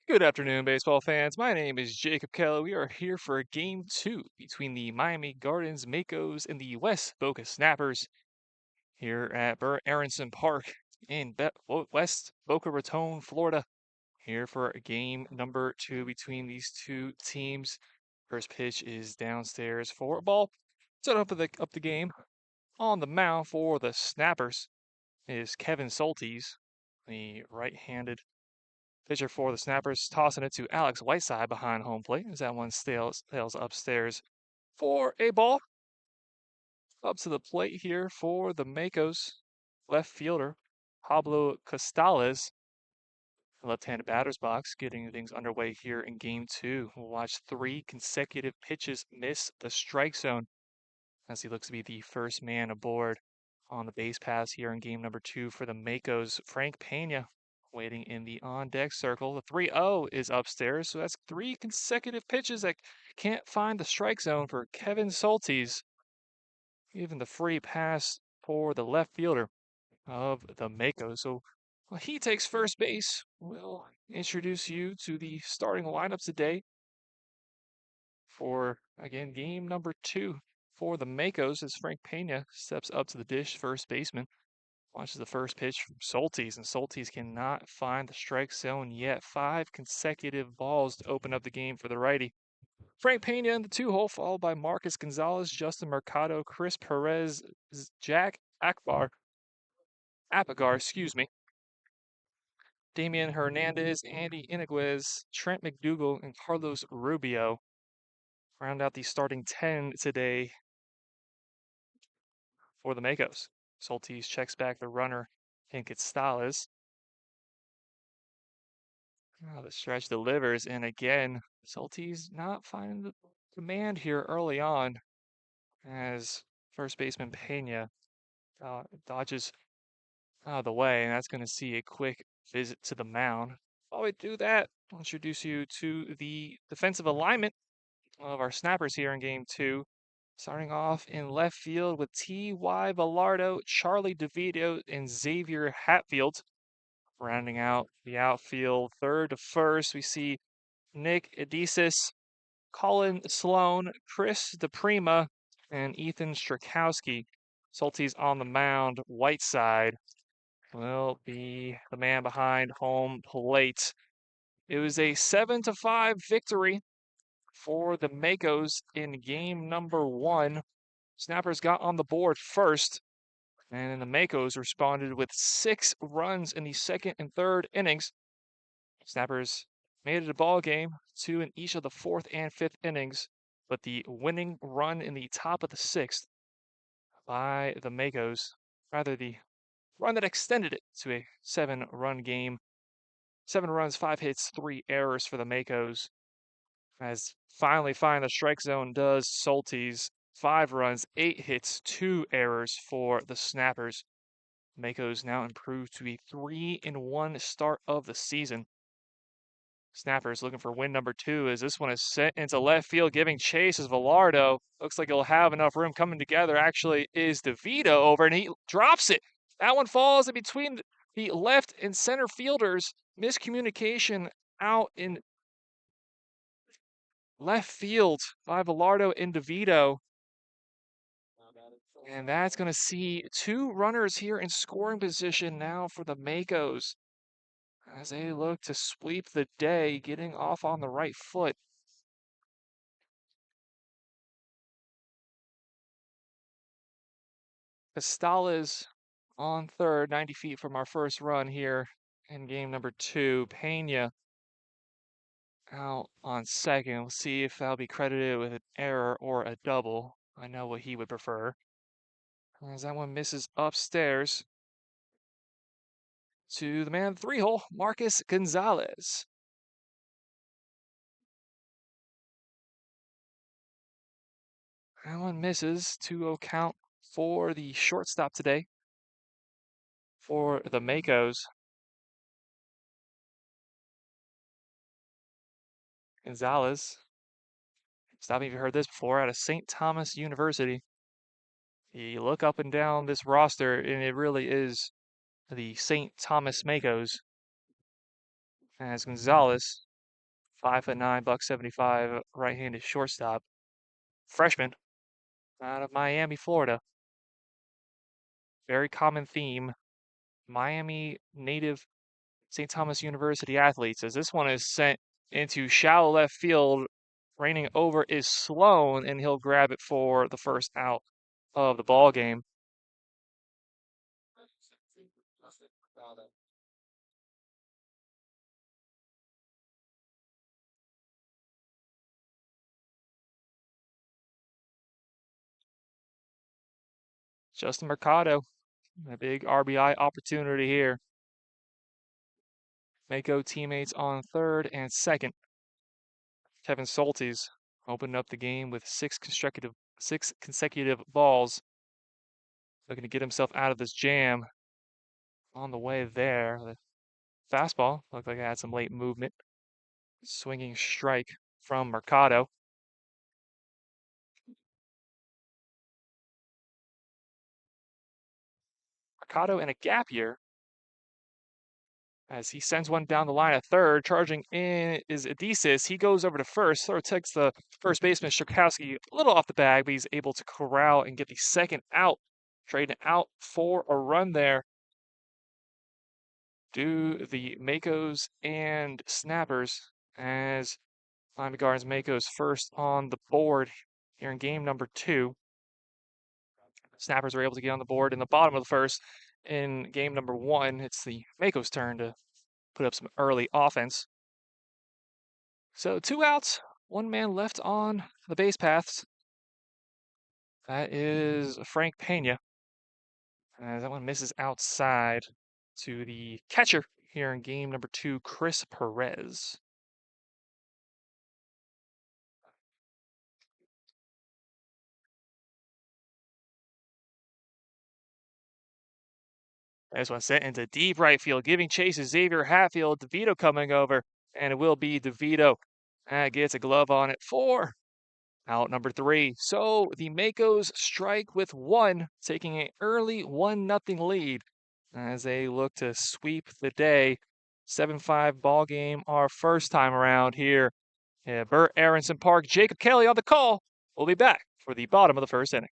Good afternoon, baseball fans. My name is Jacob Kelly. We are here for game two between the Miami Gardens Makos and the West Boca Snappers here at Burr Aronson Park in West Boca Raton, Florida. Here for game number two between these two teams. First pitch is downstairs for a ball. Set up the game. On the mound for the Snappers is Kevin Soltis, the right-handed pitcher for the Snappers, tossing it to Alex Whiteside behind home plate as that one sails upstairs for a ball. Up to the plate here for the Makos left fielder, Pablo Costales, left-handed batter's box, getting things underway here in game two. We'll watch three consecutive pitches miss the strike zone as he looks to be the first man aboard on the base pass here in game number two for the Makos. Frank Pena waiting in the on-deck circle. The 3-0 is upstairs, so that's three consecutive pitches that can't find the strike zone for Kevin Soltis. Even the free pass for the left fielder of the Makos. So he takes first base. We'll introduce you to the starting lineups today for, again, game number two for the Makos as Frank Pena steps up to the dish, first baseman. Watches the first pitch from Soltis, and Soltis cannot find the strike zone yet. 5 consecutive balls to open up the game for the righty. Frank Pena in the 2-hole, followed by Marcus Gonzalez, Justin Mercado, Chris Perez, Jack Apagar, Damian Hernandez, Andy Iniguez, Trent McDougal, and Carlos Rubio round out the starting 10 today for the Makos. Soltis checks back the runner in Gonzalez. The stretch delivers, and again, Soltis not finding the command here early on as first baseman Pena dodges out of the way, and that's going to see a quick visit to the mound. While we do that, I'll introduce you to the defensive alignment of our snappers here in game two. Starting off in left field with T.Y. Villardo, Charlie DeVito, and Xavier Hatfield. Rounding out the outfield, third to first, we see Nick Edisis, Colin Sloan, Chris DePrima, and Ethan Strakowski. Soltis on the mound. Whiteside will be the man behind home plate. It was a 7-5 victory for the Makos in game number one. Snappers got on the board first, and then the Makos responded with 6 runs in the second and third innings. Snappers made it a ball game, 2 in each of the fourth and fifth innings, but the winning run in the top of the sixth by the Makos, rather the run that extended it to a 7-run game. 7 runs, 5 hits, 3 errors for the Makos. As finally find the strike zone does Soltis. 5 runs, 8 hits, 2 errors for the Snappers. Makos now improved to a 3-1 start of the season. Snappers looking for win number 2 as this one is sent into left field, giving chase as Villardo looks like he'll have enough room coming together. Actually, is DeVito over, and he drops it. That one falls in between the left and center fielders. Miscommunication out in left field by Villardo and DeVito. And that's going to see 2 runners here in scoring position now for the Makos as they look to sweep the day, getting off on the right foot. Costales on third, 90 feet from our first run here in game number 2. Pena out on second. We'll see if that'll be credited with an error or a double. I know what he would prefer. As that one misses upstairs to the man 3-hole, Marcus Gonzalez. That one misses. 2-0 count for the shortstop today for the Makos. Gonzalez, stop me if you've heard this before, out of St. Thomas University. You look up and down this roster, and it really is the St. Thomas Makos. as Gonzalez, 5'9", buck 75, right-handed shortstop, freshman out of Miami, Florida. Very common theme. Miami native St. Thomas University athletes, as this one is sent into shallow left field. Raining over is Sloan, and he'll grab it for the first out of the ball game. Justin Mercado, a big RBI opportunity here. Mako teammates on third and second. Kevin Soltis opened up the game with six consecutive balls. Looking to get himself out of this jam. On the way there, the fastball looked like it had some late movement. Swinging strike from Mercado. Mercado in a gap year as he sends one down the line at third. Charging in is Adizes. He goes over to first. Throw takes the first baseman Shirkowski a little off the bag, but he's able to corral and get the second out. Trading out for a run there. Do the Makos and Snappers as Miami Gardens Makos first on the board here in game number 2. Snappers were able to get on the board in the bottom of the first. In game number 1, it's the Makos' turn to put up some early offense. So 2 outs, 1 man left on the base paths. That is Frank Pena. That one misses outside to the catcher here in game number 2, Chris Perez. This one sent into deep right field, giving chase to Xavier Hatfield. DeVito coming over, and it will be DeVito. That gets a glove on it for out number 3. So the Makos strike with 1, taking an early 1-0 lead as they look to sweep the day. 7-5 ball game our first time around here at Burt Aronson Park. Jacob Kelly on the call. We'll be back for the bottom of the first inning.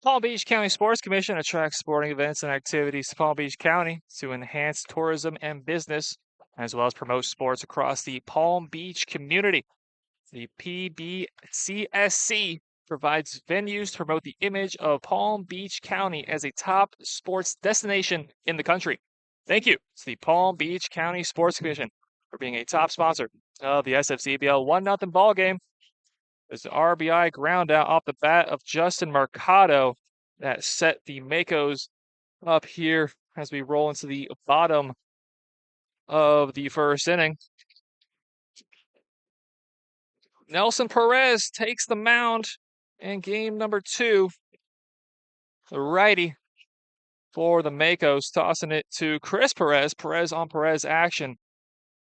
Palm Beach County Sports Commission attracts sporting events and activities to Palm Beach County to enhance tourism and business, as well as promote sports across the Palm Beach community. The PBCSC provides venues to promote the image of Palm Beach County as a top sports destination in the country. Thank you to the Palm Beach County Sports Commission for being a top sponsor of the SFCBL 1-0 ball game. There's an RBI ground out off the bat of Justin Mercado that set the Makos up here as we roll into the bottom of the first inning. Nelson Perez takes the mound in game number 2. The righty for the Makos, tossing it to Chris Perez. Perez on Perez action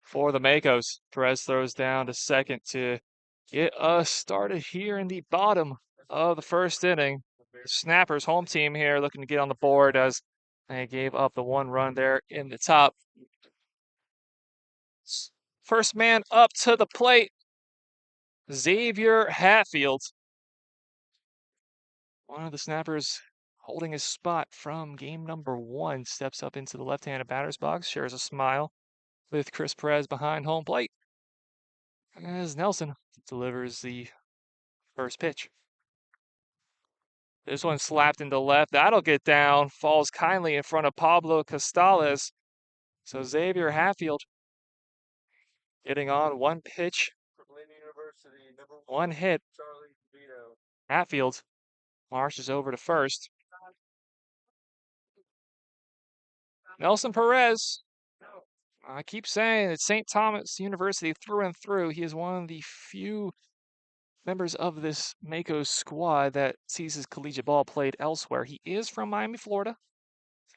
for the Makos. Perez throws down to second to get us started here in the bottom of the first inning. Snappers home team here looking to get on the board as they gave up the 1 run there in the top. First man up to the plate, Xavier Hatfield. One of the snappers holding his spot from game number 1 steps up into the left-handed batter's box, shares a smile with Chris Perez behind home plate as Nelson delivers the first pitch. This one slapped into left. That'll get down. Falls kindly in front of Pablo Costales. So Xavier Hatfield getting on one pitch, one hit. Hatfield marches over to first. Nelson Perez. I keep saying it's St. Thomas University through and through. He is one of the few members of this Makos squad that sees his collegiate ball played elsewhere. He is from Miami, Florida.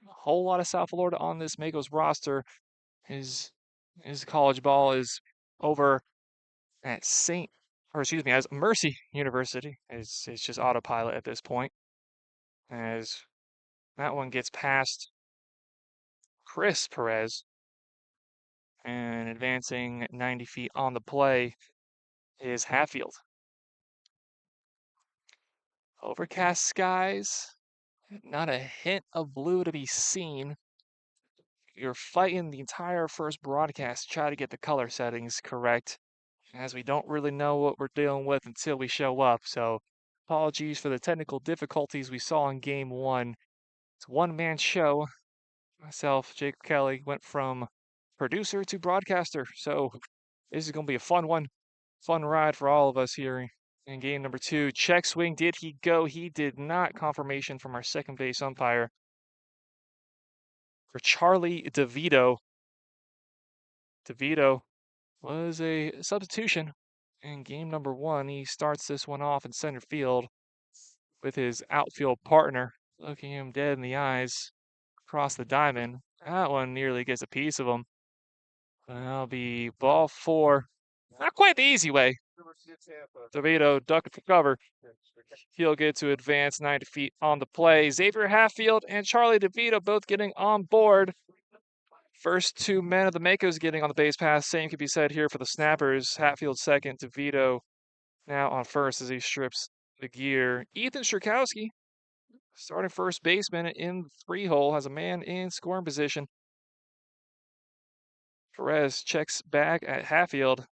A whole lot of South Florida on this Makos roster. His college ball is over at as Mercy University. It's just autopilot at this point. As that one gets past Chris Perez and advancing 90 feet on the play is Hatfield. Overcast skies, not a hint of blue to be seen. You're fighting the entire first broadcast to try to get the color settings correct, as we don't really know what we're dealing with until we show up. So apologies for the technical difficulties we saw in game 1. It's a one-man show. Myself, Jacob Kelly, went from producer to broadcaster. So this is going to be a fun one. Fun ride for all of us here in game number 2. Check swing. Did he go? He did not. Confirmation from our second base umpire for Charlie DeVito. DeVito was a substitution in game number 1. He starts this one off in center field with his outfield partner, looking him dead in the eyes across the diamond. That one nearly gets a piece of him. That'll be ball 4. Not quite the easy way. DeVito ducking for cover. He'll get to advance 90 feet on the play. Xavier Hatfield and Charlie DeVito both getting on board. First 2 men of the Makos getting on the base pass. Same could be said here for the Snappers. Hatfield second, DeVito now on first as he strips the gear. Ethan Sherkowski, starting first baseman in the 3-hole, has a man in scoring position. Perez checks back at Hatfield.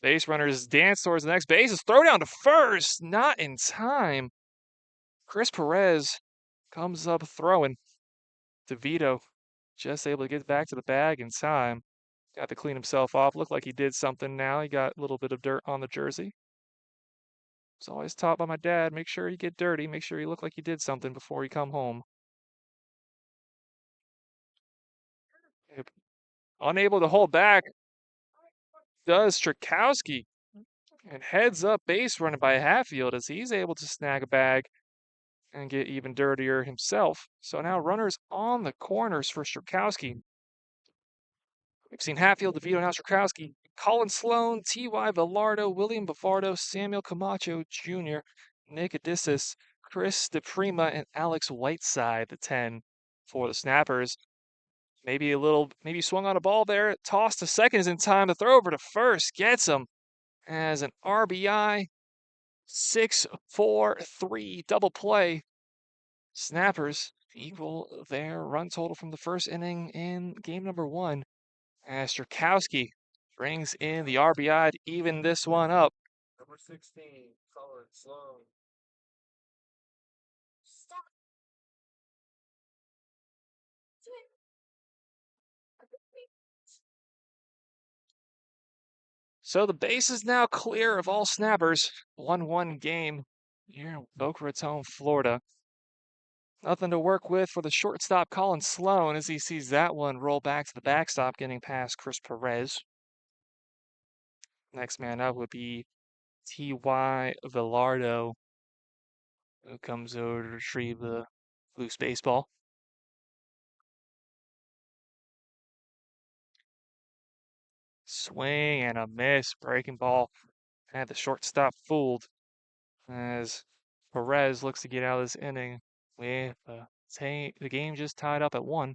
Base runners dance towards the next bases. Throw down to first. Not in time. Chris Perez comes up throwing. DeVito just able to get back to the bag in time. Got to clean himself off. Looked like he did something now. He got a little bit of dirt on the jersey. Was always taught by my dad, make sure you get dirty. Make sure you look like you did something before you come home. Unable to hold back does Strakowski, and heads up base running by Hatfield as he's able to snag a bag and get even dirtier himself. So now runners on the corners for Strakowski. We've seen Hatfield, DeVito, now Strakowski, Colin Sloan, T.Y. Villardo, William Bavardo, Samuel Camacho Jr., Nick Odysseus, Chris DePrima, and Alex Whiteside, the 10 for the Snappers. Maybe swung on a ball there. Toss to second is in time. The throw over to first gets him as an RBI. 6-4-3 double play. Snappers equal their run total from the first inning in game number 1. As Strakowski brings in the RBI to even this one up. Number 16, Colin Sloan. So the base is now clear of all Snappers. 1-1 game here in Boca Raton, Florida. Nothing to work with for the shortstop Colin Sloan as he sees that one roll back to the backstop, getting past Chris Perez. Next man up would be T.Y. Villardo, who comes over to retrieve the loose baseball. Swing and a miss. Breaking ball. Had the shortstop fooled as Perez looks to get out of this inning with the game just tied up at 1.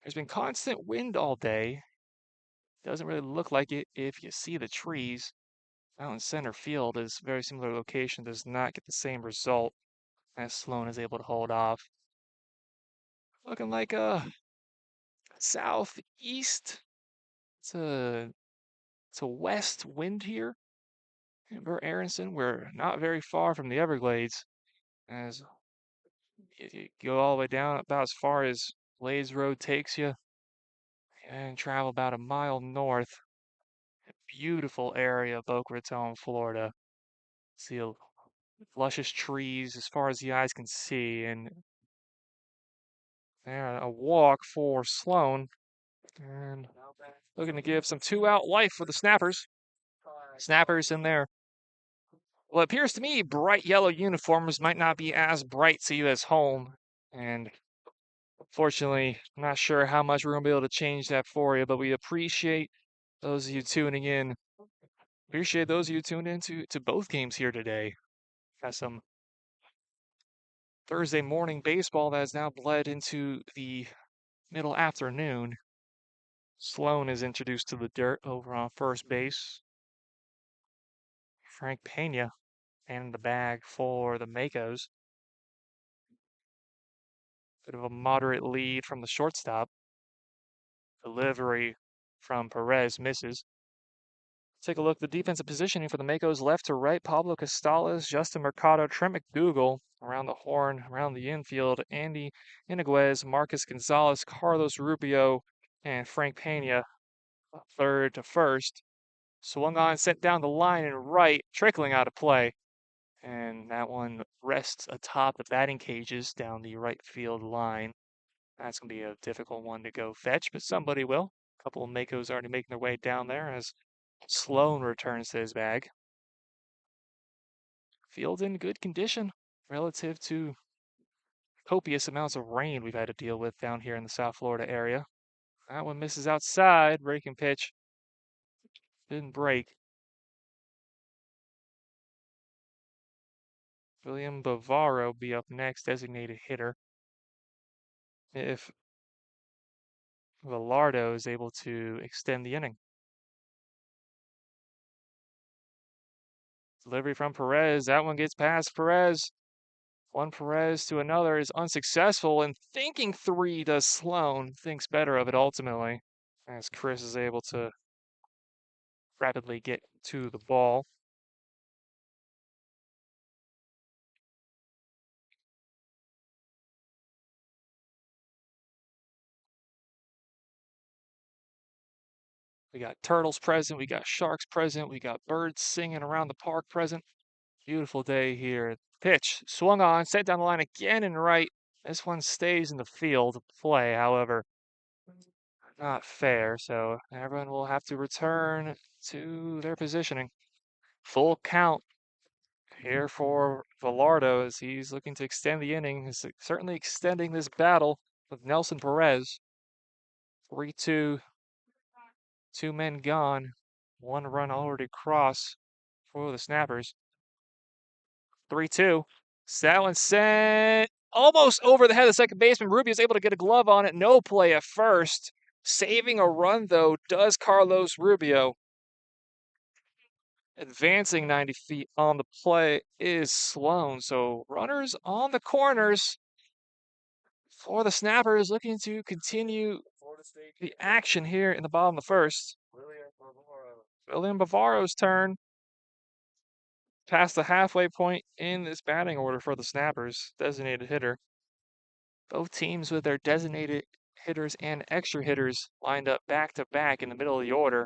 There's been constant wind all day, Doesn't really look like it if you see the trees. Out in center field is very similar location, does not get the same result as Sloan is able to hold off. Looking like a southeast to west wind here. Amber Aronson, we're not very far from the Everglades, as you go all the way down about as far as Blaze Road takes you, and travel about a mile north. Beautiful area of Boca Raton, Florida. See luscious trees as far as the eyes can see, and a walk for Sloan, and looking to give some two-out life for the Snappers. Snappers in there. Well, it appears to me bright yellow uniforms might not be as bright to you as home, and fortunately, I'm not sure how much we're going to be able to change that for you, but we appreciate those of you tuning in. Appreciate those of you tuned in to both games here today. Got some Thursday morning baseball that has now bled into the middle afternoon. Sloan is introduced to the dirt over on first base. Frank Pena in the bag for the Makos. Bit of a moderate lead from the shortstop. Delivery from Perez misses. Take a look at the defensive positioning for the Makos left to right. Pablo Costales, Justin Mercado, Trent McDougal around the horn, around the infield. Andy Iniguez, Marcus Gonzalez, Carlos Rubio, and Frank Pena third to first. Swung on, sent down the line and right, trickling out of play. And that one rests atop the batting cages down the right field line. That's going to be a difficult one to go fetch, but somebody will. A couple of Makos already making their way down there as Sloan returns to his bag. Field in good condition relative to copious amounts of rain we've had to deal with down here in the South Florida area. That one misses outside. Breaking pitch didn't break. William Bavaro be up next, designated hitter. If Velardo is able to extend the inning. Delivery from Perez. That one gets past Perez. One Perez to another is unsuccessful, and thinking three does Sloan. Thinks better of it ultimately, as Chris is able to rapidly get to the ball. We got turtles present, we got sharks present, we got birds singing around the park present. Beautiful day here. Pitch swung on, set down the line again and right. This one stays in the field play, however, not fair. So everyone will have to return to their positioning. Full count here for Velardo as he's looking to extend the inning. He's certainly extending this battle with Nelson Perez. 3-2, two men gone, one run already crossed for the Snappers. 3-2. That one sent almost over the head of the second baseman. Rubio's able to get a glove on it. No play at first. Saving a run, though, does Carlos Rubio. Advancing 90 feet on the play is Sloan. So runners on the corners for the Snappers, looking to continue the action here in the bottom of the first. William Bavaro's turn. Past the halfway point in this batting order for the Snappers, designated hitter. Both teams with their designated hitters and extra hitters lined up back to back in the middle of the order.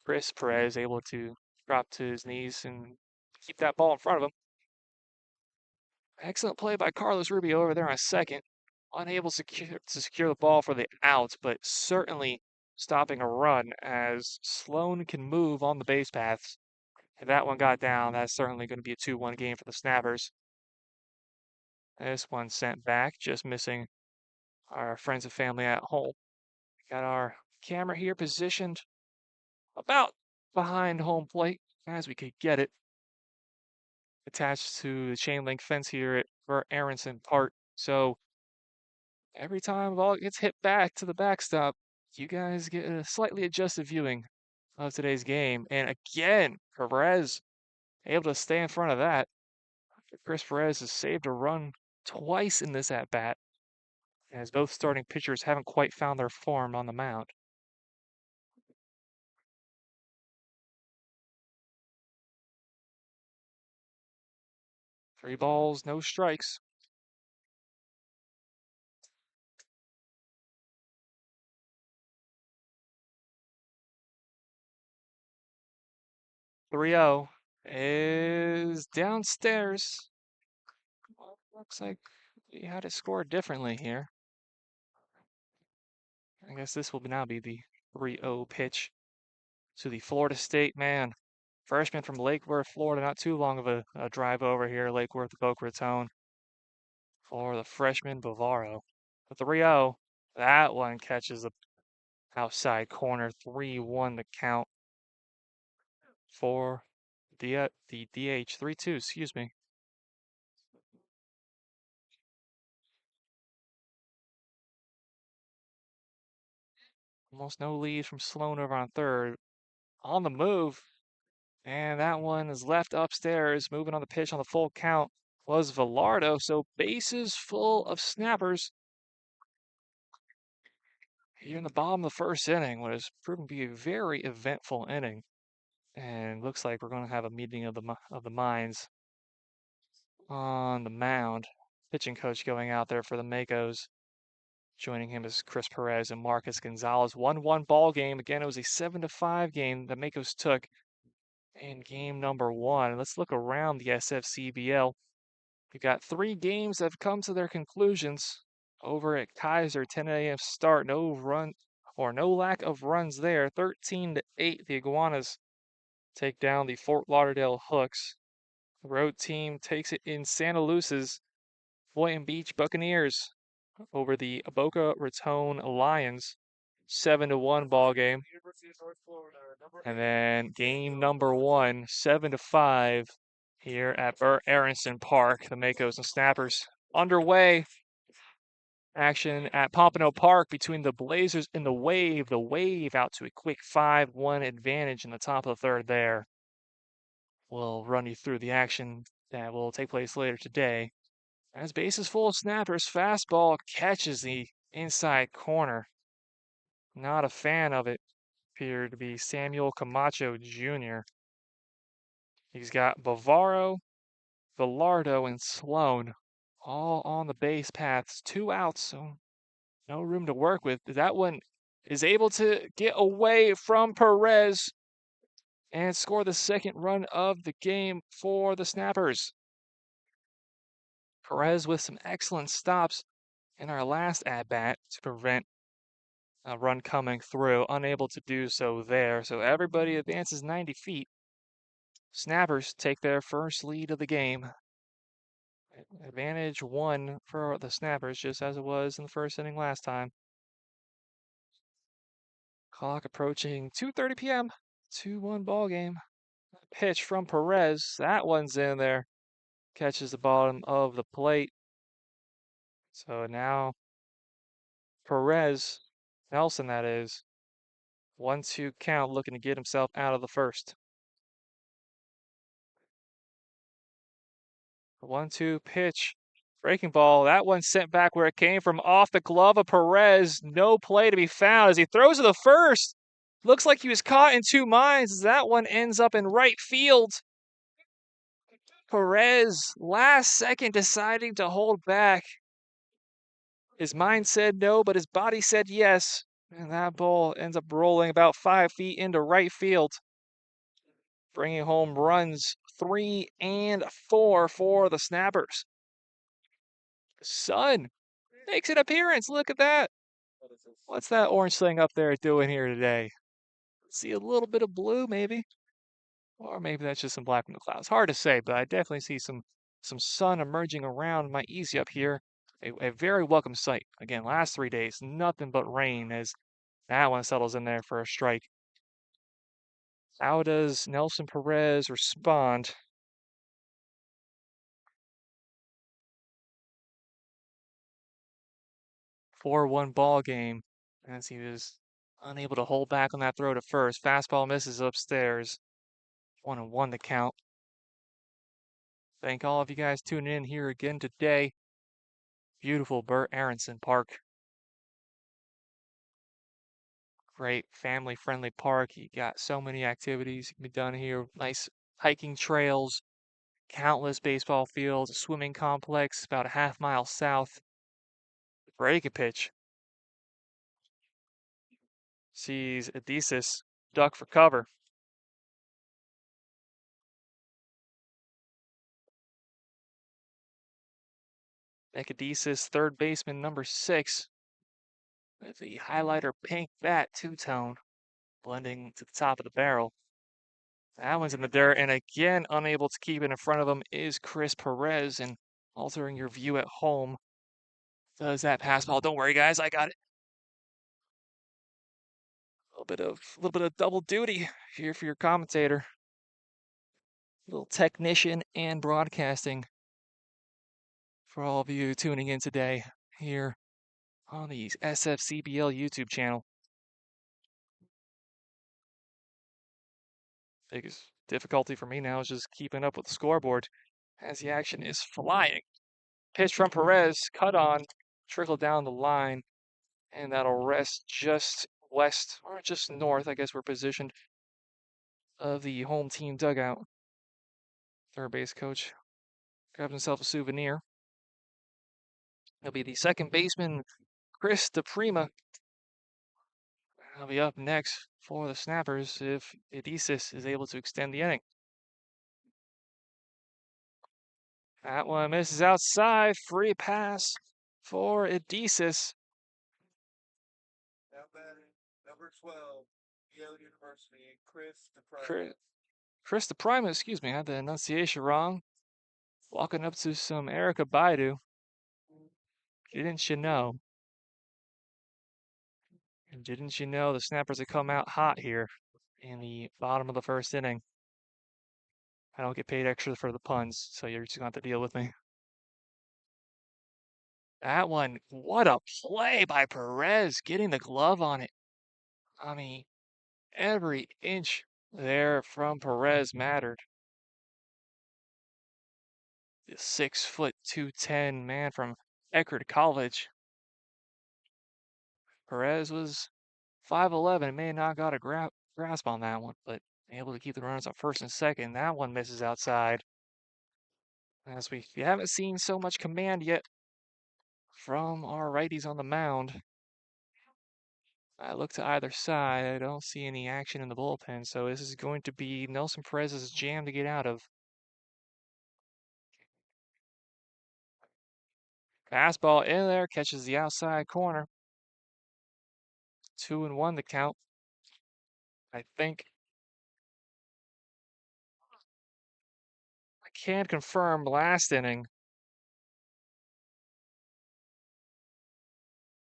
Chris Perez able to drop to his knees and keep that ball in front of him. Excellent play by Carlos Rubio over there on second. Unable to secure the ball for the out, but certainly stopping a run as Sloan can move on the base paths. If that one got down, that's certainly going to be a 2-1 game for the Snappers. This one sent back, just missing our friends and family at home. Got our camera here positioned about behind home plate as we could get it. Attached to the chain link fence here at Aronson Park. So every time the ball gets hit back to the backstop, you guys get a slightly adjusted viewing of today's game. And again, Perez able to stay in front of that. Chris Perez has saved a run twice in this at bat, as both starting pitchers haven't quite found their form on the mound. 3 balls, no strikes. 3-0 is downstairs. Well, looks like we had it scored differently here. I guess this will now be the 3-0 pitch to the Florida State man. Freshman from Lake Worth, Florida. Not too long of a drive over here, Lake Worth, Boca Raton, for the freshman Bavaro. The 3-0, that one catches the outside corner. 3-1 the count for the DH. 3-2, excuse me. Almost no lead from Sloan over on third. On the move, and that one is left upstairs. Moving on the pitch on the full count was Velardo. So bases full of snappers here in the bottom of the first inning. What has proven to be a very eventful inning, and looks like we're going to have a meeting of the minds on the mound. Pitching coach going out there for the Makos. Joining him is Chris Perez and Marcus Gonzalez. 1-1 ball game. Again, it was a 7-5 game that Makos took in game number 1. Let's look around the SFCBL. We've got 3 games that have come to their conclusions over at Kaiser. 10 a.m. start. No run or no lack of runs there. 13-8. The Iguanas take down the Fort Lauderdale Hooks. The road team takes it in Santa Luce's Boynton Beach Buccaneers over the Boca Raton Lions. 7-1 ball game. And then game number 1, 7-5 here at Burt Aronson Park. The Makos and Snappers underway. Action at Pompano Park between the Blazers and the Wave. The Wave out to a quick 5-1 advantage in the top of the third there. We'll run you through the action that will take place later today. As bases full of snappers, fastball catches the inside corner. Not a fan of it. Appeared to be Samuel Camacho Jr. He's got Bavaro, Velardo, and Sloan all on the base paths. 2 outs, so no room to work with. That one is able to get away from Perez and score the second run of the game for the Snappers. Perez with some excellent stops in our last at-bat to prevent a run coming through. Unable to do so there, so everybody advances 90 feet. Snappers take their first lead of the game. Advantage 1 for the Snappers, just as it was in the first inning last time. Clock approaching 2:30 p.m. 2-1 ball game. Pitch from Perez. That one's in there. Catches the bottom of the plate. So now Perez, Nelson that is, 1-2 count, looking to get himself out of the first. 1-2 pitch. Breaking ball. That one sent back where it came from, off the glove of Perez. No play to be found as he throws to the first. Looks like he was caught in 2 minds as that one ends up in right field. Perez, last second, deciding to hold back. His mind said no, but his body said yes. And that ball ends up rolling about 5 feet into right field, bringing home runs 3 and 4 for the Snappers. Sun makes an appearance. Look at that. What's that orange thing up there doing here today? See a little bit of blue, maybe? Or maybe that's just some black from the clouds. Hard to say, but I definitely see some sun emerging around my easy up here. A very welcome sight. Again, last 3 days, nothing but rain as that one settles in there for a strike. How does Nelson Perez respond? 4-1 ball game as he was Unable to hold back on that throw to first. Fastball misses upstairs. 1-1 the count. Thank all of you guys tuning in here again today. Beautiful Burt Aronson Park. Great family-friendly park. You got so many activities you can be done here. Nice hiking trails, countless baseball fields, a swimming complex about a half-mile south. Break a pitch. Sees Adhesis duck for cover. Ekadesis, third baseman, number 6, with the highlighter pink bat two-tone blending to the top of the barrel. That one's in the dirt, and again, unable to keep it in front of him is Chris Perez, and altering your view at home. Does that pass ball? Don't worry, guys, I got it. A little bit of double duty here for your commentator. Little technician and broadcasting for all of you tuning in today here on the SFCBL YouTube channel. Biggest difficulty for me now is just keeping up with the scoreboard as the action is flying. Pitch from Perez, cut on, trickle down the line, and that'll rest just west or just north. I guess we're positioned of the home team dugout. Third base coach grabs himself a souvenir. He'll be the second baseman, Chris DePrima. He'll be up next for the Snappers if Adhesis is able to extend the inning. That one misses outside. Free pass for Adhesis. Number 12, Yale University, Chris Chris DePrima, excuse me, I had the enunciation wrong. Walking up to some Erica Baidu. Didn't you know? Didn't you know the Snappers have come out hot here in the bottom of the first inning? I don't get paid extra for the puns, so you're just going to have to deal with me. That one, what a play by Perez, getting the glove on it. I mean, every inch there from Perez mattered. The 6'2" 210 man from Eckerd College. Perez was 5'11", may have not got a grasp on that one, but able to keep the runners on first and second. That one misses outside. As we haven't seen so much command yet from our righties on the mound. I look to either side. I don't see any action in the bullpen, so this is going to be Nelson Perez's jam to get out of. Fastball in there, catches the outside corner. 2-1 the count. I think I can confirm last inning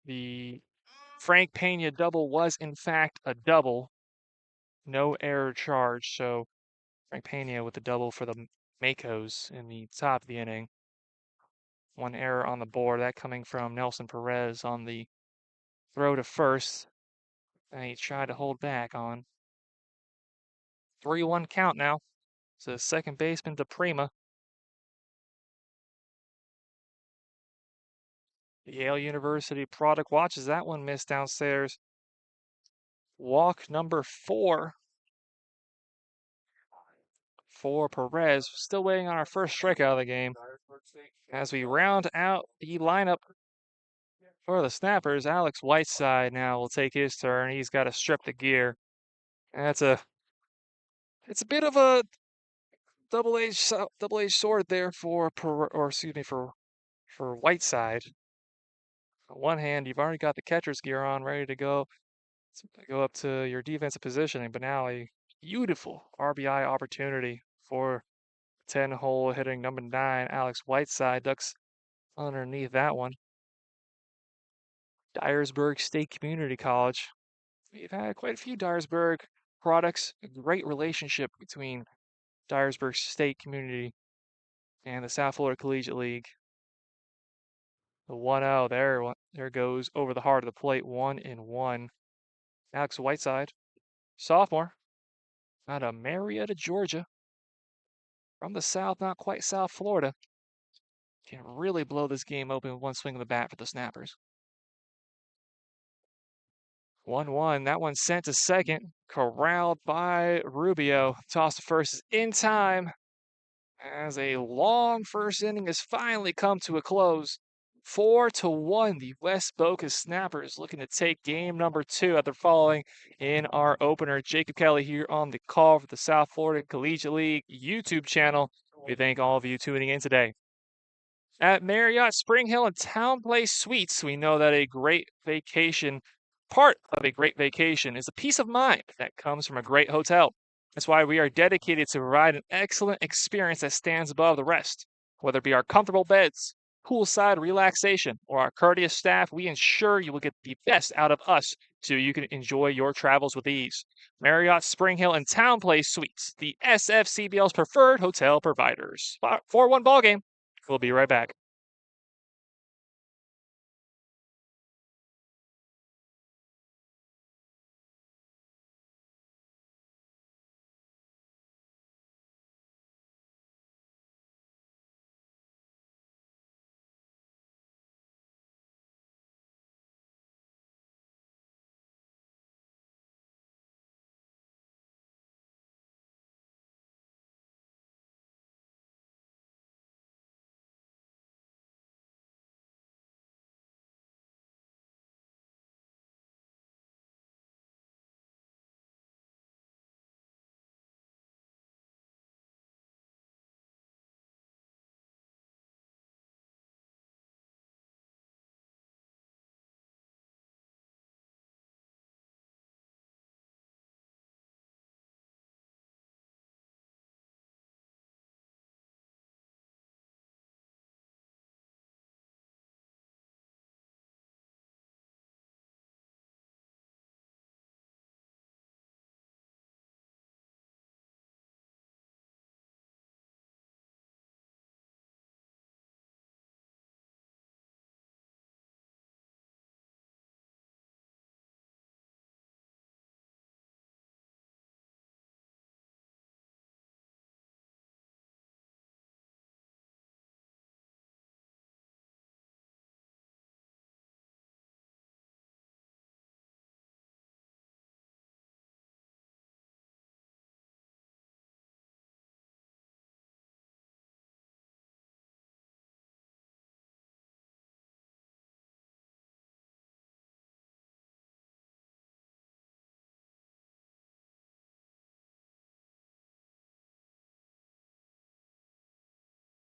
the Frank Pena double was in fact a double. No error charge, so Frank Pena with the double for the Makos in the top of the inning. One error on the board, that coming from Nelson Perez on the throw to first. And he tried to hold back on. 3-1 count now. So second baseman DePrima. The Yale University product watches that one miss downstairs. Walk number 4 for Perez. Still waiting on our first strikeout of the game. As we round out the lineup for the Snappers, Alex Whiteside now will take his turn. He's got to strip the gear. And it's a bit of a double-edged sword there for Whiteside. On one hand, you've already got the catcher's gear on, ready to go up to your defensive positioning, but now a beautiful RBI opportunity for 10-hole hitting number 9, Alex Whiteside, ducks underneath that one. Dyersburg State Community College. We've had quite a few Dyersburg products, a great relationship between Dyersburg State Community and the South Florida Collegiate League. The 1-0 there goes over the heart of the plate, 1-1. Alex Whiteside, sophomore, out of Marietta, Georgia, from the South, not quite South Florida, can really blow this game open with one swing of the bat for the Snappers. 1-1. That one sent to second, corralled by Rubio. Toss to first is in time as a long first inning has finally come to a close. 4-1, the West Boca Snappers looking to take game number 2 after following in our opener. Jacob Kelly here on the call for the South Florida Collegiate League YouTube channel. We thank all of you tuning in today. At Marriott Spring Hill and Town Place Suites, we know that part of a great vacation is the peace of mind that comes from a great hotel. That's why we are dedicated to provide an excellent experience that stands above the rest. Whether it be our comfortable beds, poolside relaxation, or our courteous staff, we ensure you will get the best out of us so you can enjoy your travels with ease. Marriott Spring Hill and Town Place Suites, the SFCBL's preferred hotel providers. 4-1 ball game. We'll be right back.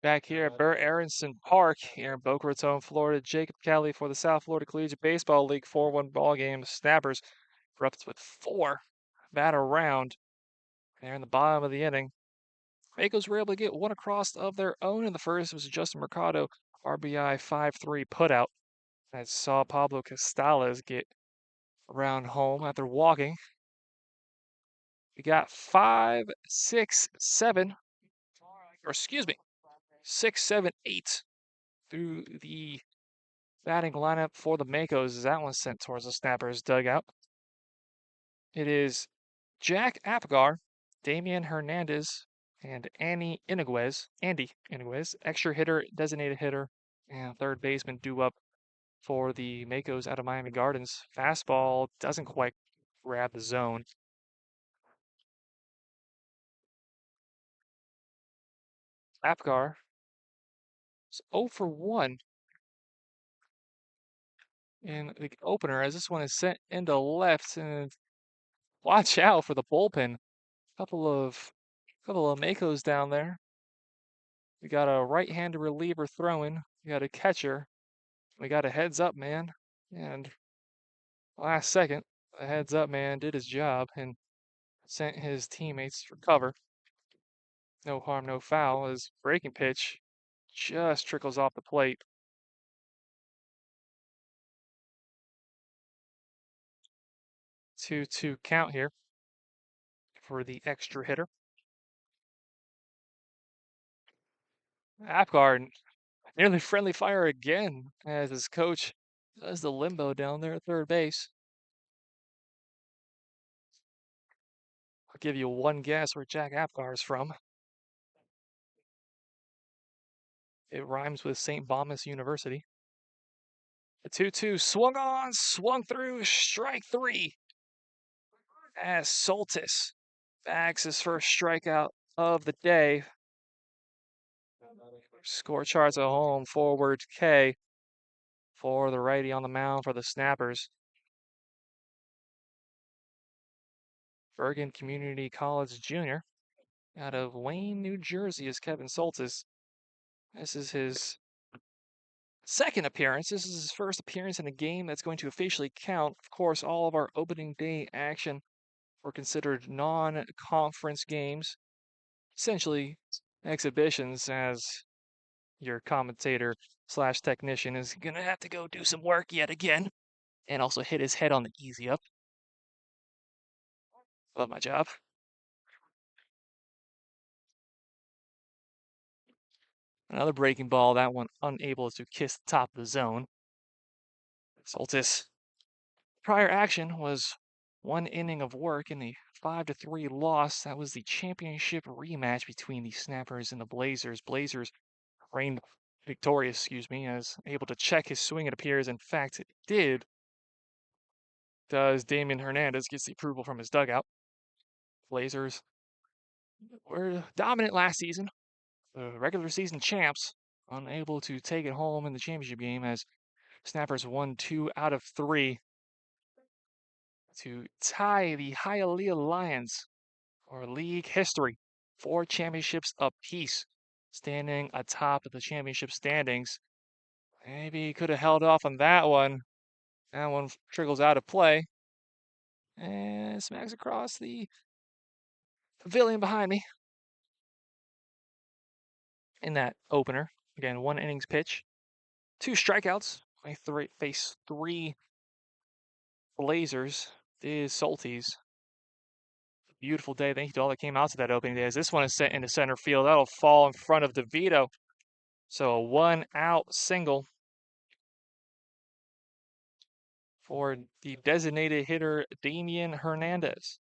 Back here at Burt Aronson Park here in Boca Raton, Florida. Jacob Kelly for the South Florida Collegiate Baseball League 4-1 ball game. Snappers were up with 4 bat around there in the bottom of the inning. Makos were able to get one across of their own in the first. It was Justin Mercado, RBI 5-3 putout. That saw Pablo Costales get around home after walking. We got 5, 6, 7, or excuse me, 6, 7, 8 through the batting lineup for the Makos as that one sent towards the Snappers dugout. It is Jack Apgar, Damian Hernandez, and Andy Iniguez, extra hitter, designated hitter, and third baseman due up for the Makos out of Miami Gardens. Fastball doesn't quite grab the zone. Apgar is 0 for 1 in the opener as this one is sent into left, and watch out for the bullpen. Couple of Makos down there. We got a right-handed reliever throwing. We got a catcher. We got a heads-up man. And last second, the heads-up man did his job and sent his teammates for cover. No harm, no foul as breaking pitch just trickles off the plate. 2-2 count here for the extra hitter. Apgar nearly friendly fire again as his coach does the limbo down there at third base. give you one guess where Jack Apgar is from. It rhymes with St. Bomas University. The 2-2 swung on, swung through, strike three. As Soltis bags his first strikeout of the day. Score charts at home, forward K for the righty on the mound for the Snappers. Bergen Community College Jr. out of Wayne, New Jersey is Kevin Soltis. This is his second appearance. This is his first appearance in a game that's going to officially count. Of course, all of our opening day action were considered non-conference games, essentially exhibitions, as your commentator slash technician is going to have to go do some work yet again and also hit his head on the easy up. Love my job. Another breaking ball, that one unable to kiss the top of the zone. Soltis. Prior action was one inning of work in the 5-3 loss. That was the championship rematch between the Snappers and the Blazers. Blazers reigned victorious, as able to check his swing, it appears. In fact, it did. Does Damian Hernandez gets the approval from his dugout. Blazers were dominant last season, the regular season champs, unable to take it home in the championship game as Snappers won 2 out of 3 to tie the Hialeah Lions for league history, 4 championships apiece, standing atop of the championship standings. Maybe he could have held off on that one. That one trickles out of play and smacks across the pavilion behind me. In that opener, again, 1 innings pitch, 2 strikeouts. I face 3 Blazers. This is Soltis. Beautiful day. Thank you to all that came out to that opening day. As this one is sent into center field, that'll fall in front of DeVito. So a 1-out single for the designated hitter Damian Hernandez.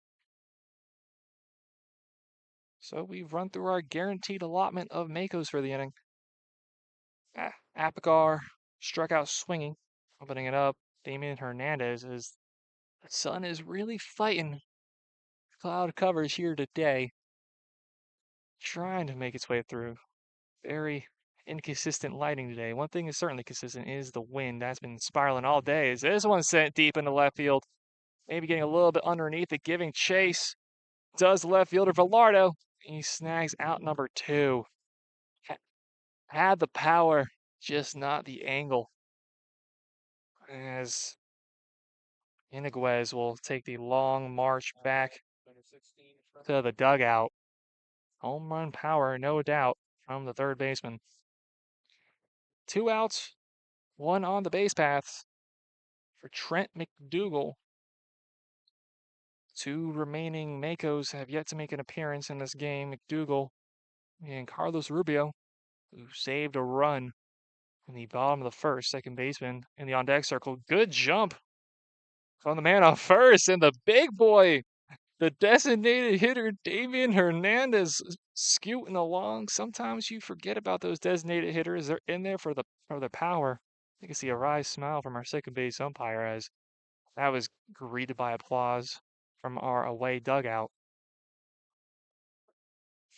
So we've run through our guaranteed allotment of Makos for the inning. Apgar struck out swinging, opening it up. Damian Hernandez is the sun is really fighting cloud coverage here today, trying to make its way through. Very inconsistent lighting today. One thing is certainly consistent is the wind. That's been spiraling all day. As this one sent deep into left field, maybe getting a little bit underneath it, giving chase. Does left fielder Velardo. He snags out number 2. Had the power, just not the angle. As Iniguez will take the long march back to the dugout. Home run power, no doubt, from the third baseman. 2 outs, 1 on the base paths for Trent McDougal. 2 remaining Makos have yet to make an appearance in this game. McDougal and Carlos Rubio, who saved a run in the bottom of the first, second baseman in the on-deck circle. Good jump from the man on first, and the big boy, the designated hitter, Damian Hernandez, scooting along. Sometimes you forget about those designated hitters. They're in there for the power. You can see a wry smile from our second base umpire as that was greeted by applause from our away dugout.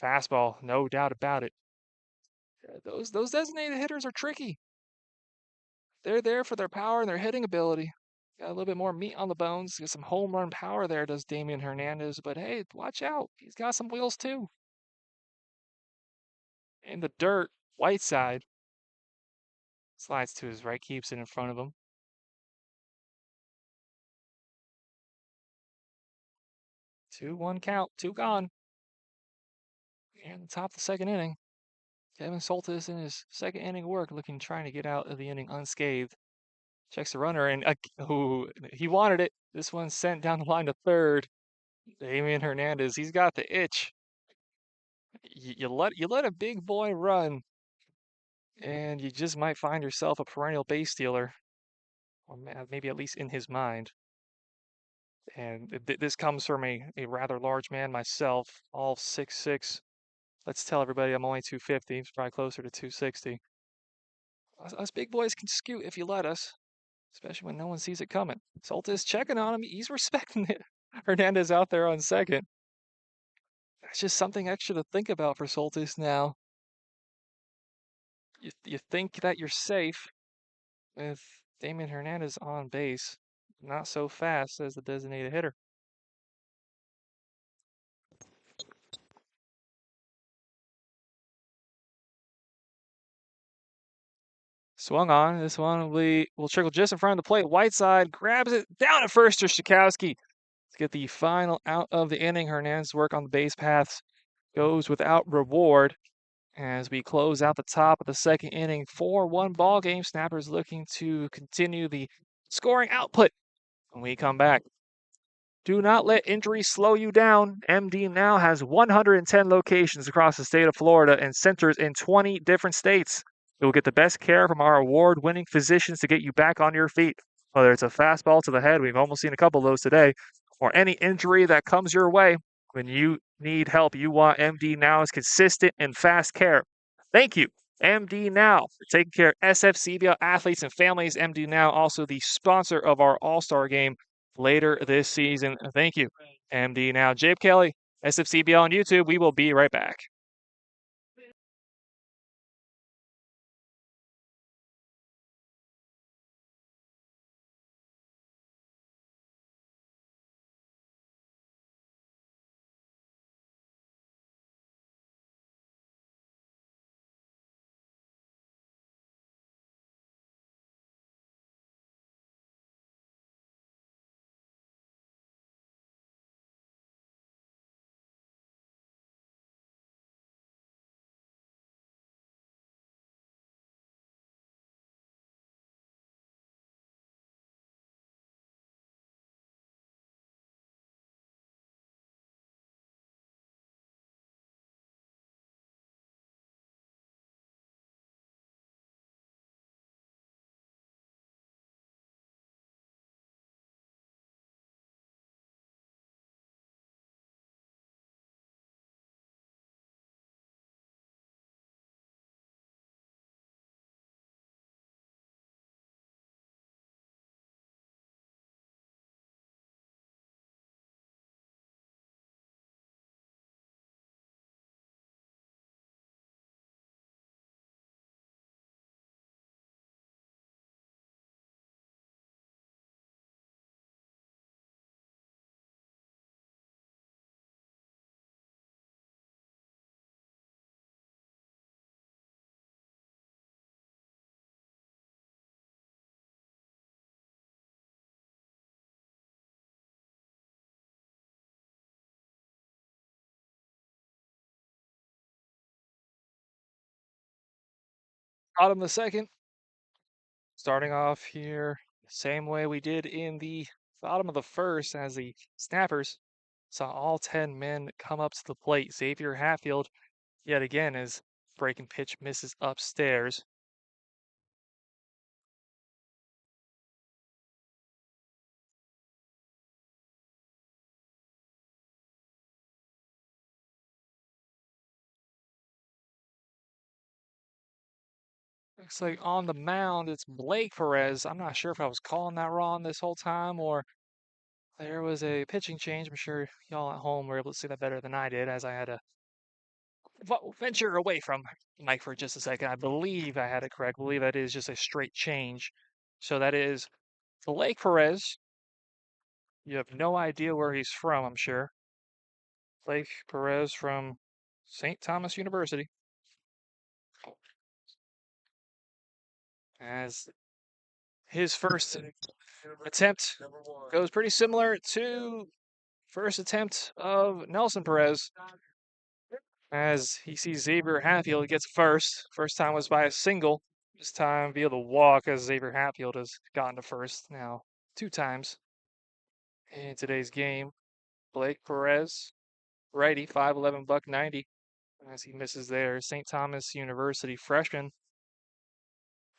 Fastball, no doubt about it. Those designated hitters are tricky. They're there for their power and their hitting ability. Got a little bit more meat on the bones. Get some home run power there, does Damian Hernandez. But hey, watch out. He's got some wheels too. In the dirt, Whiteside slides to his right, keeps it in front of him. 2-1 count, 2 gone. And the top of the second inning, Kevin Soltis in his second inning work, trying to get out of the inning unscathed. Checks the runner, and he wanted it. This one's sent down the line to third. Damian Hernandez, he's got the itch. You let a big boy run, and you just might find yourself a perennial base stealer, or maybe at least in his mind. And this comes from a rather large man myself, all 6'6". Let's tell everybody I'm only 250. It's probably closer to 260. Us big boys can scoot if you let us, especially when no one sees it coming. Soltis checking on him. He's respecting it. Hernandez out there on second. That's just something extra to think about for Soltis now. You think that you're safe with Damon Hernandez on base. Not so fast as the designated hitter. Swung on. This one will trickle just in front of the plate. Whiteside grabs it down at first to Strakowski to get the final out of the inning. Hernandez's work on the base paths goes without reward as we close out the top of the second inning. 4-1 ball game. Snappers looking to continue the scoring output when we come back. Do not let injuries slow you down. MD now has 110 locations across the state of Florida and centers in 20 different states. You'll get the best care from our award-winning physicians to get you back on your feet. Whether it's a fastball to the head, we've almost seen a couple of those today, or any injury that comes your way, when you need help, you want MD Now's consistent and fast care. Thank you, MD Now, for taking care of SFCBL athletes and families. MD Now, also the sponsor of our All-Star game later this season. Thank you, MD Now. Jabe Kelly, SFCBL on YouTube. We will be right back. Bottom of the second, starting off here, same way we did in the bottom of the first as the Snappers saw all 10 men come up to the plate. Xavier Hatfield, yet again, as breaking pitch misses upstairs. Looks like on the mound, it's Blake Perez. I'm not sure if I was calling that wrong this whole time or there was a pitching change. I'm sure y'all at home were able to see that better than I did as I had to venture away from Mike for just a second. I believe I had it correct. I believe that is just a straight change. So that is Blake Perez. You have no idea where he's from, I'm sure. Blake Perez from St. Thomas University. As his first attempt goes pretty similar to first attempt of Nelson Perez. As he sees Xavier Hatfield, he gets first. First time was by a single. This time via the walk, as Xavier Hatfield has gotten to first now 2 times in today's game. Blake Perez, righty, 5'11", buck 90, as he misses there. St. Thomas University freshman.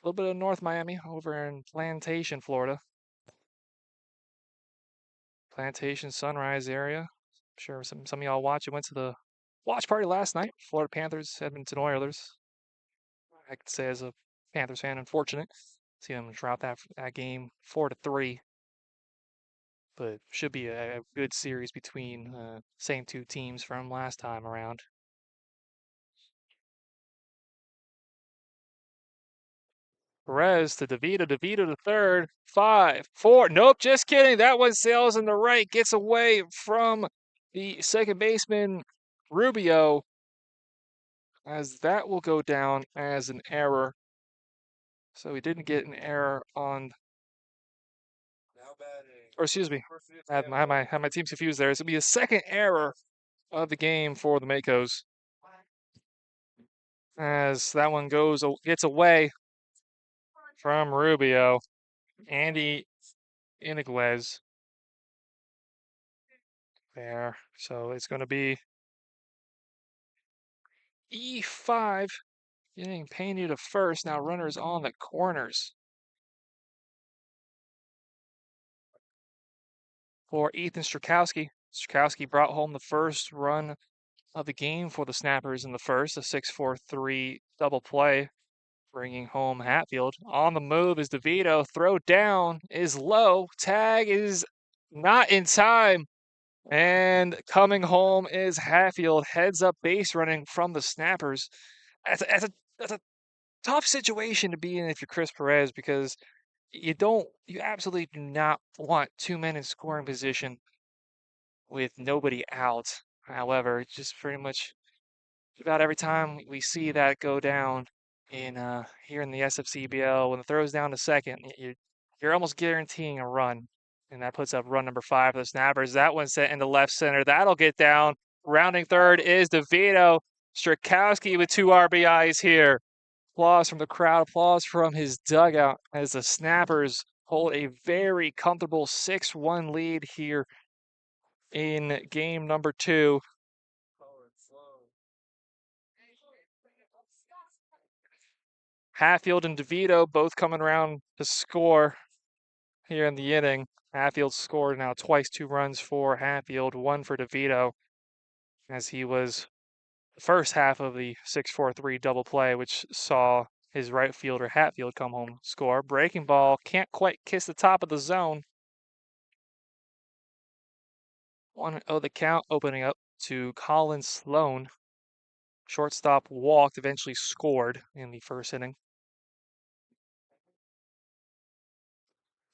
A little bit of North Miami over in Plantation, Florida. Plantation Sunrise area. I'm sure some of y'all watch. Went to the watch party last night. Florida Panthers, Edmonton Oilers. I could say as a Panthers fan, unfortunate. See them drop that game 4-3, but should be a good series between same two teams from last time around. Perez to DeVito, DeVito to third, 5-4. Nope, just kidding. That one sails in the right, gets away from the second baseman Rubio, as that will go down as an error. So we didn't get an error on, or excuse me, I had my teams confused there. It's gonna be a second error of the game for the Makos, as that one gets away from Rubio. Andy Iniguez there. So it's going to be E5 getting painted to first. Now runners on the corners for Ethan Strakowski. Strakowski brought home the first run of the game for the Snappers in the first, a 6-4-3 double play, bringing home Hatfield. On the move is DeVito. Throw down is low. Tag is not in time. And coming home is Hatfield. Heads up base running from the Snappers. That's a tough situation to be in if you're Chris Perez, because you absolutely do not want two men in scoring position with nobody out. However, it's just pretty much about every time we see that go down in here in the SFCBL, when the throw's down to second, you're almost guaranteeing a run, and that puts up run number 5 for the Snappers. That one's set into left center. That'll get down. Rounding third is DeVito. Strakowski with 2 RBIs here. Applause from the crowd. Applause from his dugout as the Snappers hold a very comfortable 6-1 lead here in game number 2. Hatfield and DeVito both coming around to score here in the inning. Hatfield scored now twice, 2 runs for Hatfield, 1 for DeVito, as he was the first half of the 6-4-3 double play, which saw his right fielder Hatfield come home score. Breaking ball can't quite kiss the top of the zone. 1-0 the count, opening up to Colin Sloan. Shortstop walked, eventually scored in the first inning.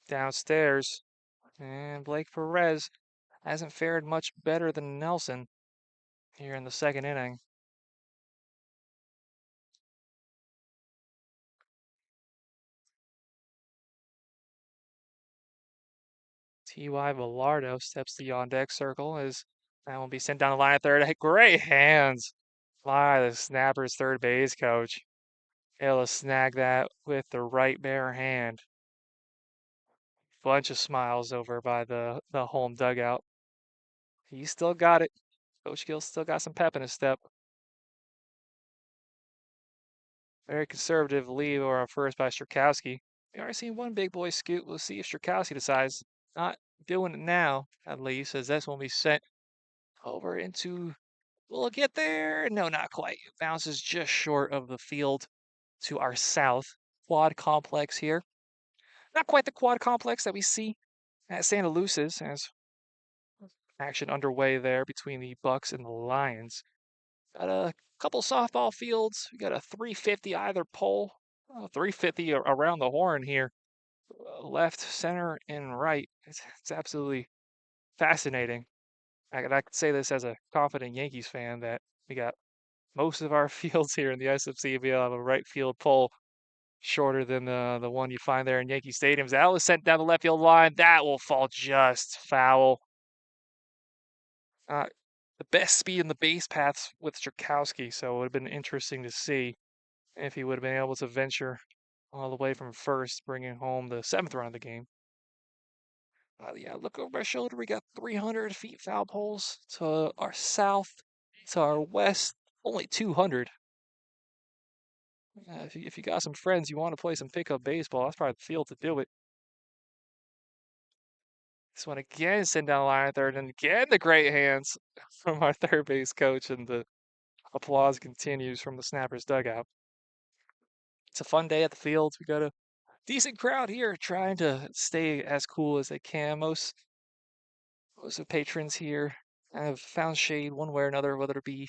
Downstairs, and Blake Perez hasn't fared much better than Nelson here in the second inning. T.Y. Villardo steps to the on-deck circle as that will be sent down the line at third. Great hands by the Snappers third base coach. Able to snag that with the right bare hand. Bunch of smiles over by the home dugout. He still got it. Coach Gill still got some pep in his step. Very conservative lead over first by Strakowski. We already seen one big boy scoot. We'll see if Strakowski decides not doing it now, at least, as this one will be sent over into. Will it get there? No, not quite. It bounces just short of the field to our south. Quad complex here. Not quite the quad complex that we see at Santa Lucis, as action underway there between the Bucks and the Lions. Got a couple softball fields. We got a 350 either pole. 350 around the horn here. Left, center, and right. It's absolutely fascinating. I could say this as a confident Yankees fan, that we got most of our fields here in the SFCBL have a right field pole shorter than the one you find there in Yankee stadiums. That was sent down the left field line. That will fall just foul. Uh, the best speed in the base paths with Strakowski, so it would have been interesting to see if he would have been able to venture all the way from first, bringing home the 7th run of the game. Yeah, look over my shoulder. We got 300 feet foul poles to our south, to our west, only 200. If you got some friends, you want to play some pickup baseball, that's probably the field to do it. This one again sent down the line at third, and again the great hands from our third base coach, and the applause continues from the Snappers dugout. It's a fun day at the field. We got a decent crowd here trying to stay as cool as they can. Most of the patrons here have found shade one way or another, whether it be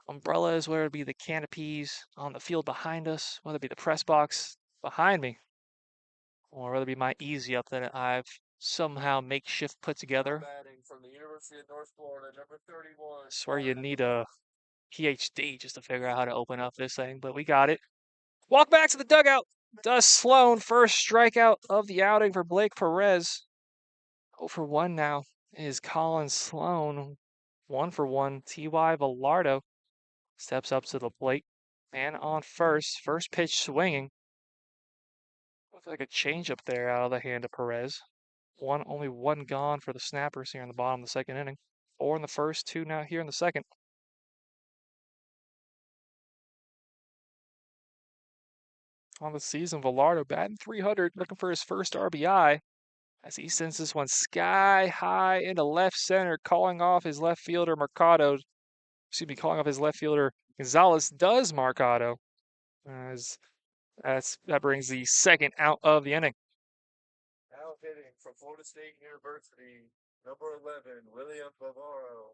umbrellas, whether it be the canopies on the field behind us, whether it be the press box behind me, or whether it be my easy up that I've somehow makeshift put together. From the University of North Florida, number 31. I swear you need a PhD just to figure out how to open up this thing, but we got it. Walk back to the dugout. Does Sloan, first strikeout of the outing for Blake Perez. 0 for 1 now is Colin Sloan. 1 for 1. T.Y. Villardo steps up to the plate. And on first pitch swinging. Looks like a changeup there out of the hand of Perez. Only one gone for the Snappers here in the bottom of the second inning. 4 in the first, 2 now here in the second. On the season, Villardo batting .300, looking for his first RBI as he sends this one sky high into left center, calling off his left fielder calling off his left fielder Gonzalez does Mercado, as that brings the second out of the inning. Now hitting from Florida State University, number 11, William Bavaro.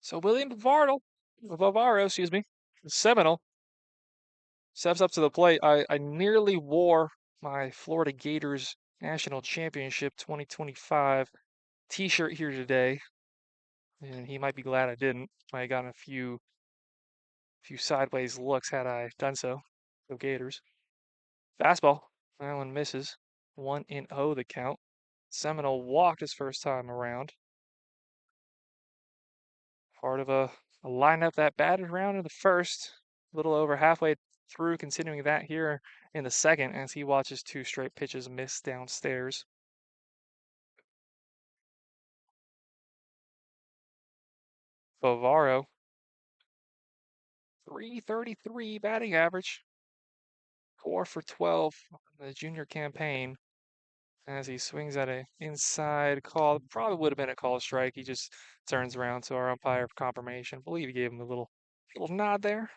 So William Bavaro, the Seminole, steps up to the plate. I nearly wore my Florida Gators National Championship 2025 t-shirt here today, and he might be glad I didn't. Might have gotten a few sideways looks had I done so. Go Gators. Fastball. That one misses. 1-0 the count. Seminole walked his first time around. Part of a lineup that batted around in the first, a little over halfway through, continuing that here in the second as he watches 2 straight pitches miss downstairs. Bavaro, 333 batting average, 4 for 12 in the junior campaign as he swings at an inside call. Probably would have been a call strike. He just turns around to our umpire for confirmation. I believe he gave him a little nod there.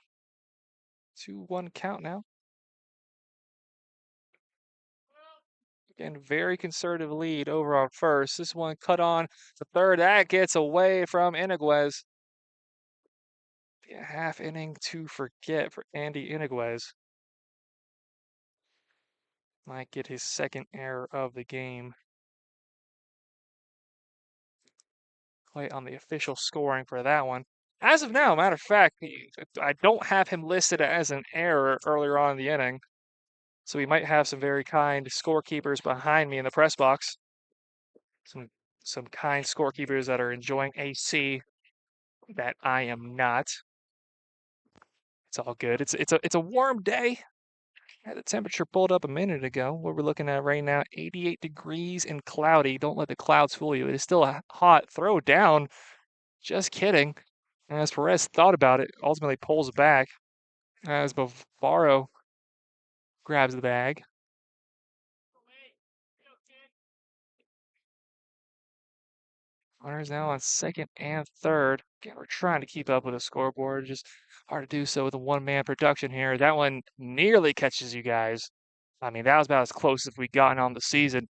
2-1 count now. Again, very conservative lead over on first. This one cut on the third. That gets away from Iniguez. A half inning to forget for Andy Iniguez. Might get his second error of the game. Play on the official scoring for that one. As of now, matter of fact, I don't have him listed as an error earlier on in the inning. So we might have some very kind scorekeepers behind me in the press box. Some kind scorekeepers that are enjoying AC that I am not. It's all good. It's a warm day. Had the temperature pulled up a minute ago. What we're looking at right now, 88 degrees and cloudy. Don't let the clouds fool you. It is still hot. Throw down. Just kidding. As Perez thought about it, ultimately pulls back as Bavaro grabs the bag. Runners now on second and third. Again, we're trying to keep up with the scoreboard. Just hard to do so with a one-man production here. That one nearly catches you guys. I mean, that was about as close as we've gotten on the season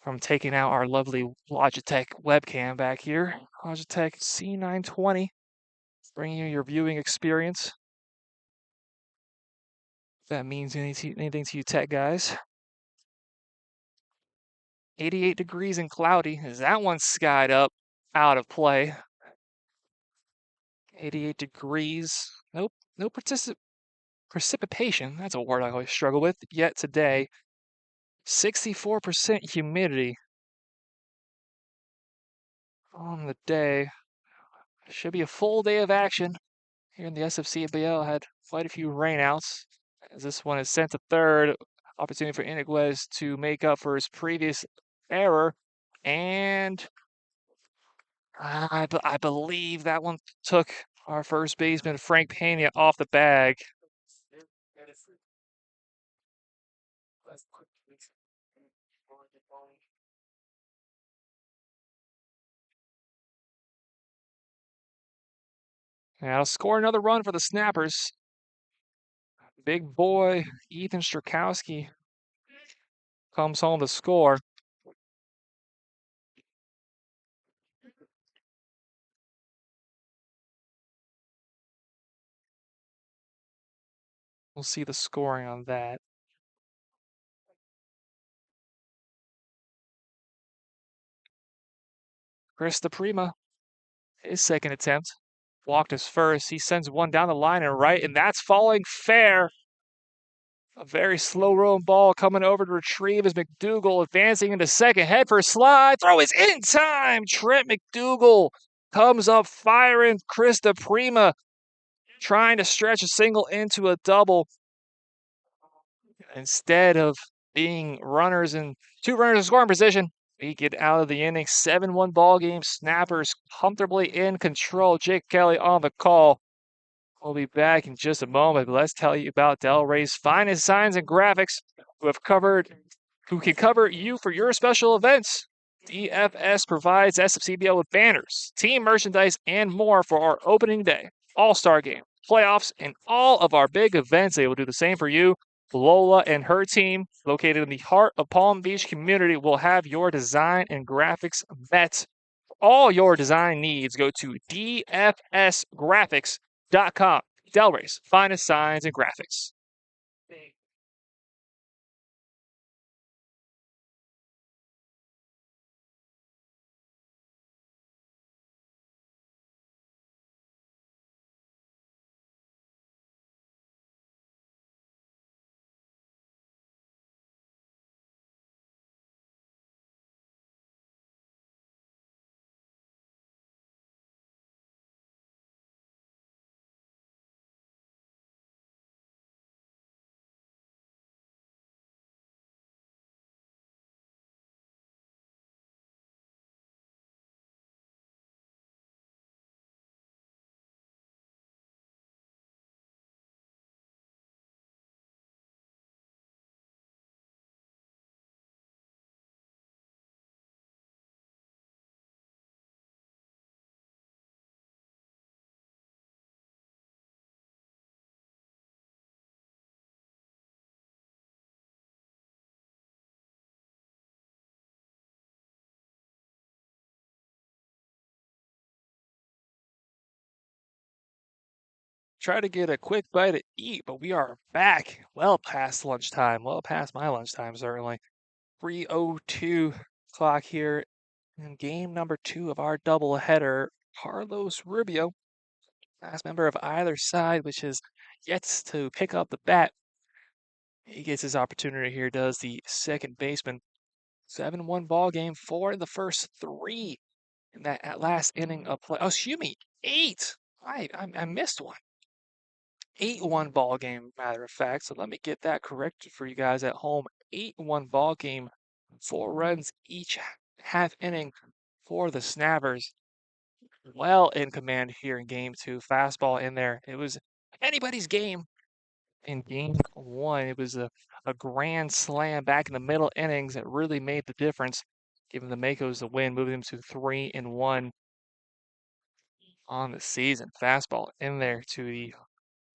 from taking out our lovely Logitech webcam back here. Logitech C920, bringing you your viewing experience. If that means anything to you tech guys. 88 degrees and cloudy. Is that one skied up? Out of play. 88 degrees. Nope. No precipitation. That's a word I always struggle with. Yet today, 64% humidity on the day. Should be a full day of action here in the SFCBL. Had quite a few rainouts as this one is sent to third. Opportunity for Iniguez to make up for his previous error. And I believe that one took our first baseman, Frank Pena, off the bag. And I'll score another run for the Snappers. Big boy Ethan Strakowski comes home to score. We'll see the scoring on that. Chris DePrima, his second attempt, walked his first. He sends one down the line and right, and that's falling fair. A very slow rolling ball coming over to retrieve as McDougal advancing into second. Head for a slide. Throw is in time. Trent McDougal comes up firing. Chris DePrima trying to stretch a single into a double. Instead of being runners and two runners in scoring position, we get out of the inning. 7-1 ball game. Snappers comfortably in control. Jake Kelly on the call. We'll be back in just a moment, but let's tell you about Delray's finest signs and graphics who can cover you for your special events. DFS provides SFCBO with banners, team merchandise, and more for our opening day, All-Star Game, playoffs, and all of our big events. They will do the same for you. Lola and her team, located in the heart of Palm Beach community, will have your design and graphics met. All your design needs, go to dfsgraphics.com. Delray's finest signs and graphics. Try to get a quick bite to eat, but we are back well past lunchtime, well past my lunchtime, certainly. 3:02 clock here in game number 2 of our doubleheader. Carlos Rubio, last member of either side, which is yet to pick up the bat. He gets his opportunity here, does the second baseman. 7-1 ball game, 4 in the first 3 in that last inning of play. Oh, excuse me, 8. I missed one. 8-1 ball game, matter of fact. So let me get that corrected for you guys at home. 8-1 ball game, 4 runs each half inning for the Snappers. Well in command here in game 2. Fastball in there. It was anybody's game in game 1. It was a grand slam back in the middle innings that really made the difference, giving the Makos the win, moving them to 3-1 on the season. Fastball in there to the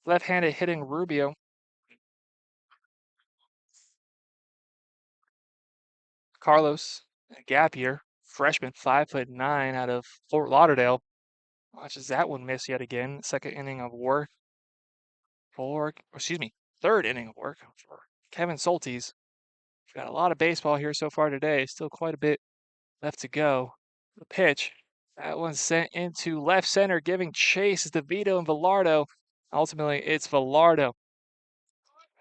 left-handed hitting Rubio. Carlos, a gap year, freshman, 5'9" out of Fort Lauderdale. Watches that one miss yet again. Second inning of work third inning of work for Kevin Soltis. Got a lot of baseball here so far today. Still quite a bit left to go. The pitch, that one's sent into left center, giving chase is DeVito and Villardo. Ultimately, it's Villardo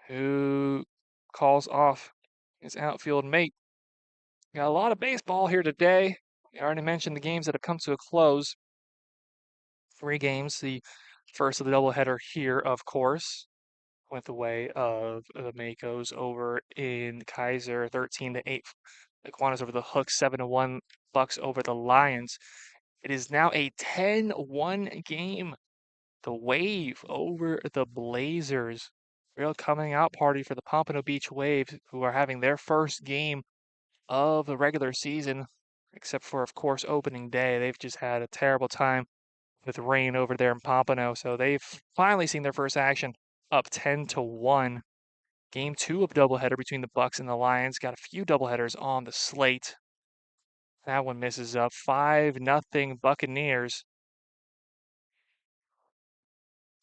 who calls off his outfield mate. Got a lot of baseball here today. I already mentioned the games that have come to a close. 3 games. The first of the doubleheader here, of course, went the way of the Makos over in Kaiser, 13-8. The Iguanas over the Hook, 7-1. Bucks over the Lions. It is now a 10-1 game. The Wave over the Blazers. Real coming out party for the Pompano Beach Wave, who are having their first game of the regular season, except for, of course, opening day. They've just had a terrible time with rain over there in Pompano. So they've finally seen their first action, up 10-1. Game 2 of doubleheader between the Bucks and the Lions. Got a few doubleheaders on the slate. That one misses up. 5-0 Buccaneers.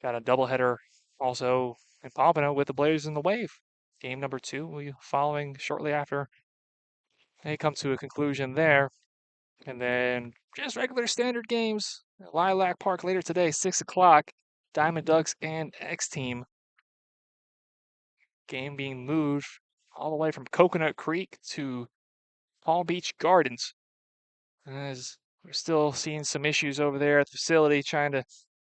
Got a doubleheader also in Pompano with the Blazers and the Wave. Game number 2 will be following shortly after they come to a conclusion there. And then just regular standard games. Lilac Park later today, 6 o'clock. Diamond Ducks and X Team. Game being moved all the way from Coconut Creek to Palm Beach Gardens. As we're still seeing some issues over there at the facility trying to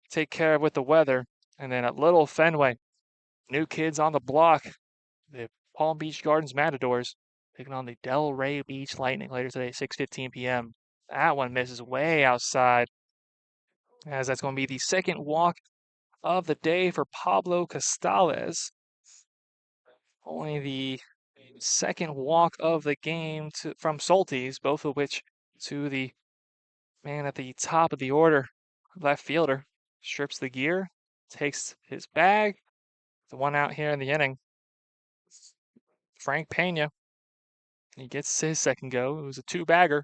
take care of with the weather. And then at Little Fenway, new kids on the block. The Palm Beach Gardens Matadors taking on the Delray Beach Lightning later today, 6:15 p.m. That one misses way outside, as that's going to be the second walk of the day for Pablo Costales. Only the second walk of the game from Soltis, both of which to the man at the top of the order, left fielder. Strips the gear, takes his bag. The one out here in the inning, Frank Pena. He gets his second go. It was a two-bagger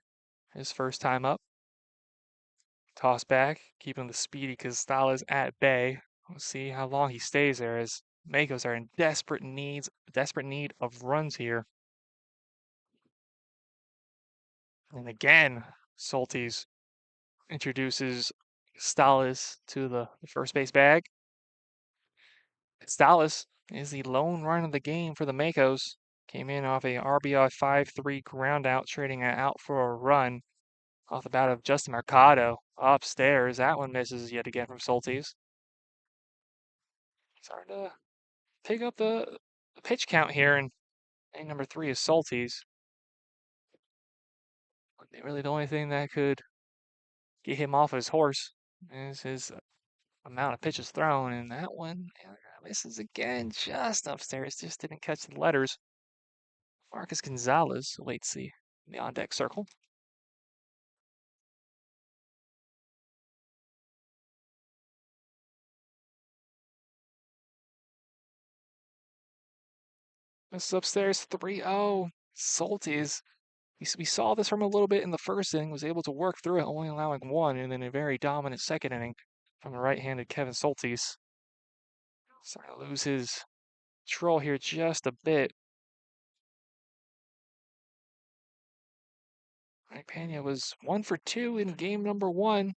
his first time up. Toss back, keeping the speedy Costales at bay. We'll see how long he stays there, as Makos are in desperate need of runs here. And again, Soltis introduces Costales to the first base bag. Costales is the lone run of the game for the Makos. Came in off a RBI 5-3 ground out, trading it out for a run off the bat of Justin Mercado upstairs. That one misses yet again from Soltis. Starting to pick up the pitch count here, and inning number 3 is Soltis. Really the only thing that could get him off his horse is his amount of pitches thrown, and that one misses again just upstairs. Just didn't catch the letters. Marcus Gonzalez awaits the on-deck circle. This is upstairs 3-0. Soltis. We saw this from a little bit in the first inning, was able to work through it, only allowing one, and then a very dominant second inning from the right-handed Kevin Soltis. Starting to lose his control here just a bit. Mike Pena was 1 for 2 in game number 1.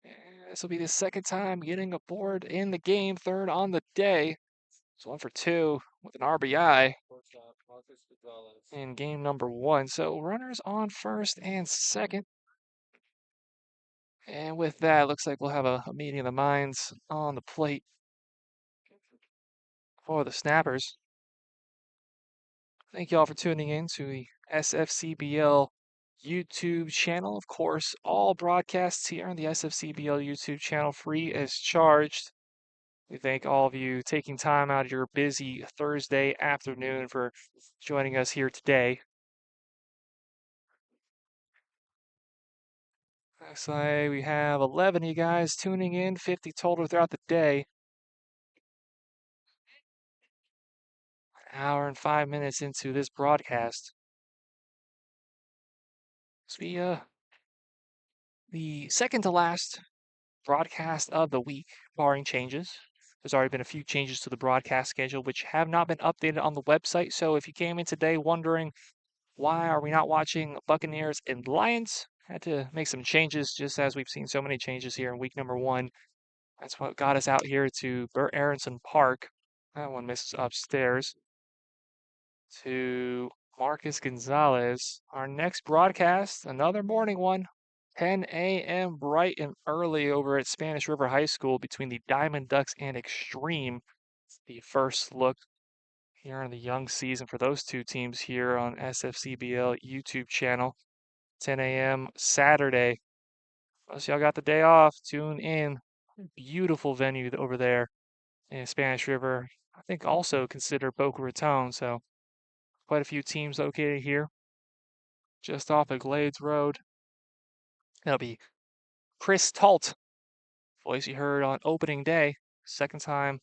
And this will be the second time getting aboard in the game, third on the day. It's 1 for 2 with an RBI in game number 1. So runners on first and second. And with that, looks like we'll have a meeting of the minds on the plate for the Snappers. Thank you all for tuning in to the SFCBL YouTube channel. Of course, all broadcasts here on the SFCBL YouTube channel free as charged. We thank all of you taking time out of your busy Thursday afternoon for joining us here today. Looks like we have 11 of you guys tuning in, 50 total throughout the day. An hour and 5 minutes into this broadcast. So the second to last broadcast of the week, barring changes. There's already been a few changes to the broadcast schedule, which have not been updated on the website. So if you came in today wondering why are we not watching Buccaneers and Lions, had to make some changes, just as we've seen so many changes here in week number 1. That's what got us out here to Burt Aronson Park. That one misses upstairs. To Marcus Gonzalez. Our next broadcast, another morning one, 10 a.m. bright and early over at Spanish River High School between the Diamond Ducks and Extreme. The first look here in the young season for those two teams here on SFCBL YouTube channel. 10 a.m. Saturday. Unless y'all got the day off, tune in. Beautiful venue over there in Spanish River. I think also consider Boca Raton, so quite a few teams located here just off of Glades Road. That'll be Chris Talt, voice you heard on opening day. Second time,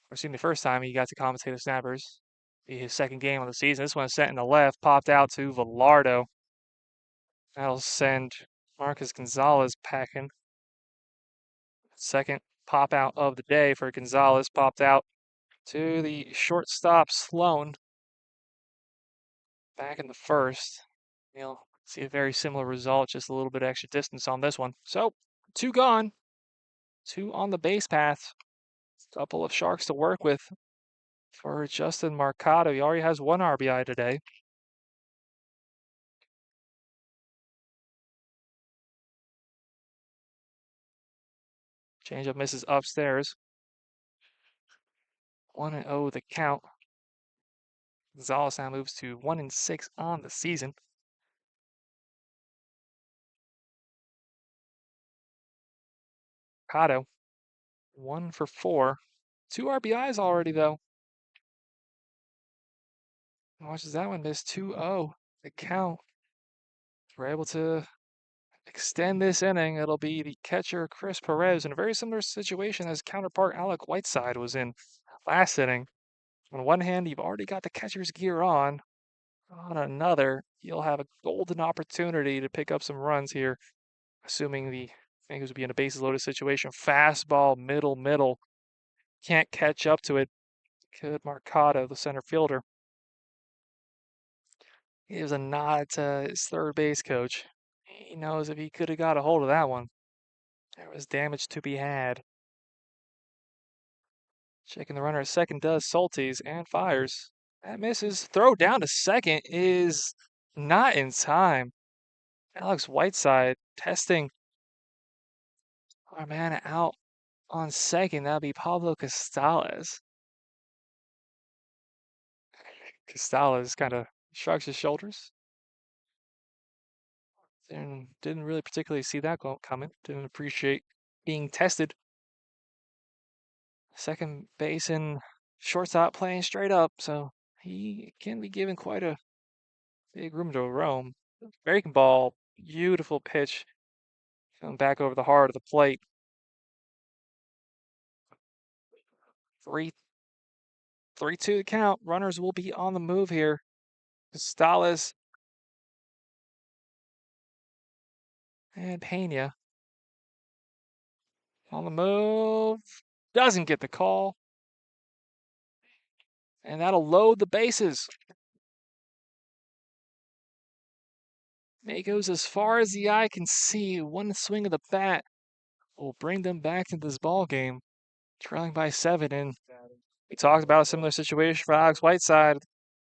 or excuse me, the first time he got to commentate the Snappers. Be his second game of the season. This one set in the left, popped out to Velardo. That'll send Marcus Gonzalez packing. Second pop out of the day for Gonzalez, popped out to the shortstop Sloan. Back in the first. You'll see a very similar result, just a little bit extra distance on this one. So, 2 gone, 2 on the base path. Couple of Sharks to work with for Justin Marcato. He already has 1 RBI today. Changeup misses upstairs. 1-0 the count. Gonzalez now moves to 1-6 on the season. Marcato, 1 for 4. 2 RBIs already, though. Watches that one miss 2-0. The count. We're able to extend this inning. It'll be the catcher Chris Perez in a very similar situation as counterpart Alec Whiteside was in last inning. On one hand, you've already got the catcher's gear on. On another, you'll have a golden opportunity to pick up some runs here, assuming the Bengals would be in a bases loaded situation. Fastball, middle. Can't catch up to it. Could Marcato, the center fielder. He gives a nod to his third base coach. He knows if he could have got a hold of that one, there was damage to be had. Checking the runner at second does Salties and fires. That misses. Throw down to second is not in time. Alex Whiteside testing our man out on second. That'll be Pablo Costales. Costales kind of shrugs his shoulders. And didn't really particularly see that coming. Didn't appreciate being tested. Second base and shortstop playing straight up, so he can be given quite a big room to roam. Breaking ball, beautiful pitch, coming back over the heart of the plate. 3-2 the count. Runners will be on the move here. Costales and Pena on the move. Doesn't get the call. And that'll load the bases. It goes as far as the eye can see. One swing of the bat will bring them back to this ball game, trailing by 7. And we talked about a similar situation for Alex Whiteside,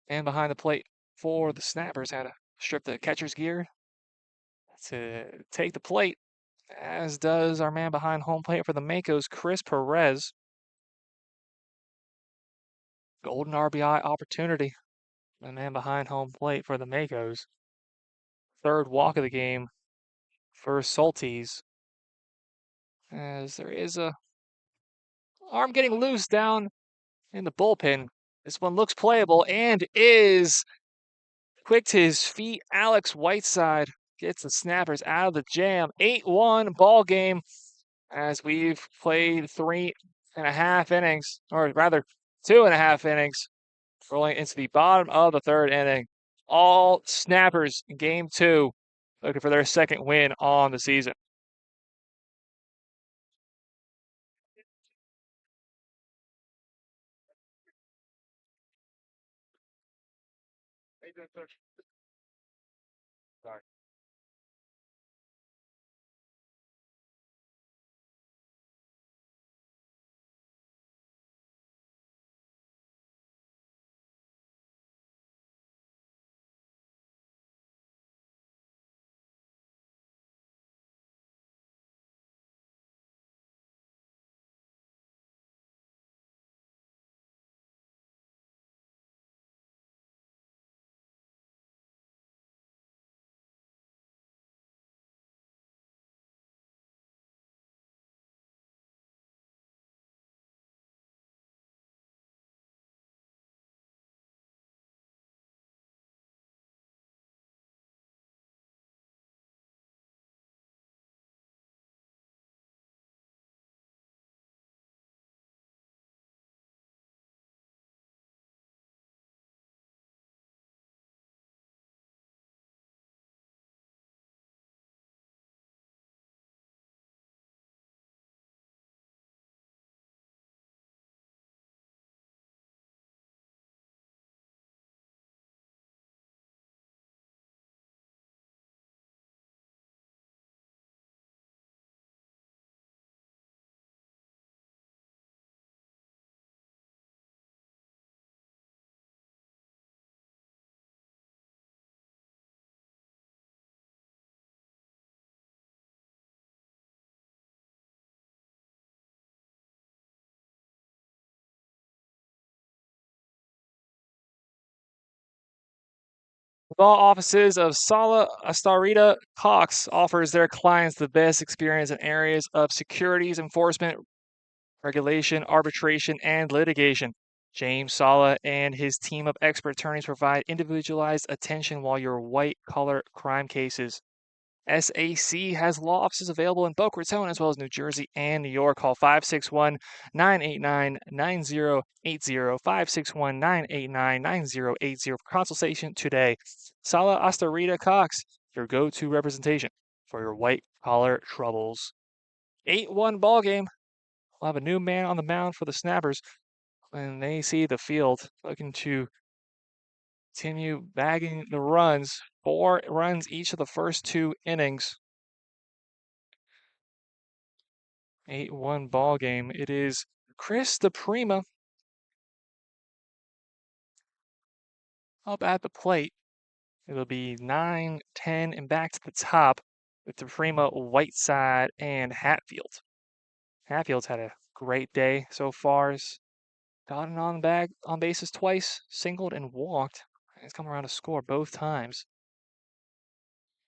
and behind the plate for the Snappers had to strip the catcher's gear to take the plate, as does our man behind home plate for the Makos, Chris Perez. Golden RBI opportunity. The man behind home plate for the Makos. Third walk of the game for Salties, as there is a arm getting loose down in the bullpen. This one looks playable and is quick to his feet. Alex Whiteside gets the Snappers out of the jam. 8-1 ball game as we've played 3.5 innings, or rather 2.5 innings, rolling into the bottom of the third inning. All Snappers in game 2 looking for their second win on the season. Sorry. Law offices of Sala Astarita Cox offers their clients the best experience in areas of securities enforcement, regulation, arbitration, and litigation. James Sala and his team of expert attorneys provide individualized attention while your white collar crime cases. SAC has law offices available in Boca Raton as well as New Jersey and New York. Call 561 989 9080. 561 989 9080 for consultation today. Sala Astarita Cox, your go to representation for your white collar troubles. 8-1 ball game. We'll have a new man on the mound for the Snappers when they see the field looking to continue bagging the runs. 4 runs each of the first 2 innings. 8-1 ball game. It is Chris DePrima up at the plate. It'll be 9, 10, and back to the top with DePrima, Whiteside, and Hatfield. Hatfield's had a great day so far. He's gotten on bases twice, singled and walked. He's come around to score both times.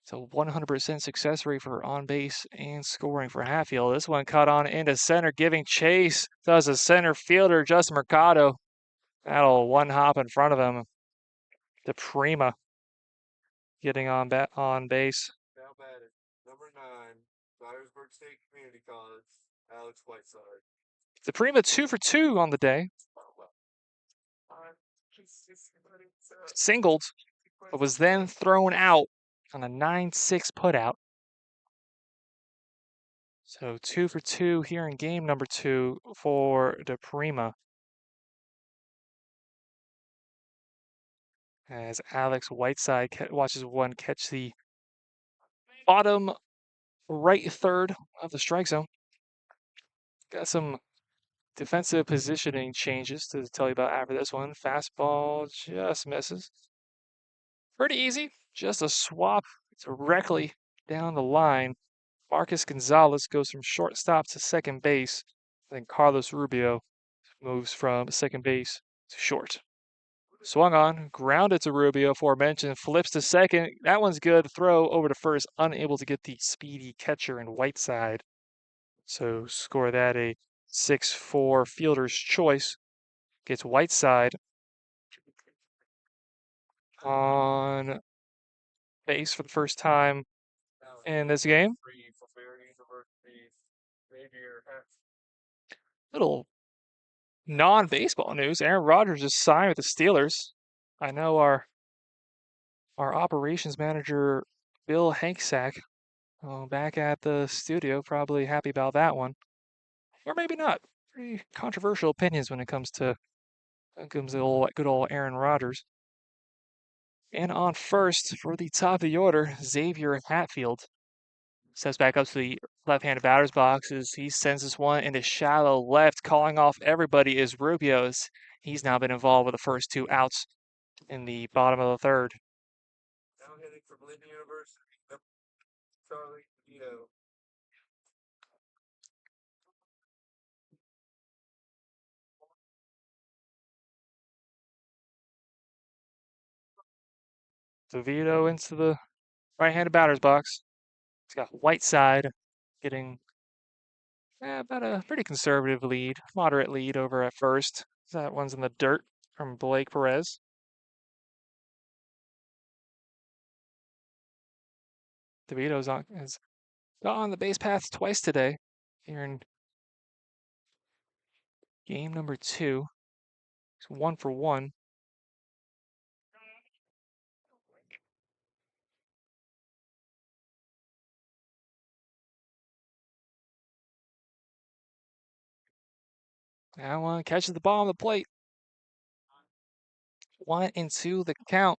So 100% success rate for on base and scoring for Hatfield. This one cut on into center, giving chase. Does a center fielder, Justin Mercado. That'll one hop in front of him. DePrima getting on base. Now batted, number 9, Dyersburg State Community College, Alex Whiteside. DePrima 2 for 2 on the day. Singled, but was then thrown out on a 9-6 putout. So 2 for 2 here in game number 2 for DePrima. As Alex Whiteside watches one catch the bottom right third of the strike zone. Got some defensive positioning changes to tell you about after this one. Fastball just misses. Pretty easy. Just a swap directly down the line. Marcus Gonzalez goes from shortstop to second base. Then Carlos Rubio moves from second base to short. Swung on, grounded to Rubio, aforementioned, flips to second. That one's good. Throw over to first, unable to get the speedy catcher in Whiteside. So score that a 6-4 fielder's choice. Gets Whiteside on base for the first time in this game. Little non-baseball news. Aaron Rodgers just signed with the Steelers. I know our operations manager, Bill Hanksack, back at the studio, probably happy about that one. Or maybe not. Pretty controversial opinions when it comes to good old Aaron Rodgers. And on first for the top of the order, Xavier Hatfield steps back up to the left-handed batter's box as he sends this one into shallow left. Calling off everybody is Rubio's. He's now been involved with the first 2 outs in the bottom of the third. Now hitting from Lincoln University, Charlie DeVito. DeVito into the right-handed batter's box. He's got Whiteside getting about a pretty conservative lead, moderate lead over at first. That one's in the dirt from Blake Perez. DeVito's has got on the base paths twice today here in game number 2. He's 1 for 1. That one catches the ball on the plate. 1-2 the count.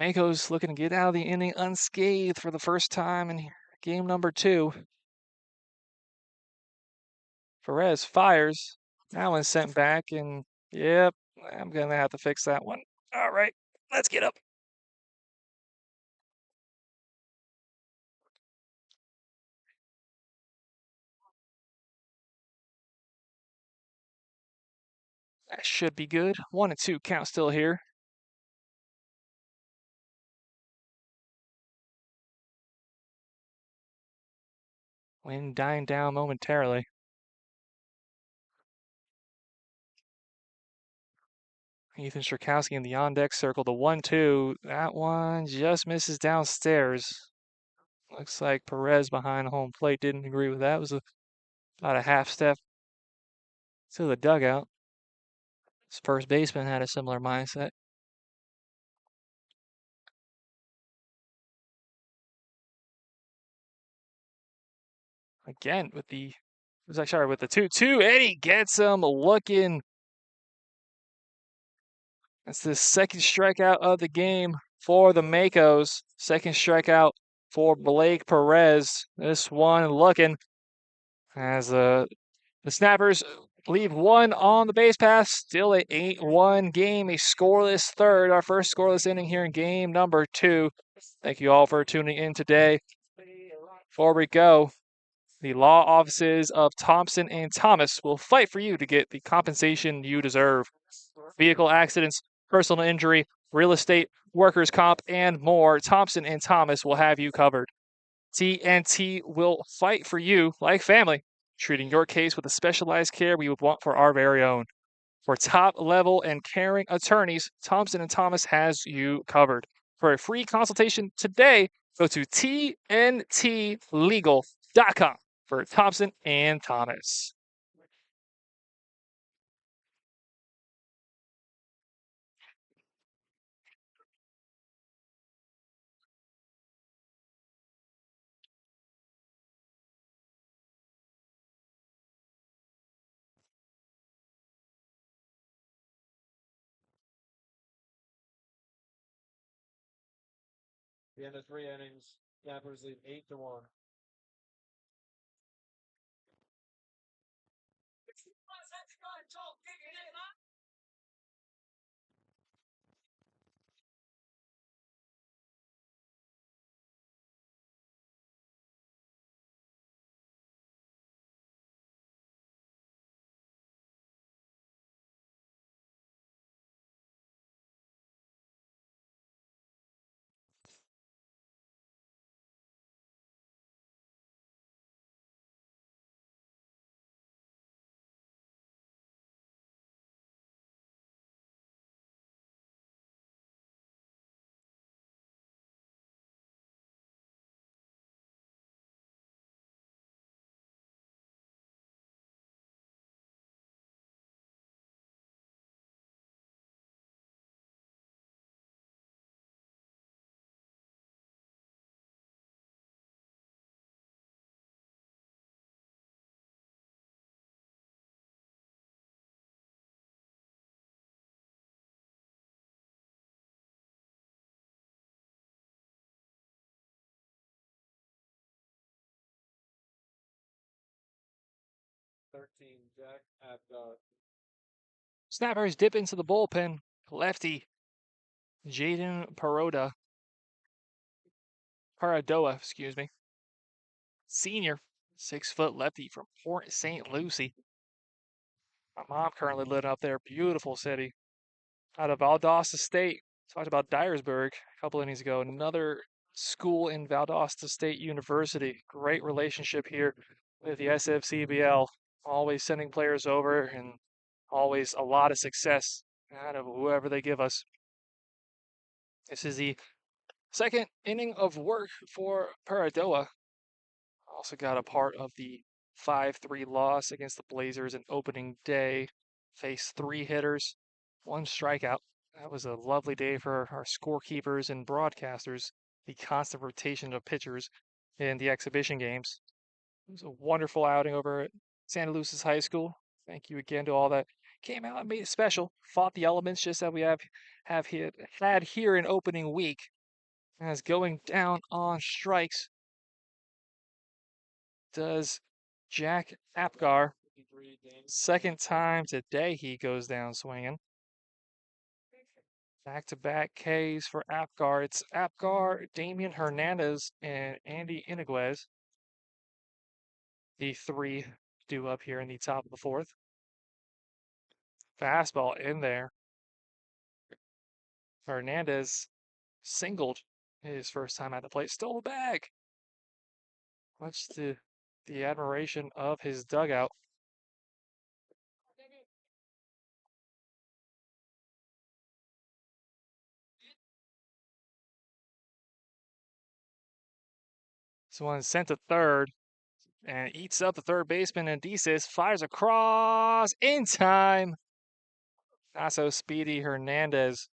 Makos looking to get out of the inning unscathed for the first time in game number 2. Perez fires. That one's sent back, and yep, I'm going to have to fix that one. All right, let's get up. That should be good. 1-2 count still here. Wind dying down momentarily. Ethan Strakowski in the on-deck circle. The 1-2. That one just misses downstairs. Looks like Perez behind home plate didn't agree with that. It was about a half step to the dugout. His first baseman had a similar mindset. Again with the with the 2-2, and he gets him looking. That's the second strikeout of the game for the Makos. Second strikeout for Blake Perez. This one looking as the Snappers leave one on the base pass. Still a 8-1 game, a scoreless third. Our first scoreless inning here in game number 2. Thank you all for tuning in today. Before we go, the law offices of Thompson and Thomas will fight for you to get the compensation you deserve. Vehicle accidents, personal injury, real estate, workers' comp, and more. Thompson and Thomas will have you covered. TNT will fight for you like family, treating your case with the specialized care we would want for our very own. For top level and caring attorneys, Thompson and Thomas has you covered. For a free consultation today, go to tntlegal.com for Thompson and Thomas. The end of 3 innings, Snappers lead 8-1. Jack at Snappers dip into the bullpen. Lefty Jaden Paradoa, excuse me. Senior, 6-foot lefty from Port St. Lucie. My mom currently living up there. Beautiful city. Out of Valdosta State. Talked about Dyersburg a couple innings ago. Another school in Valdosta State University. Great relationship here with the SFCBL. Always sending players over and always a lot of success out of whoever they give us. This is the second inning of work for Paradoa. Also got a part of the 5-3 loss against the Blazers in opening day. Faced 3 hitters, 1 strikeout. That was a lovely day for our scorekeepers and broadcasters. The constant rotation of pitchers in the exhibition games. It was a wonderful outing over at Santa Lucis High School. Thank you again to all that came out and made it special. Fought the elements just that we had here in opening week. As going down on strikes does Jack Apgar. Second time today he goes down swinging. Back-to-back Ks for Apgar. It's Apgar, Damian Hernandez, and Andy Iniguez. The 3 due up here in the top of the 4th. Fastball in there. Hernandez singled his first time at the plate. Stole the bag. Much to the admiration of his dugout. This one sent to third and eats up the third baseman, and Decis fires across in time. Not so speedy. Hernandez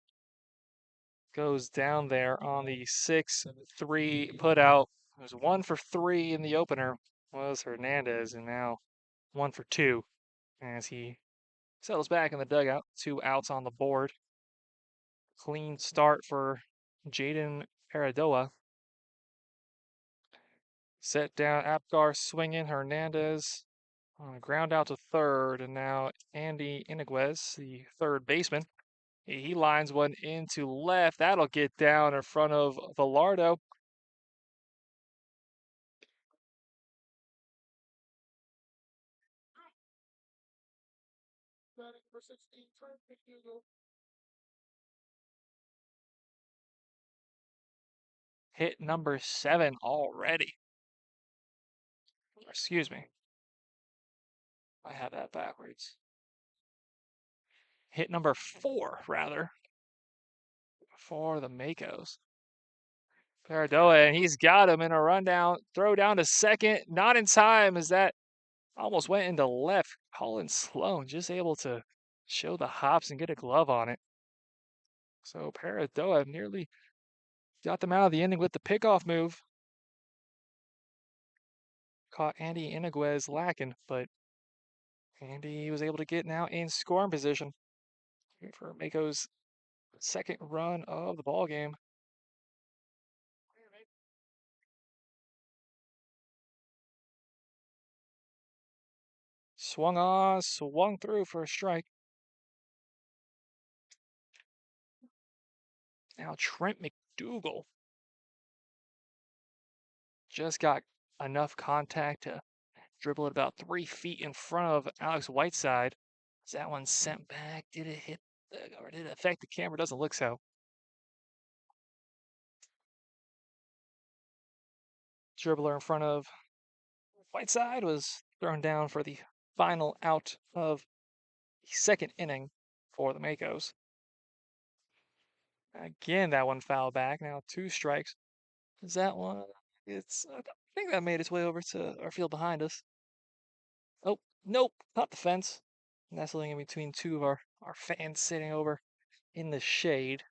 goes down there on the 6-3 putout. It was 1 for 3 in the opener, was Hernandez, and now 1 for 2 as he settles back in the dugout. 2 outs on the board. Clean start for Jaden Paradoa. Set down Apgar swinging. Hernandez on a ground out to third, and now Andy Iniguez, the third baseman. He lines one into left. That'll get down in front of Velardo. Hit number 7 already. Excuse me. I have that backwards. Hit number 4, rather, for the Makos. Paradoa, and he's got him in a rundown. Throw down to second. Not in time as that almost went into left. Colin Sloan just able to show the hops and get a glove on it. So Paradoa nearly got them out of the inning with the pickoff move. Caught Andy Iniguez lacking, but Andy was able to get now in scoring position for Mako's second run of the ball game. Swung on, swung through for a strike. Now Trent McDougal just got enough contact to dribble it about 3 feet in front of Alex Whiteside. Is that one sent back? Did it hit or did it affect the camera? Doesn't look so. Dribbler in front of Whiteside was thrown down for the final out of the second inning for the Makos. Again, that one fouled back. Now 2 strikes. Is that one? I think that made its way over to our field behind us. Oh, nope, not the fence. Nestling in between 2 of our fans sitting over in the shade.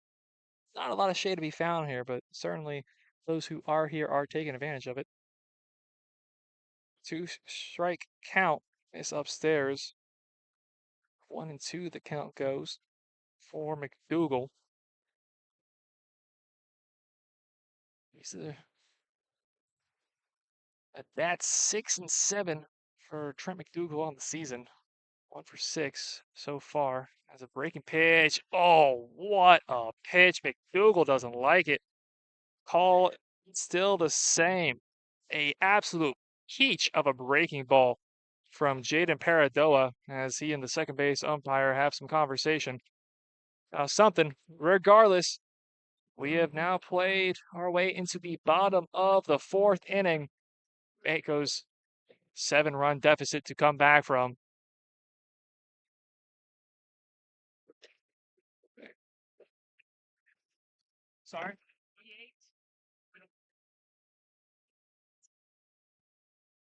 Not a lot of shade to be found here, but certainly those who are here are taking advantage of it. 2 strike count is upstairs. 1-2 the count goes for McDougal. That's 6-7 for Trent McDougal on the season. 1 for 6 so far as a breaking pitch. Oh, what a pitch. McDougal doesn't like it. Call still the same. A absolute peach of a breaking ball from Jaden Paradoa as he and the second base umpire have some conversation. Something. Regardless, we have now played our way into the bottom of the 4th inning. Makos 7-run deficit to come back from. Sorry.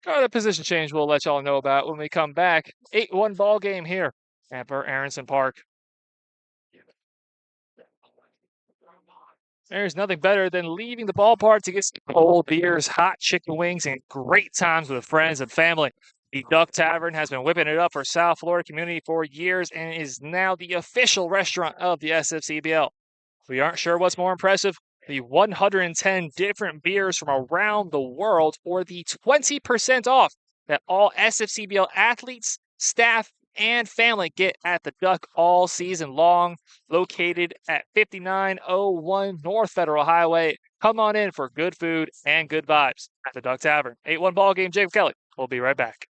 The position change we'll let y'all know about when we come back. 8-1 ball game here at Burt Aronson Park. There's nothing better than leaving the ballpark to get some cold beers, hot chicken wings, and great times with friends and family. The Duck Tavern has been whipping it up for South Florida community for years and is now the official restaurant of the SFCBL. If we aren't sure what's more impressive, the 110 different beers from around the world, or the 20% off that all SFCBL athletes, staff, and family get at the Duck all season long, located at 5901 North Federal Highway. Come on in for good food and good vibes at the Duck Tavern. 8-1 ball game, Jacob Kelly. We'll be right back.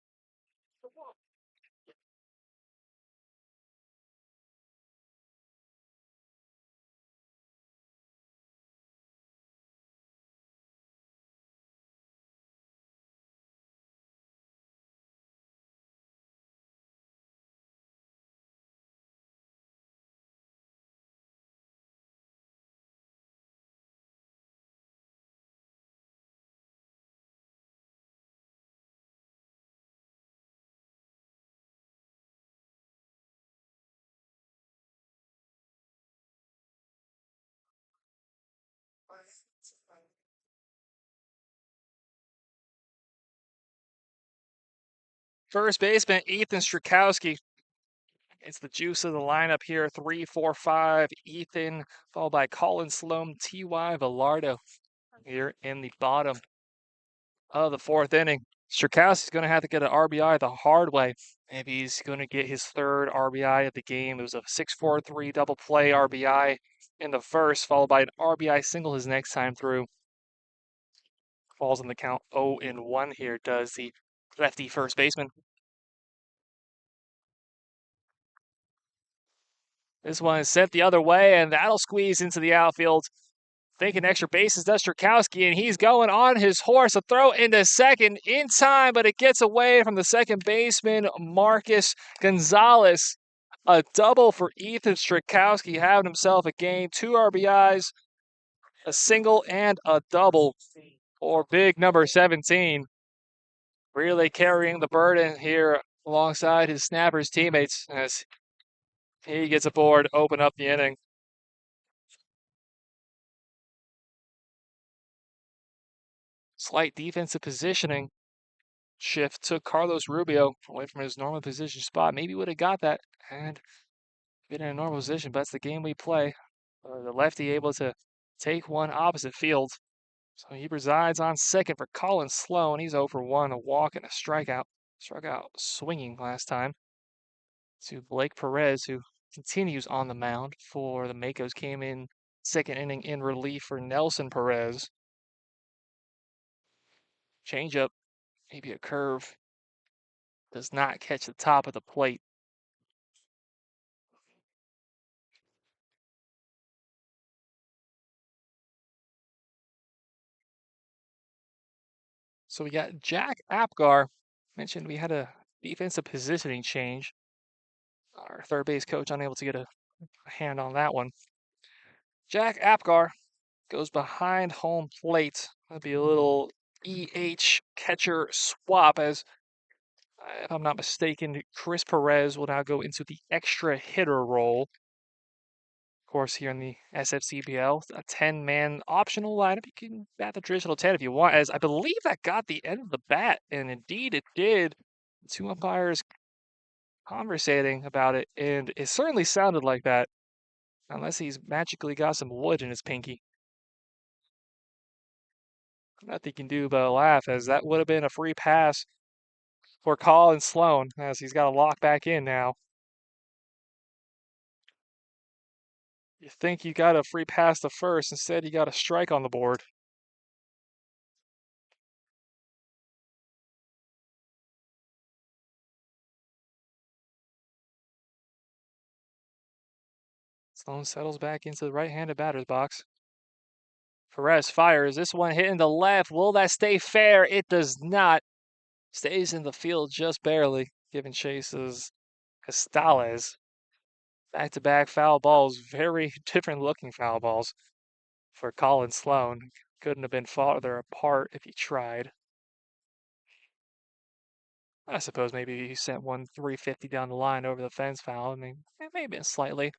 First baseman Ethan Strakowski. It's the juice of the lineup here. 3, 4, 5. Ethan, followed by Colin Sloan, T.Y. Villardo here in the bottom of the fourth inning. Strakowski's going to have to get an RBI the hard way if he's going to get his third RBI of the game. It was a 6-4-3 double play RBI in the first, followed by an RBI single his next time through. Falls on the count 0-1 here, does the lefty first baseman. This one is sent the other way, and that'll squeeze into the outfield. Thinking extra bases, does Strakowski, and he's going on his horse. A throw into second in time, but it gets away from the second baseman, Marcus Gonzalez. A double for Ethan Strakowski, having himself a game. 2 RBIs, a single, and a double for big number 17. Really carrying the burden here alongside his Snappers teammates as he gets aboard to open up the inning. Slight defensive positioning shift took Carlos Rubio away from his normal position spot. Maybe would have got that and been in a normal position, but that's the game we play. The lefty able to take one opposite field. So he resides on second for Colin Sloan. He's 0 for 1, a walk and a strikeout. Struck out swinging last time to Blake Perez, who continues on the mound for the Makos. Came in second inning in relief for Nelson Perez. Changeup, maybe a curve. Does not catch the top of the plate. So we got Jack Apgar. Mentioned we had a defensive positioning change. Our third base coach unable to get a hand on that one. Jack Apgar goes behind home plate. That'd be a little EH catcher swap as, if I'm not mistaken, Chris Perez will now go into the extra hitter role. Of course, here in the SFCBL, a 10-man optional lineup. You can bat the traditional 10 if you want, as I believe that got the end of the bat, and indeed it did. 2 umpires conversating about it, and it certainly sounded like that, unless he's magically got some wood in his pinky. Nothing he can do but laugh, as that would have been a free pass for Colin Sloan, as he's got to lock back in now. You think you got a free pass to first, instead you got a strike on the board. Sloan settles back into the right-handed batter's box. Perez fires. This one hitting the left. Will that stay fair? It does not. Stays in the field just barely, giving chases Castales. Back-to-back foul balls. Very different looking foul balls for Colin Sloan. Couldn't have been farther apart if he tried. I suppose maybe he sent one 350 down the line over the fence foul. I mean, it may have been slightly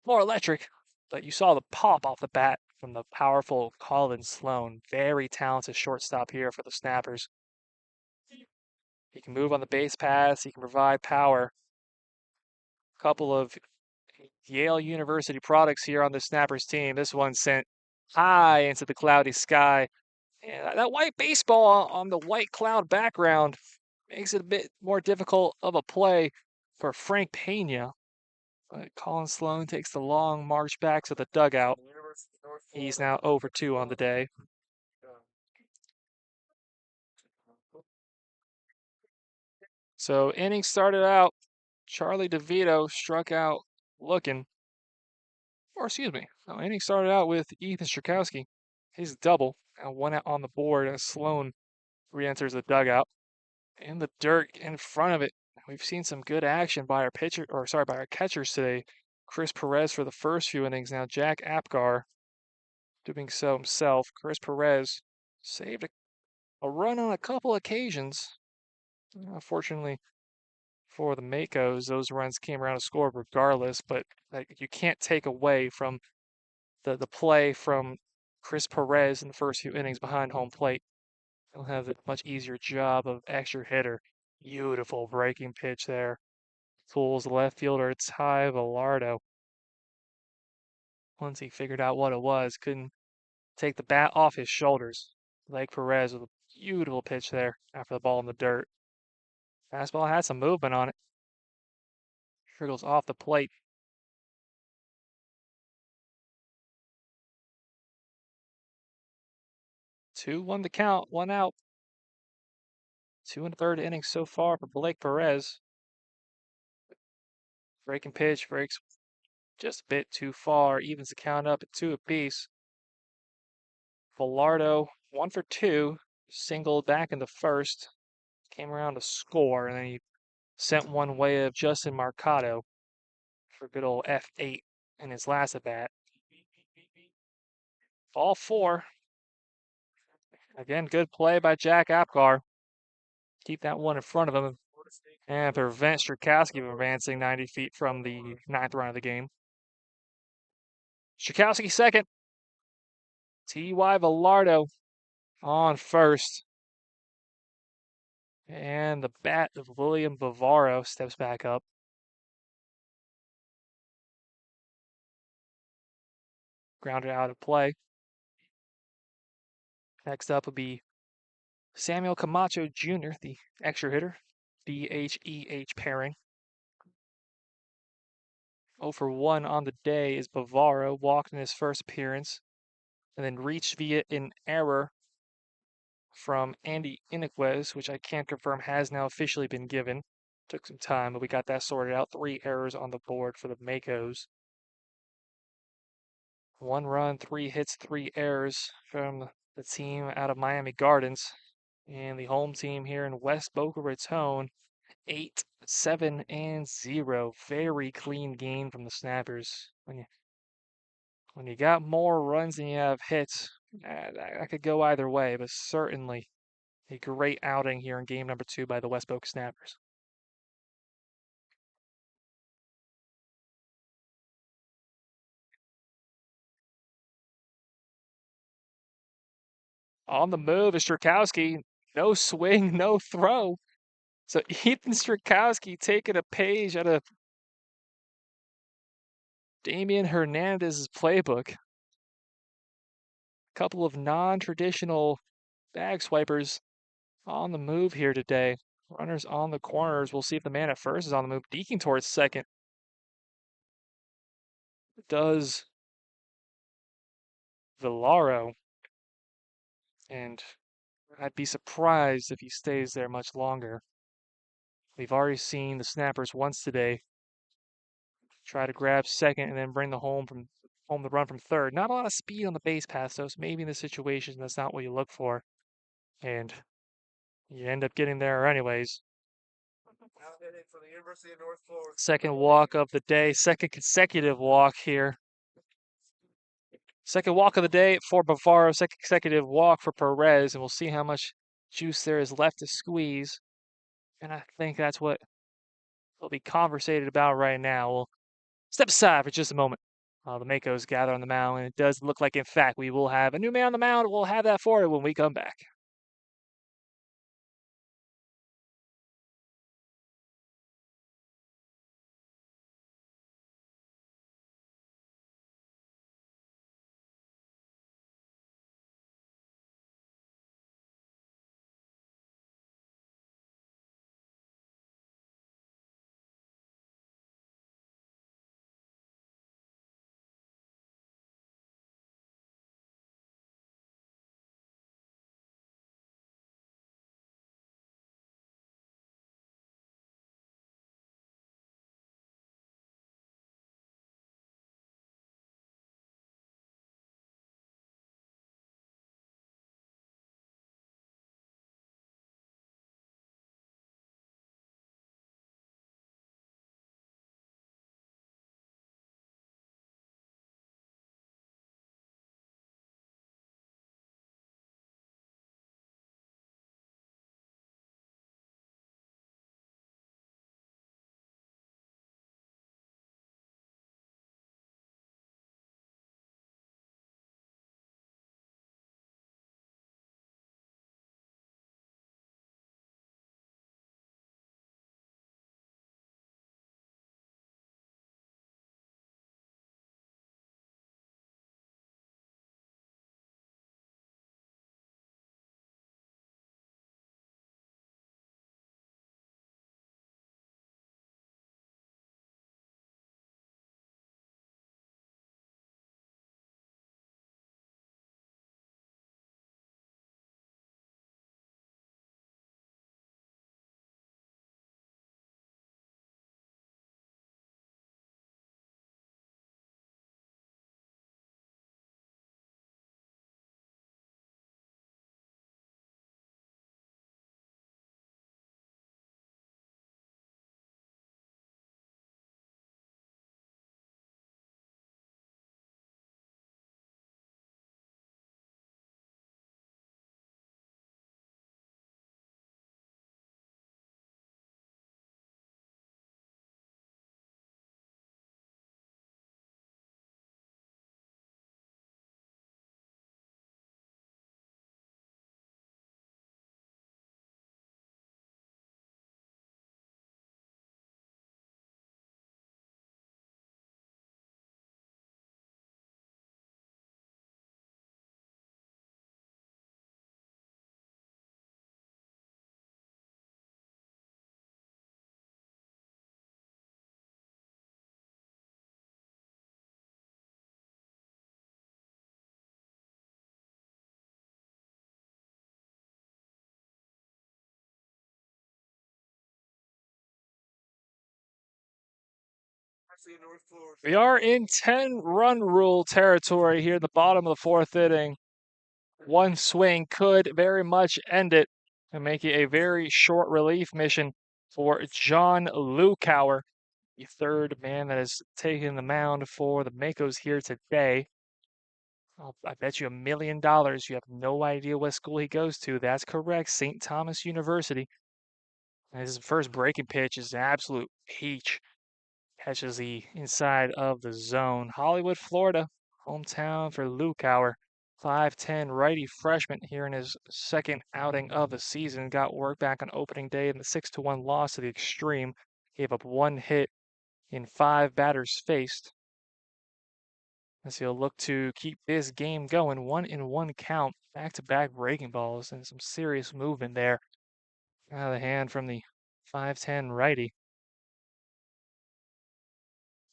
more electric, but you saw the pop off the bat from the powerful Colin Sloan. Very talented shortstop here for the Snappers. He can move on the base paths. He can provide power. A couple of Yale University products here on the Snappers team. This one sent high into the cloudy sky. And that white baseball on the white cloud background makes it a bit more difficult of a play for Frank Pena. But Colin Sloan takes the long march back to the dugout. He's now 0 for 2 on the day. So inning started out, Charlie DeVito struck out looking. Or excuse me, no, inning started out with Ethan Strakowski. His double, and 1 out on the board as Sloan re-enters the dugout. In the dirt in front of it, we've seen some good action by our by our catchers today. Chris Perez for the first few innings. Now Jack Apgar doing so himself. Chris Perez saved a run on a couple occasions. Unfortunately for the Makos, those runs came around to score regardless, but you can't take away from the play from Chris Perez in the first few innings behind home plate. He'll have a much easier job of extra hitter Beautiful breaking pitch there. Fools left fielder Ty Villardo. Once he figured out what it was, couldn't take the bat off his shoulders. Blake Perez with a beautiful pitch there after the ball in the dirt. Fastball had some movement on it. Triggles off the plate. 2-1 the count, 1 out. 2 and a third innings so far for Blake Perez. Breaking pitch breaks just a bit too far, evens the count up at 2 apiece. Villardo, 1 for 2, singled back in the first, came around to score, and then he sent one way of Justin Marcato for good old F8 in his last at bat. Ball 4. Again, good play by Jack Apgar. Keep that one in front of him and prevent Strakowski from advancing 90 feet from the 9th run of the game. Strakowski second. T.Y. Villardo on first. And the bat of William Bavaro steps back up. Grounded out of play. Next up will be Samuel Camacho Jr., the extra hitter. BHEH pairing. 0 for 1 on the day is Bavaro, walked in his first appearance, and then reached via an error from Andy Iniquez, which I can't confirm has now officially been given. Took some time, but we got that sorted out. 3 errors on the board for the Makos. 1 run, 3 hits, 3 errors from the team out of Miami Gardens. And the home team here in West Boca Raton, 8, 7, and 0. Very clean game from the Snappers. When you got more runs than you have hits, that could go either way, but certainly a great outing here in game number 2 by the West Boca Snappers. On the move is Strakowski. No swing, no throw. So Ethan Strakowski taking a page out of Damian Hernandez's playbook. A couple of non-traditional bag swipers on the move here today. Runners on the corners. We'll see if the man at first is on the move. Deking towards second. Does Villaro. And I'd be surprised if he stays there much longer. We've already seen the Snappers once today try to grab second and then bring the home the run from third. Not a lot of speed on the base pass, though, so maybe in this situation that's not what you look for. And you end up getting there anyways. Second walk of the day, second consecutive walk here. Second walk of the day for Bavaro, second consecutive walk for Perez, and we'll see how much juice there is left to squeeze. And I think that's what will be conversated about right now. We'll step aside for just a moment. The Makos gather on the mound, and it does look like, in fact, we will have a new man on the mound. We'll have that for you when we come back. We are in 10-run rule territory here at the bottom of the fourth inning. One swing could very much end it and make it a very short relief mission for John Lukauer, the third man that has taken the mound for the Makos here today. I bet you $1 million you have no idea what school he goes to. That's correct, St. Thomas University. And his first breaking pitch is an absolute peach. Catches the inside of the zone. Hollywood, Florida, hometown for Lukauer. 5'10" righty freshman here in his second outing of the season. Got work back on opening day in the 6-1 loss to the Extreme. Gave up 1 hit in 5 batters faced. As he'll look to keep this game going. 1-1 count. Back-to-back breaking balls and some serious movement there. Out of the hand from the 5'10" righty.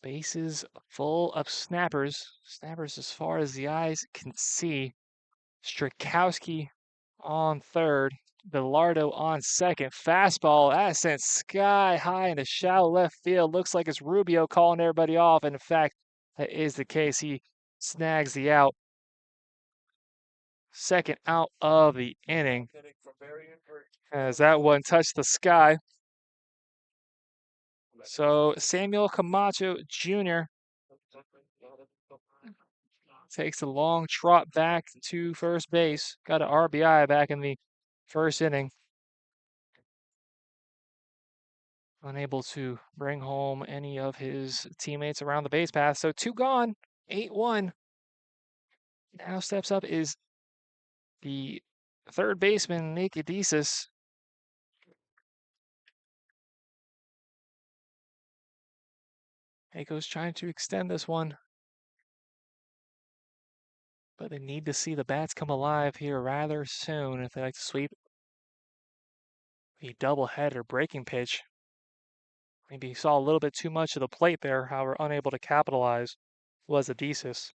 Bases full of snappers. Snappers as far as the eyes can see. Strakowski on third. Bilardo on second. Fastball that sent sky high into shallow left field. Looks like it's Rubio calling everybody off. And in fact, that is the case. He snags the out. Second out of the inning. As that one touched the sky. So Samuel Camacho Jr. takes a long trot back to first base. Got an RBI back in the first inning. Unable to bring home any of his teammates around the base path. So 2 gone, 8-1. Now steps up is the third baseman, Nick Adizes. Makos trying to extend this one. But they need to see the bats come alive here rather soon if they like to sweep a doubleheader breaking pitch. Maybe he saw a little bit too much of the plate there, however, unable to capitalize was Adizes.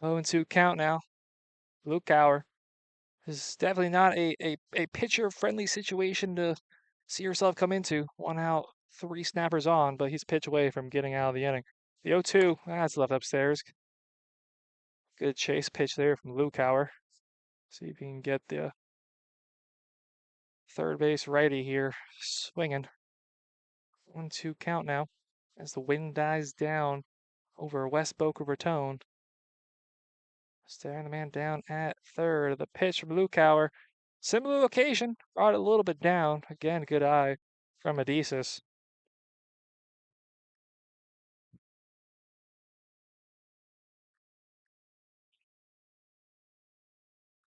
0-2 count now. Lukauer. This is definitely not a pitcher-friendly situation to see yourself come into. 1 out, 3 snappers on, but he's a pitch away from getting out of the inning. The 0-2, that's left upstairs. Good chase pitch there from Lukauer. See if he can get the third base righty here swinging. 1-2 count now as the wind dies down over West Boca Raton. Staring the man down at third. The pitch from Lukauer. Similar location. Brought it a little bit down. Again, good eye from Adizes.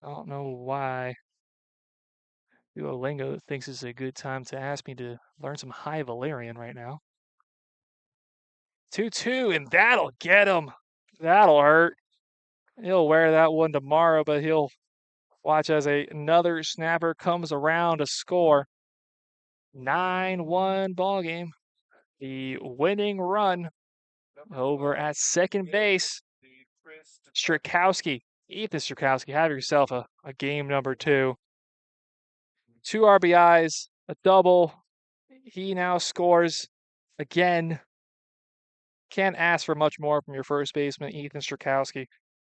I don't know why Duolingo thinks it's a good time to ask me to learn some High Valyrian right now. 2-2, and that'll get him. That'll hurt. He'll wear that one tomorrow, but he'll watch as another snapper comes around to score. 9-1 ball game. The winning run over at second base. Strakowski. Ethan Strakowski, have yourself a game number 2. 2 RBIs, a double. He now scores again. Can't ask for much more from your first baseman, Ethan Strakowski.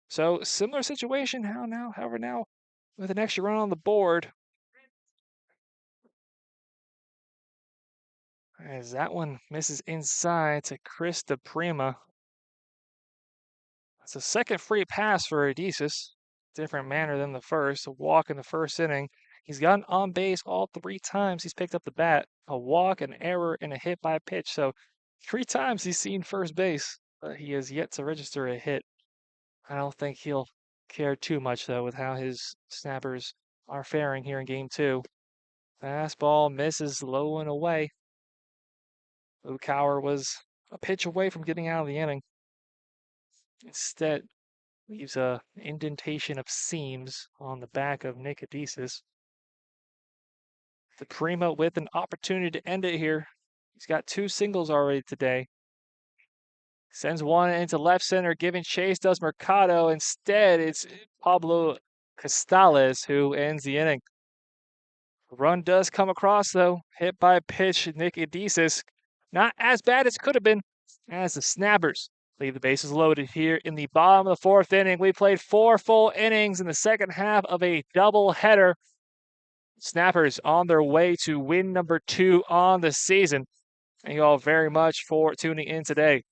So similar situation however now with an extra run on the board. As that one misses inside to Chris DePrima. It's a second free pass for Adizes. Different manner than the first. A walk in the first inning. He's gotten on base all 3 times he's picked up the bat. A walk, an error, and a hit by pitch. So 3 times he's seen first base, but he has yet to register a hit. I don't think he'll care too much, though, with how his snappers are faring here in game 2. Fastball misses low and away. Lukauer was a pitch away from getting out of the inning. Instead, leaves a indentation of seams on the back of Nick Adizes. DePrima with an opportunity to end it here. He's got 2 singles already today. Sends one into left center, giving chase, does Mercado. Instead, it's Pablo Costales who ends the inning. Run does come across, though. Hit by pitch, Nick Adizes not as bad as it could have been, as the Snappers leave the bases loaded here in the bottom of the fourth inning. We played 4 full innings in the second half of a doubleheader. Snappers on their way to win number 2 on the season. Thank you all very much for tuning in today.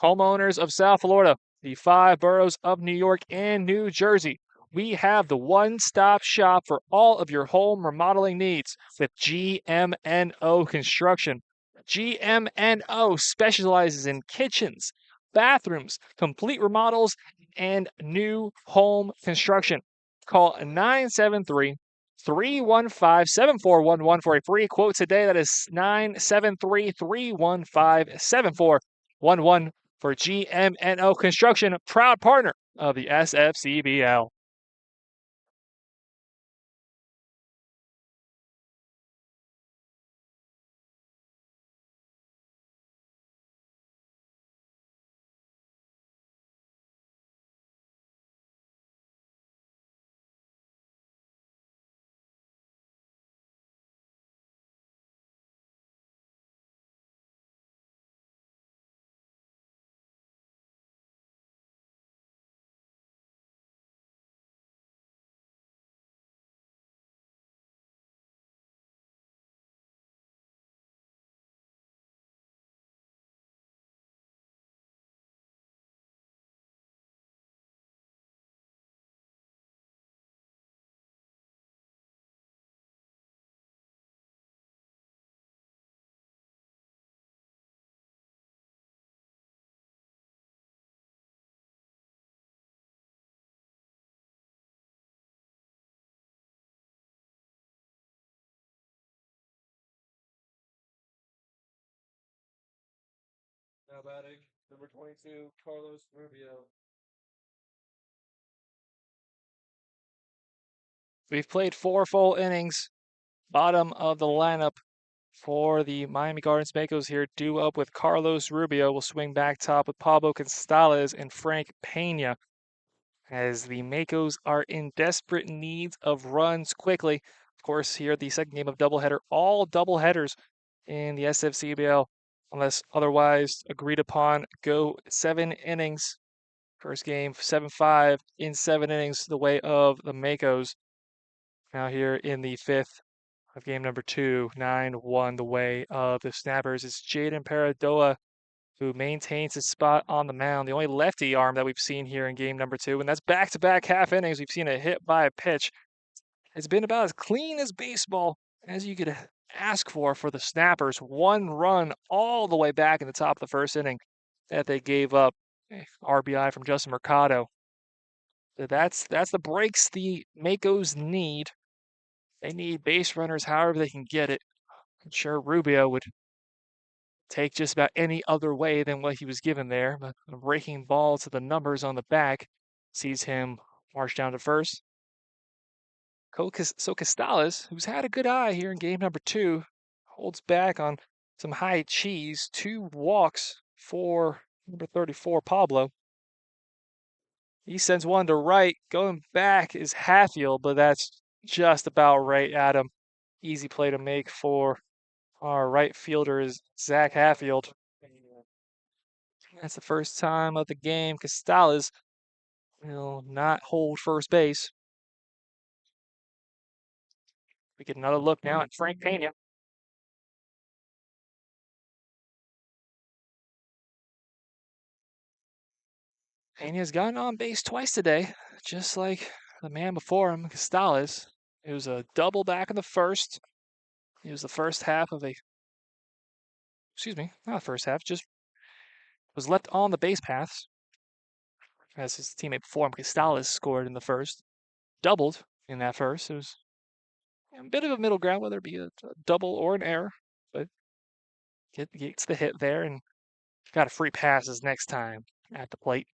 Homeowners of South Florida, the 5 boroughs of New York and New Jersey, we have the one-stop shop for all of your home remodeling needs with GMNO Construction. GMNO specializes in kitchens, bathrooms, complete remodels, and new home construction. Call 973 315 7411 for a free quote today. That is 973 315 7411 for GMNO Construction, proud partner of the SFCBL. Now batting, number 22, Carlos Rubio. We've played 4 full innings, bottom of the lineup for the Miami Gardens Makos here, due up with Carlos Rubio. Will swing back top with Pablo Gonzalez and Frank Pena, as the Makos are in desperate need of runs quickly. Of course, here the second game of doubleheader, all doubleheaders in the SFCBL, unless otherwise agreed upon, go 7 innings. First game, 7-5 in 7 innings, the way of the Makos. Now here in the fifth of game number 2, 9-1, the way of the Snappers. It's Jaden Paradoa who maintains his spot on the mound. The only lefty arm that we've seen here in game number 2, and that's back-to-back half innings. We've seen a hit by a pitch. It's been about as clean as baseball as you could ask for the Snappers. 1 run all the way back in the top of the first inning that they gave up. RBI from Justin Mercado. So that's the breaks the Makos need. They need base runners however they can get it. I'm sure Rubio would take just about any other way than what he was given there, but a breaking ball to the numbers on the back sees him march down to first. So Costales, who's had a good eye here in game number 2, holds back on some high cheese, 2 walks for number 34, Pablo. He sends one to right. Going back is Hatfield, but that's just about right, Adam. Easy play to make for our right fielder is Zach Hatfield. That's the first time of the game Costales will not hold first base. We get another look now at Frank Pena. Pena's gotten on base twice today, just like the man before him, Costales. It was a double back in the first. It was the first half of a, excuse me, not the first half, just was left on the base paths as his teammate before him, Costales, scored in the first. Doubled in that first. It was a bit of a middle ground, whether it be a double or an error, but gets the hit there and got a free pass his next time at the plate.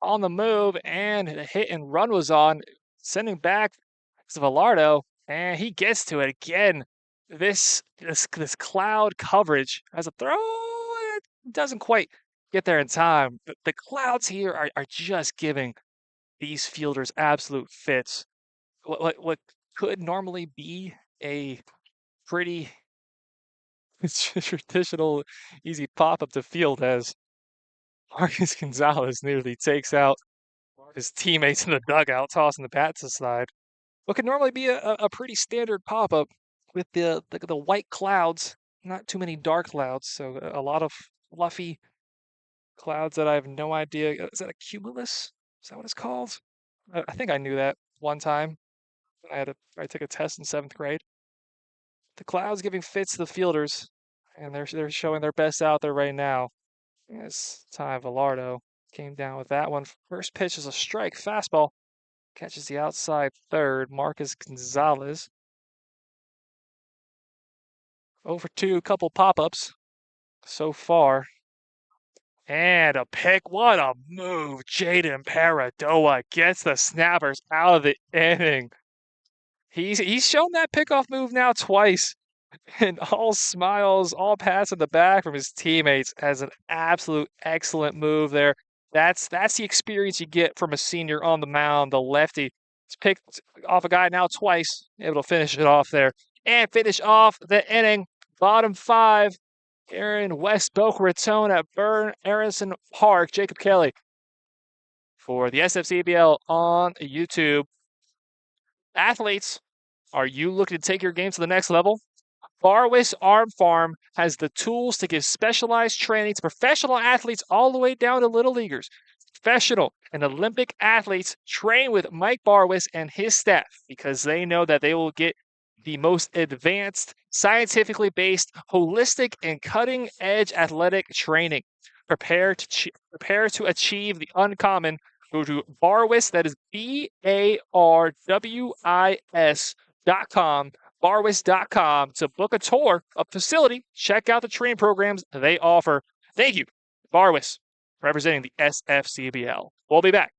On the move, and the hit and run was on, sending back Velardo, and he gets to it again. This cloud coverage as a throw, it doesn't quite get there in time. The clouds here are just giving these fielders absolute fits. What could normally be a pretty traditional easy pop up to field as Marcus Gonzalez nearly takes out his teammates in the dugout, tossing the bats aside. What could normally be a pretty standard pop up with the white clouds, not too many dark clouds, so a lot of fluffy clouds that I have no idea. Is that a cumulus? Is that what it's called? I think I knew that one time. I took a test in 7th grade. The clouds giving fits to the fielders, and they're showing their best out there right now. As Ty Villardo came down with that one. First pitch is a strike, fastball. Catches the outside third, Marcus Gonzalez. 0 for 2, couple pop-ups so far. And a pick. What a move. Jaden Paradoa gets the Snappers out of the inning. He's shown that pickoff move now twice. And all smiles, all pats in the back from his teammates as an absolute excellent move there. That's the experience you get from a senior on the mound, the lefty. He's picked off a guy now twice, able to finish it off there. And finish off the inning. Bottom 5 here in West Boca Raton at Burn Aronson Park. Jacob Kelly for the SFCBL on YouTube. Athletes, are you looking to take your game to the next level? Barwis Arm Farm has the tools to give specialized training to professional athletes all the way down to little leaguers. Professional and Olympic athletes train with Mike Barwis and his staff because they know that they will get the most advanced, scientifically based, holistic, and cutting edge athletic training. Prepare to achieve the uncommon. Go to Barwis, that is BARWIS.com, barwis.com to book a tour of facility. Check out the training programs they offer. Thank you, Barwis, representing the SFCBL. We'll be back.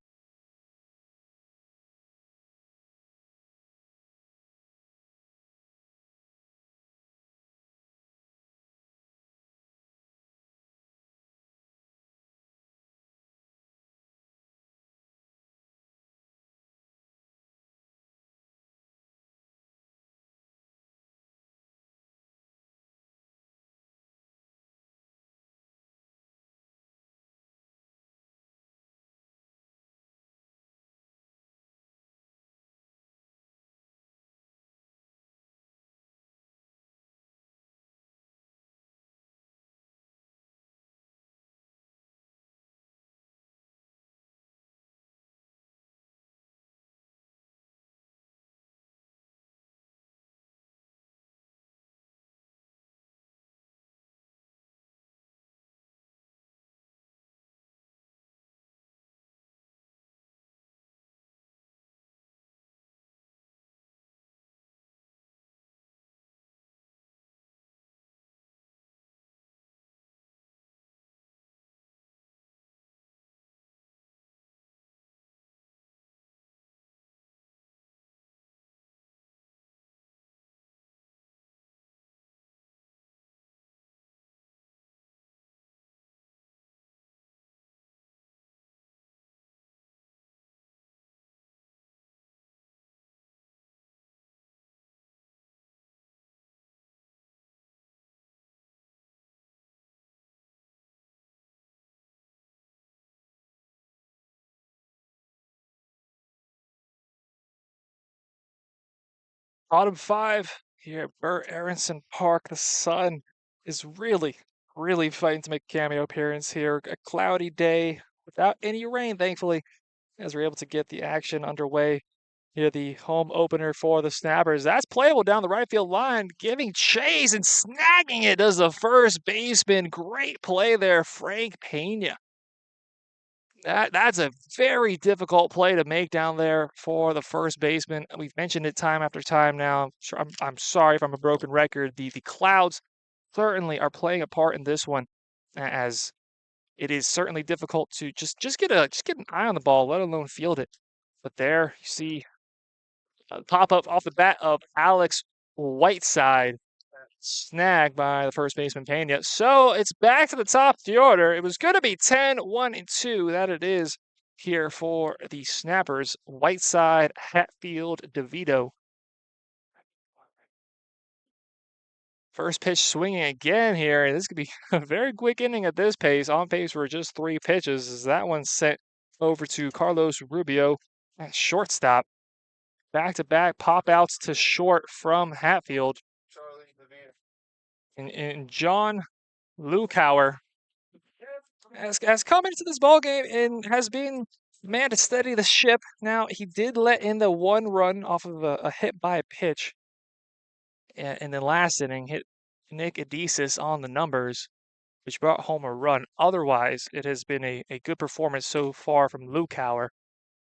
Bottom 5 here at Burt Aronson Park. The sun is really fighting to make a cameo appearance here. A cloudy day without any rain, thankfully, as we're able to get the action underway. Here, the home opener for the Snappers. That's playable down the right field line, giving chase and snagging it does the first baseman. Great play there, Frank Pena. That's a very difficult play to make down there for the first baseman. We've mentioned it time after time now. I'm sorry if I'm a broken record. The clouds certainly are playing a part in this one, as it is certainly difficult to just get an eye on the ball, let alone field it. But there you see a pop up off the bat of Alex Whiteside. snagged by the first baseman Pena. So it's back to the top of the order. It was going to be 10, 1, and 2. That it is here for the Snappers. Whiteside, Hatfield, DeVito. First pitch swinging again here. This could be a very quick inning at this pace. On pace for just 3 pitches. As that one sent over to Carlos Rubio at shortstop. Back-to-back pop-outs to short from Hatfield. And John Lukauer has come into this ball game and has been the man to steady the ship. Now, he did let in the 1 run off of a hit by a pitch in the last inning, hit Nick Adesis on the numbers, which brought home a run. Otherwise, it has been a good performance so far from Lukauer.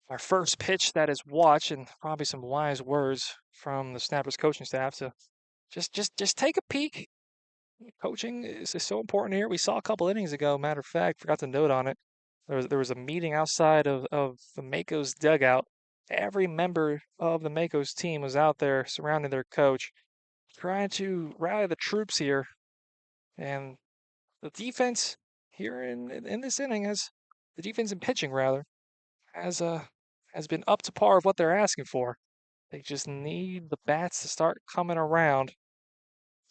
Our first pitch that is watched, and probably some wise words from the Snappers coaching staff to just take a peek. Coaching is so important here. We saw a couple innings ago, matter of fact, forgot to note on it. There was a meeting outside of the Makos dugout. Every member of the Makos team was out there surrounding their coach, trying to rally the troops here. And the defense here in this inning the defense in pitching rather has been up to par of what they're asking for. They just need the bats to start coming around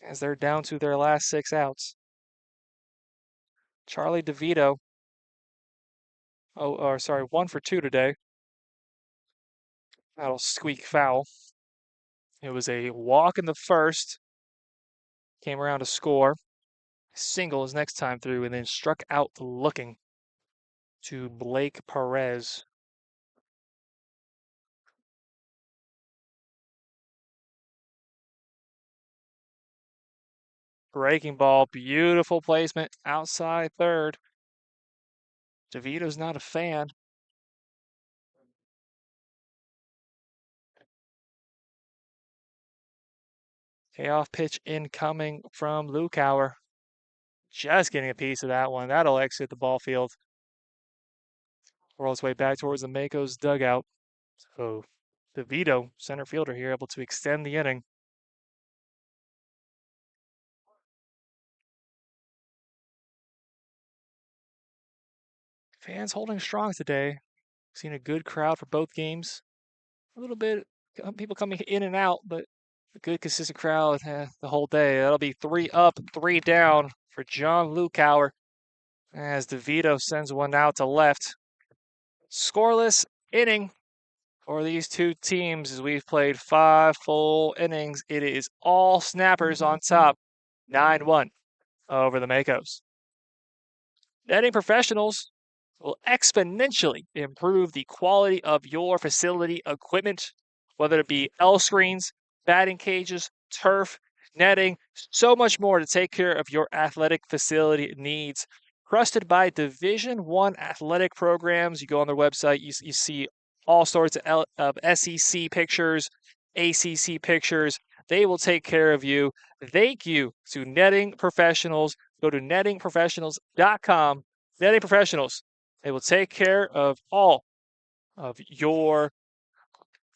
as they're down to their last 6 outs. Charlie DeVito, or sorry, 1 for 2 today. That'll squeak foul. It was a walk in the first. Came around to score. Single his next time through, and then struck out looking to Blake Perez. Breaking ball, beautiful placement outside third. DeVito's not a fan. Payoff pitch incoming from Lukauer. Just getting a piece of that one. That'll exit the ball field. Whirl its way back towards the Makos dugout. So DeVito, center fielder here, able to extend the inning. Fans holding strong today. Seen a good crowd for both games. A little bit people coming in and out, but a good consistent crowd the whole day. That'll be 3 up, 3 down for John Lukauer as DeVito sends one out to left. Scoreless inning for these two teams as we've played 5 full innings. It is all Snappers on top, 9-1 over the Makos. Netting professionals will exponentially improve the quality of your facility equipment, whether it be L screens, batting cages, turf, netting, so much more to take care of your athletic facility needs. Trusted by Division I athletic programs. You go on their website, you see all sorts of SEC pictures, ACC pictures. They will take care of you. Thank you to Netting Professionals. Go to nettingprofessionals.com. Netting Professionals. They will take care of all of your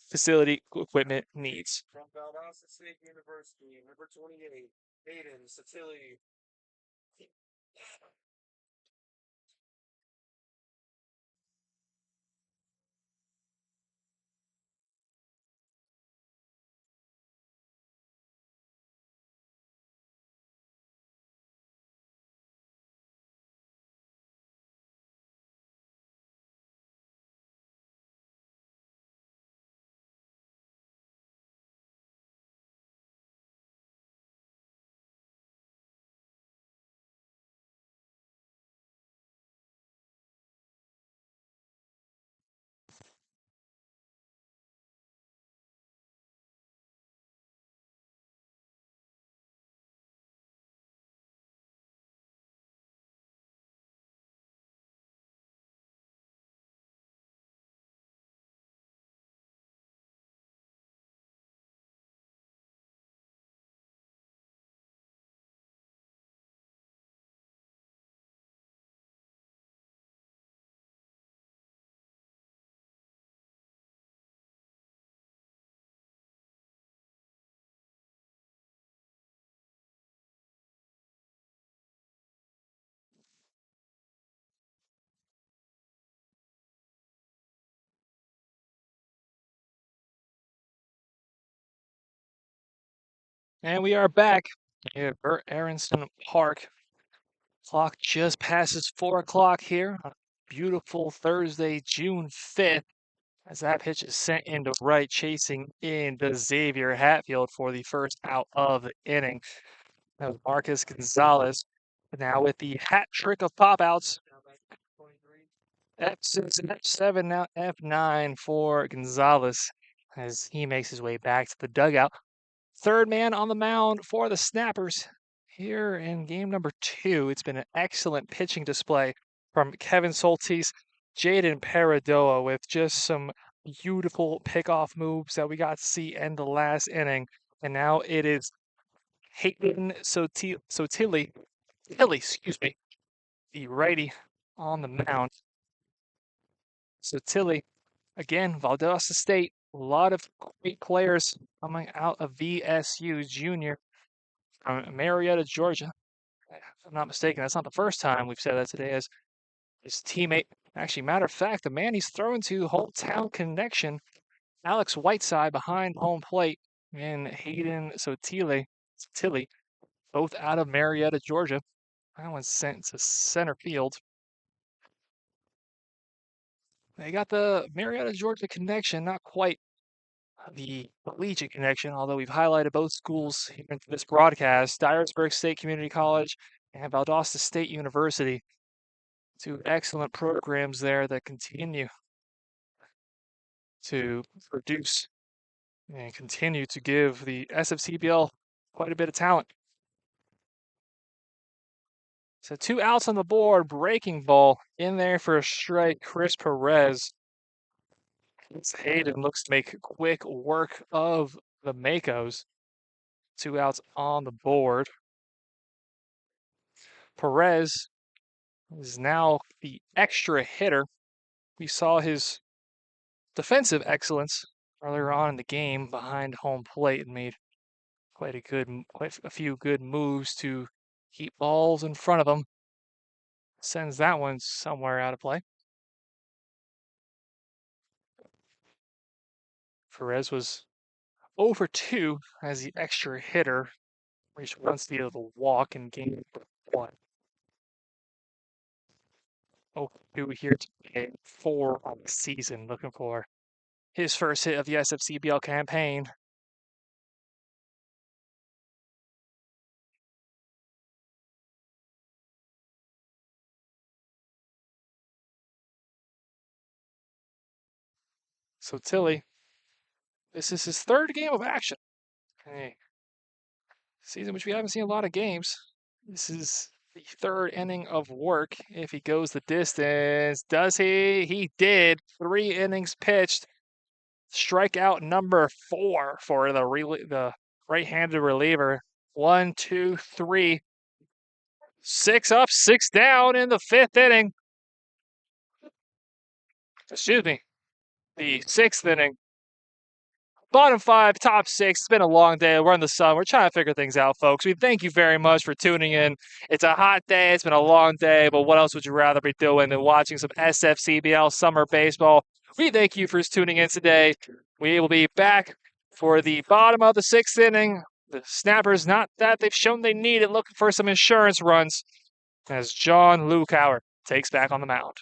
facility equipment needs. From Valdosta State University, number 28, Hayden Satilli. And we are back here at Burt Aronson Park. Clock just passes 4 o'clock here on a beautiful Thursday, June 5th, as that pitch is sent into right, chasing in the Xavier Hatfield for the first out of the inning. That was Marcus Gonzalez. Now with the hat trick of pop outs. F6 and F7, now F9 for Gonzalez as he makes his way back to the dugout. Third man on the mound for the Snappers here in game number 2. It's been an excellent pitching display from Kevin Soltis, Jaden Paradoa with just some beautiful pickoff moves that we got to see in the last inning. And now it is Hayden Tilly, excuse me, the righty on the mound. So Tilly, again, Valdosta State, a lot of great players coming out of VSU Junior from Marietta, Georgia. If I'm not mistaken, that's not the first time we've said that today, as his teammate, actually, matter of fact, the man he's throwing to, hometown connection, Alex Whiteside behind home plate, and Hayden Tilly, both out of Marietta, Georgia. That one's sent to center field. They got the Marietta, Georgia connection, not quite the collegiate connection, although we've highlighted both schools here in this broadcast, Dyersburg State Community College and Valdosta State University. Two excellent programs there that continue to produce and continue to give the SFCBL quite a bit of talent. So 2 outs on the board, breaking ball in there for a strike, Chris Perez. Hayden looks to make quick work of the Makos. 2 outs on the board. Perez is now the extra hitter. We saw his defensive excellence earlier on in the game behind home plate and made quite a few good moves to keep balls in front of him. Sends that one somewhere out of play. Perez was 0 for 2 as the extra hitter, reached once via the walk in game 1. 0 for 2 here today, 4 on the season, looking for his first hit of the SFCBL campaign. So Tilly, this is his third game of action. Hey, season which we haven't seen a lot of games. This is the third inning of work. If he goes the distance, does he? He did. 3 innings pitched. Strikeout number 4 for the right-handed reliever. 1, 2, 3. 6 up, 6 down in the 5th inning. Excuse me. The 6th inning. Bottom 5, top 6. It's been a long day. We're in the sun. We're trying to figure things out, folks. We thank you very much for tuning in. It's a hot day. It's been a long day, but what else would you rather be doing than watching some SFCBL summer baseball? We thank you for tuning in today. We will be back for the bottom of the 6th inning. The Snappers, not that they've shown they need it, looking for some insurance runs as John Lukauer takes back on the mound.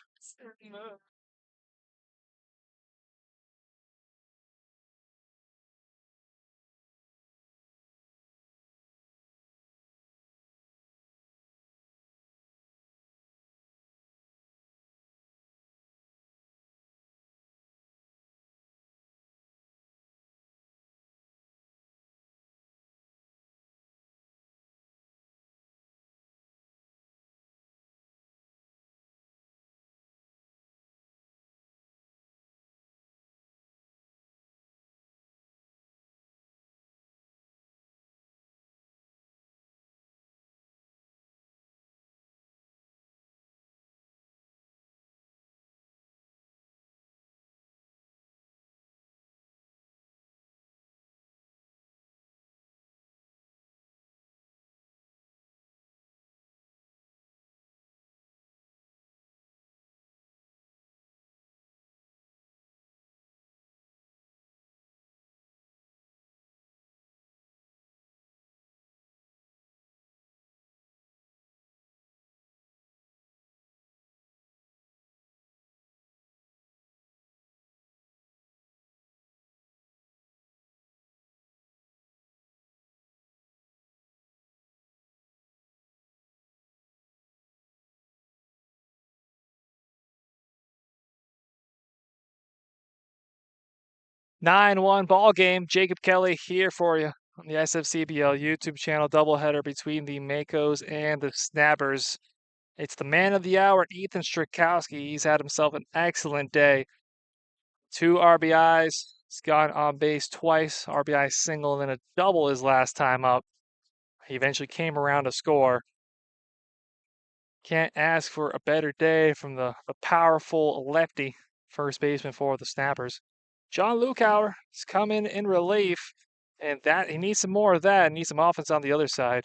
9-1 ball game. Jacob Kelly here for you on the SFCBL YouTube channel. Doubleheader between the Makos and the Snappers. It's the man of the hour, Ethan Strakowski. He's had himself an excellent day. 2 RBIs. He's gone on base twice. RBI single and then a double his last time up. He eventually came around to score. Can't ask for a better day from the powerful lefty first baseman for the Snappers. John Lukauer is coming in relief, and that he needs some more of that. Needs some offense on the other side,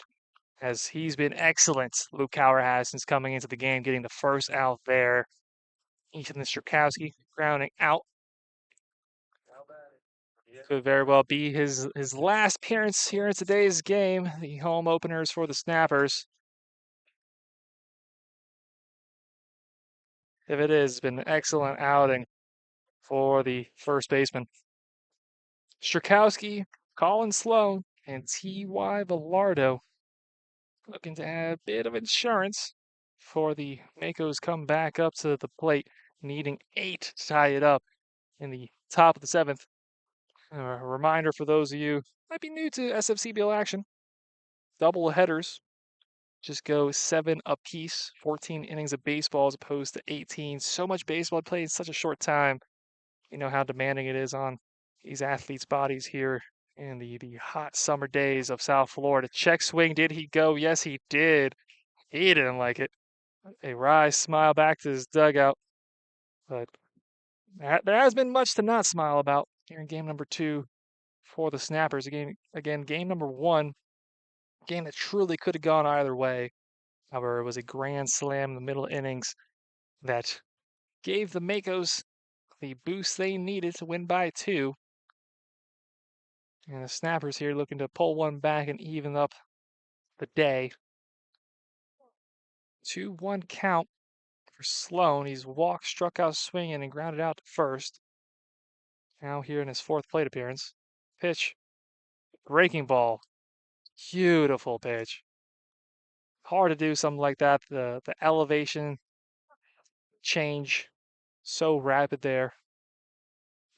as he's been excellent. Lukauer has since coming into the game, getting the first out there. Ethan Strakowski grounding out. Could very well be his last appearance here in today's game. The home openers for the Snappers. If it is, it's been an excellent outing for the first baseman. Strakowski, Colin Sloan, and T.Y. Villardo looking to add a bit of insurance for the Makos come back up to the plate, needing 8 to tie it up in the top of the 7th. A reminder for those of you who might be new to SFCBL action, double headers just go 7 apiece, 14 innings of baseball as opposed to 18. So much baseball played in such a short time. You know how demanding it is on these athletes' bodies here in the hot summer days of South Florida. Check swing, did he go? Yes, he did. He didn't like it. A wry smile back to his dugout. But there has been much to not smile about here in game number 2 for the Snappers. Again, game number 1, game that truly could have gone either way. However, it was a grand slam in the middle innings that gave the Makos the boost they needed to win by 2. And the Snappers here looking to pull one back and even up the day. 2-1 count for Sloan. He's walked, struck out swinging, and grounded out to first. Now here in his 4th plate appearance. Pitch. Breaking ball. Beautiful pitch. Hard to do something like that. The elevation change so rapid there.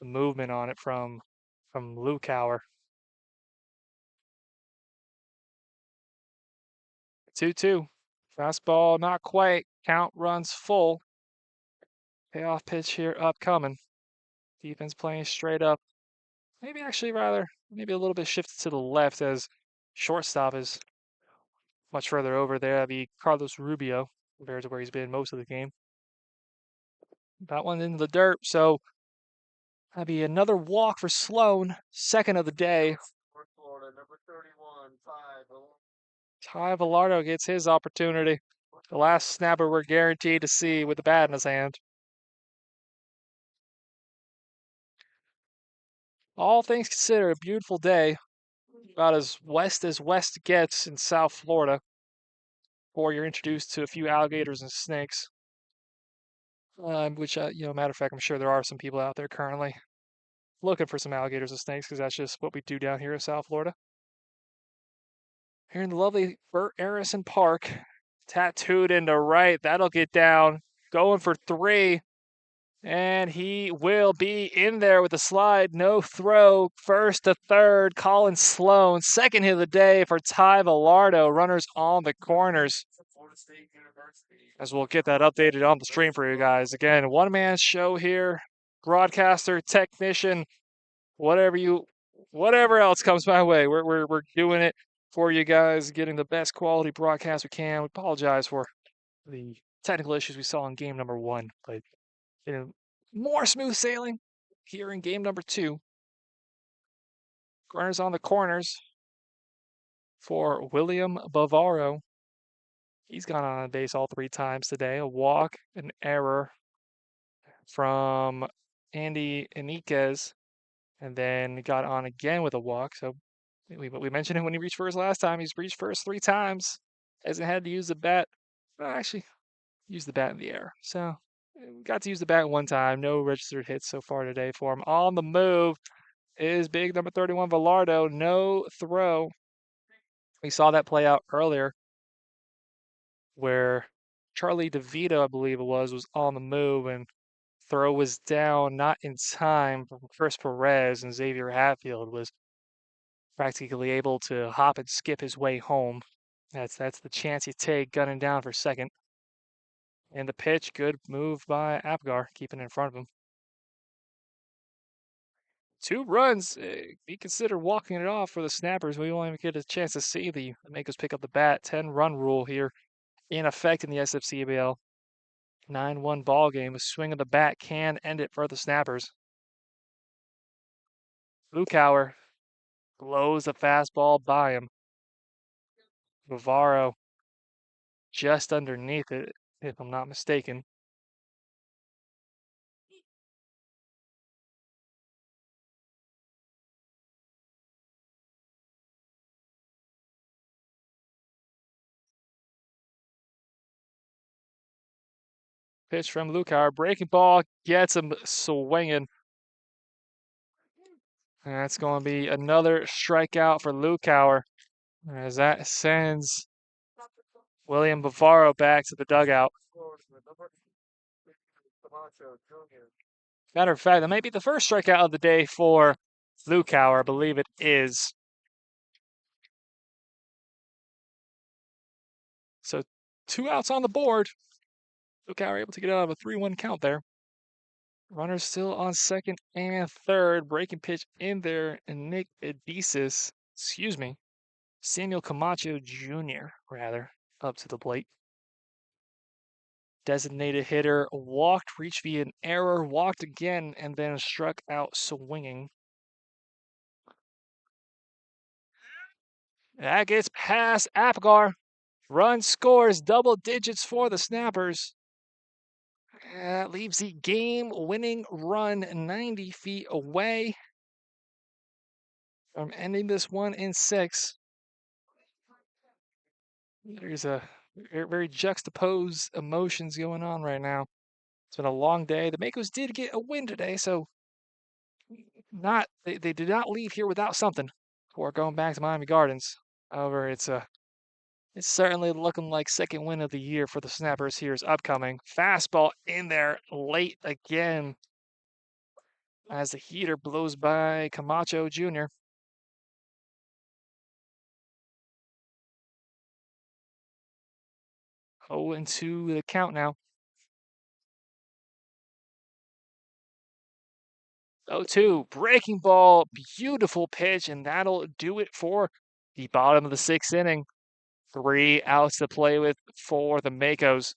The movement on it from Lukauer. 2-2. Fastball not quite. Count runs full. Payoff pitch here upcoming. Defense playing straight up. Maybe maybe a little bit shifted to the left as shortstop is much further over there. That'd be Carlos Rubio compared to where he's been most of the game. That one into the dirt, so that'd be another walk for Sloan, 2nd of the day. Florida, number 31, Ty Villardo gets his opportunity. The last snapper we're guaranteed to see with the bat in his hand. All things considered, a beautiful day. About as west gets in South Florida. Before you're introduced to a few alligators and snakes. Which, matter of fact, I'm sure there are some people out there currently looking for some alligators and snakes because that's just what we do down here in South Florida. Here in the lovely Burt Arison Park, tattooed into right. That'll get down. Going for 3. And he will be in there with a slide. No throw. 1st to 3rd. Colin Sloan. 2nd hit of the day for Ty Villardo. Runners on the corners. As we'll get that updated on the stream for you guys. Again, one-man show here. Broadcaster, technician, whatever else comes my way. We're doing it for you guys, getting the best quality broadcast we can. We apologize for the technical issues we saw in game number 1, but more smooth sailing here in game number 2. Runners on the corners for William Bavaro. He's gone on base all 3 times today. A walk, an error from Andy Enriquez, and then got on again with a walk. So we mentioned him when he reached first last time. He's reached first 3 times. Hasn't had to use the bat. Well, actually, used the bat in the air. So got to use the bat 1 time. No registered hits so far today for him. On the move is big number 31, Villardo. No throw. We saw that play out earlier where Charlie DeVito, I believe it was on the move and throw was down, not in time from Chris Perez, and Xavier Hatfield was practically able to hop and skip his way home. That's the chance you take, gunning down for second. And the pitch, good move by Apgar, keeping it in front of him. 2 runs. Be considered walking it off for the Snappers. We won't even get a chance to see the Makos pick up the bat. 10-run rule here in effect in the SFCBL. 9-1 ball game. A swing of the bat can end it for the Snappers. Lukauer blows the fastball by him. Navarro just underneath it, if I'm not mistaken. Pitch from Lukauer. Breaking ball gets him swinging. And that's going to be another strikeout for Lukauer, as that sends William Bavaro back to the dugout. Matter of fact, that might be the first strikeout of the day for Lukauer. I believe it is. So 2 outs on the board. Lukauer able to get out of a 3-1 count there. Runners still on second and third. Breaking pitch in there, and Nick Adisis, Samuel Camacho Jr., rather, up to the plate. Designated hitter, walked, reached via an error, walked again, and then struck out swinging. That gets past Apgar. Run scores double digits for the Snappers. That leaves the game-winning run 90 feet away from ending this one in 6. There's a very juxtaposed emotions going on right now. It's been a long day. The Makos did get a win today, so they did not leave here without something before going back to Miami Gardens. However, it's certainly looking like second win of the year for the Snappers here is upcoming. Fastball in there late again as the heater blows by Camacho Jr. 0-2 the count now. 0-2, breaking ball, beautiful pitch, and that'll do it for the bottom of the 6th inning. 3 outs to play with for the Makos.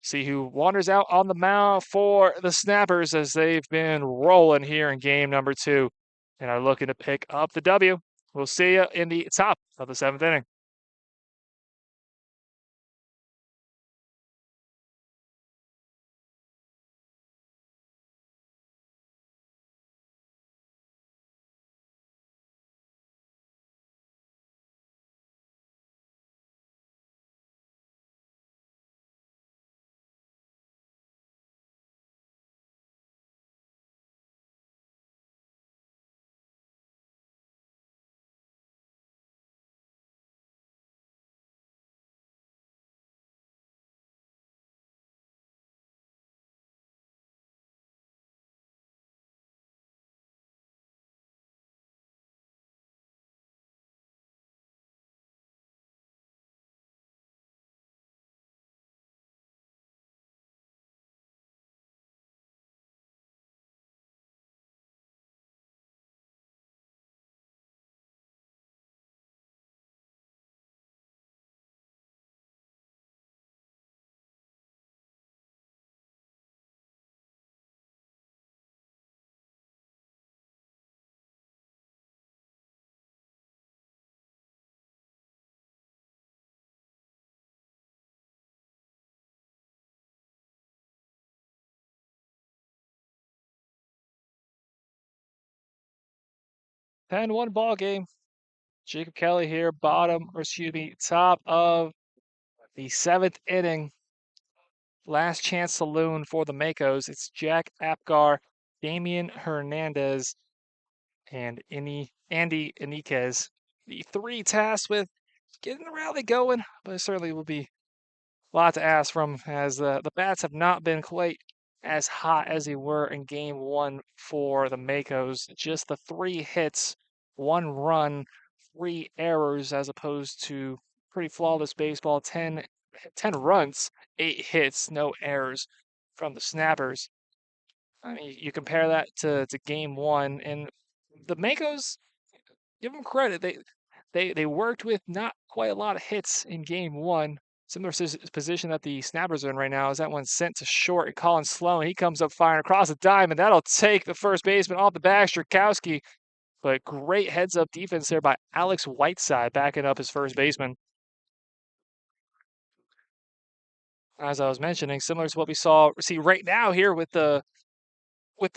See who wanders out on the mound for the Snappers as they've been rolling here in game number 2 and are looking to pick up the W. We'll see you in the top of the 7th inning. Ten one ball game. Jacob Kelly here, top of the 7th inning. Last chance saloon for the Makos. It's Jack Apgar, Damian Hernandez, and Andy Iniquez. The 3 tasked with getting the rally going, but it certainly will be a lot to ask from as the bats have not been quite as hot as they were in game one for the Makos. Just the 3 hits, 1 run, 3 errors, as opposed to pretty flawless baseball, 10 runs, 8 hits, no errors from the Snappers. I mean, you compare that to game one, and the Makos, give them credit. They worked with not quite a lot of hits in game one. Similar position that the Snappers are in right now is that one sent to short, and Colin Sloan, he comes up firing across the dime, and that'll take the first baseman off the back, Strakowski. But great heads-up defense there by Alex Whiteside, backing up his first baseman. As I was mentioning, similar to what we see right now here with the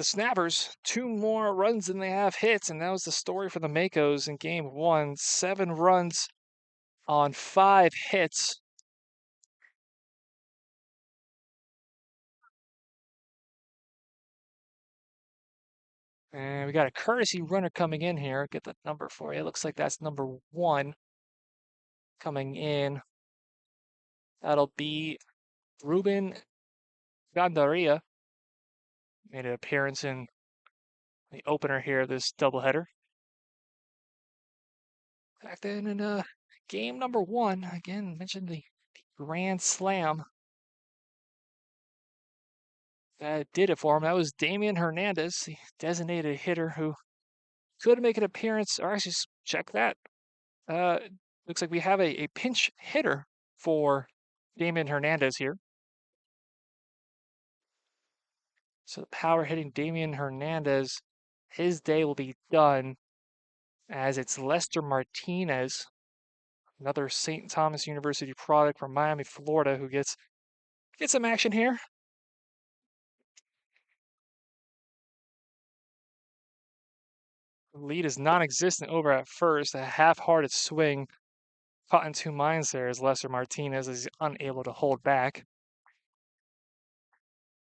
Snappers, 2 more runs than they have hits, and that was the story for the Makos in game one. 7 runs on 5 hits. And we got a courtesy runner coming in here. Get the number for you. Looks like that's number 1 coming in. That'll be Ruben Gandaria. Made an appearance in the opener here, this doubleheader. Back then in game number 1, again, mentioned the grand slam. That did it for him. That was Damian Hernandez, the designated hitter who could make an appearance. Or actually, check that. Uh, Looks like we have a pinch hitter for Damian Hernandez here. So power hitting Damian Hernandez, his day will be done, as it's Lester Martinez, another St. Thomas University product from Miami, Florida, who gets some action here. The lead is non-existent over at first. A half-hearted swing caught in 2 minds there as Lester Martinez is unable to hold back.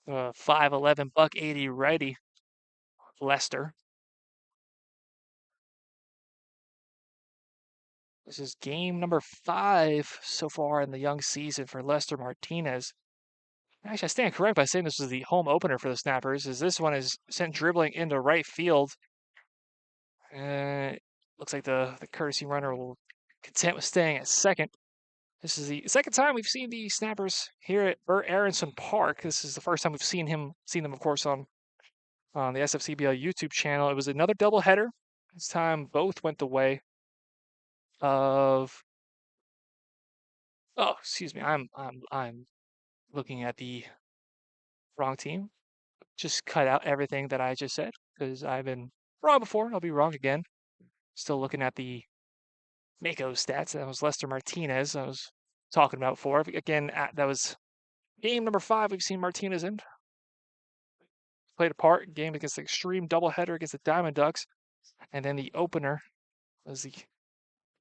5'11", buck 80 righty, Lester. This is game number 5 so far in the young season for Lester Martinez. Actually, I stand correct by saying this was the home opener for the Snappers, as this one is sent dribbling into right field. Looks like the courtesy runner will content with staying at second. This is the second time we've seen the Snappers here at Bert Aronson Park. This is the first time we've seen them, of course, on the SFCBL YouTube channel. It was another doubleheader. This time, both went the way of. Oh, excuse me. I'm looking at the wrong team. Just cut out everything that I just said because I've been wrong before and I'll be wrong again. Still looking at the Mako stats. That was Lester Martinez I was talking about before. Again, that was game number 5 we've seen Martinez in. Played a part game against the extreme doubleheader against the Diamond Ducks. And then the opener was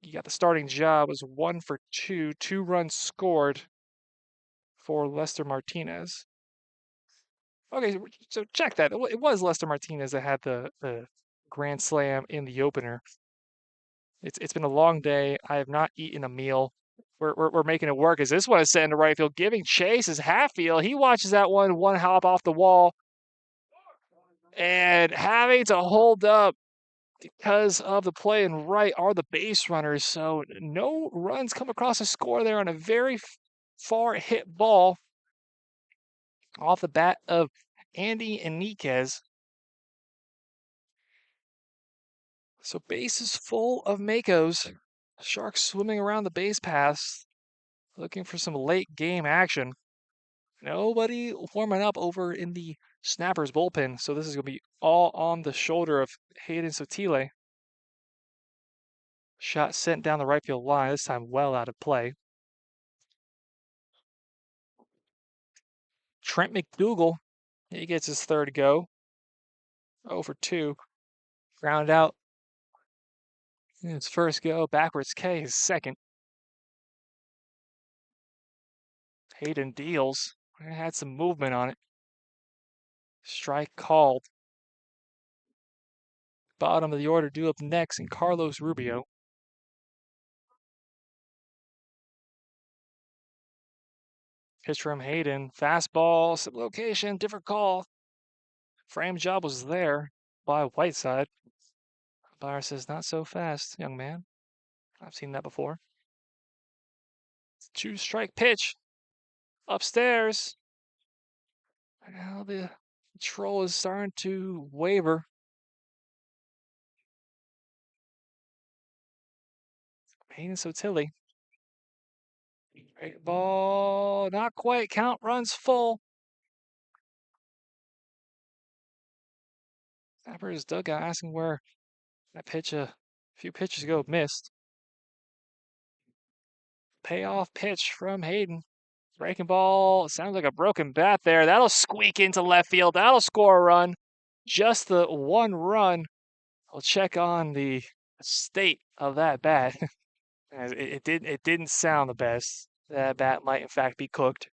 you got the starting job, was 1 for 2, 2 runs scored for Lester Martinez. Okay, so check that. It was Lester Martinez that had the grand slam in the opener. It's been a long day. I have not eaten a meal. We're making it work as this one is set into right field, giving chase is Hatfield. He watches that one hop off the wall and having to hold up because of the play in right are the base runners. So no runs come across the score there on a very far hit ball off the bat of Andy Enriquez. So bases full of Makos. Sharks swimming around the base paths, looking for some late game action. Nobody warming up over in the Snappers bullpen, so this is going to be all on the shoulder of Hayden Sotile. Shot sent down the right field line, this time well out of play. Trent McDougal, he gets his third go. 0 for 2. Ground out. His first go, backwards K, his second. Hayden deals. It had some movement on it. Strike called. Bottom of the order due up next, and Carlos Rubio. Pitch from Hayden. Fastball, some location, different call. Frame job was there by Whiteside. Umpire says, not so fast, young man. I've seen that before. 2-strike pitch. Upstairs. Now the control is starting to waver. Hayden Sotilli. Great ball. Not quite. Count runs full. Snapper's dugout asking where that pitch a few pitches ago missed. Payoff pitch from Hayden. Breaking ball. Sounds like a broken bat there. That'll squeak into left field. That'll score a run. Just the one run. I'll check on the state of that bat. As it didn't sound the best. That bat might in fact be cooked.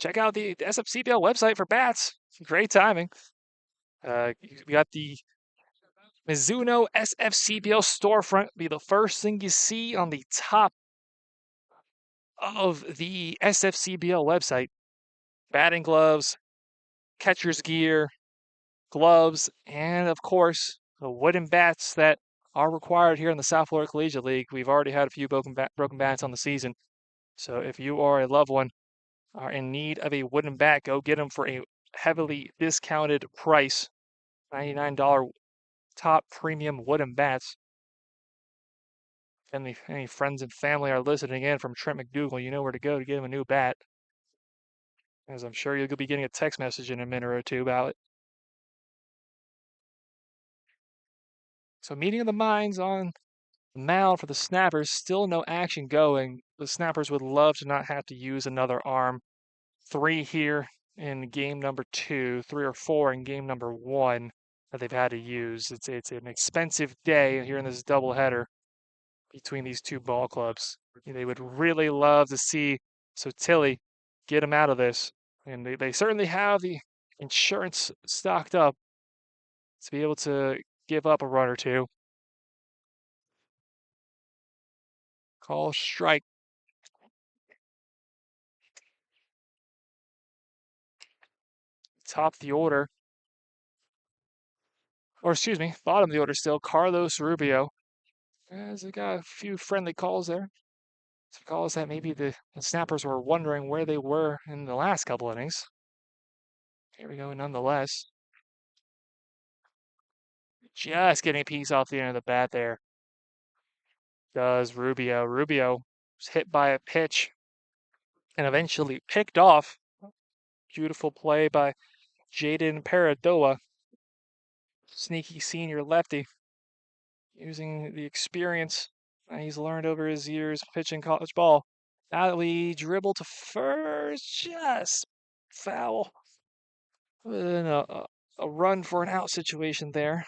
Check out the SFCBL website for bats. Great timing. We got the Mizuno SFCBL storefront. Be the first thing you see on the top of the SFCBL website. Batting gloves, catcher's gear, gloves, and of course the wooden bats that are required here in the South Florida Collegiate League. We've already had a few broken bats on the season. So if you or a loved one are in need of a wooden bat, go get them for a heavily discounted price. $99 top premium wooden bats. If any friends and family are listening in from Trent McDougal, you know where to go to get him a new bat. As I'm sure you'll be getting a text message in a minute or two about it. So meeting of the minds on the mound for the Snappers. Still no action going. The Snappers would love to not have to use another arm. 3 here in game number 2, 3 or 4 in game number 1 that they've had to use. It's an expensive day here in this doubleheader between these two ball clubs. They would really love to see Sotilli get him out of this. And they certainly have the insurance stocked up to be able to give up a run or two. Call strike. Top the order. Or excuse me, bottom of the order still. Carlos Rubio. As they got a few friendly calls there. Some calls that maybe the Snappers were wondering where they were in the last couple innings. Here we go, nonetheless. Just getting a piece off the end of the bat there. Does Rubio. Rubio was hit by a pitch and eventually picked off. Beautiful play by Jaden Paradoa. Sneaky senior lefty. Using the experience he's learned over his years pitching college ball. Natalie dribble to first, just foul. And a run for an out situation there.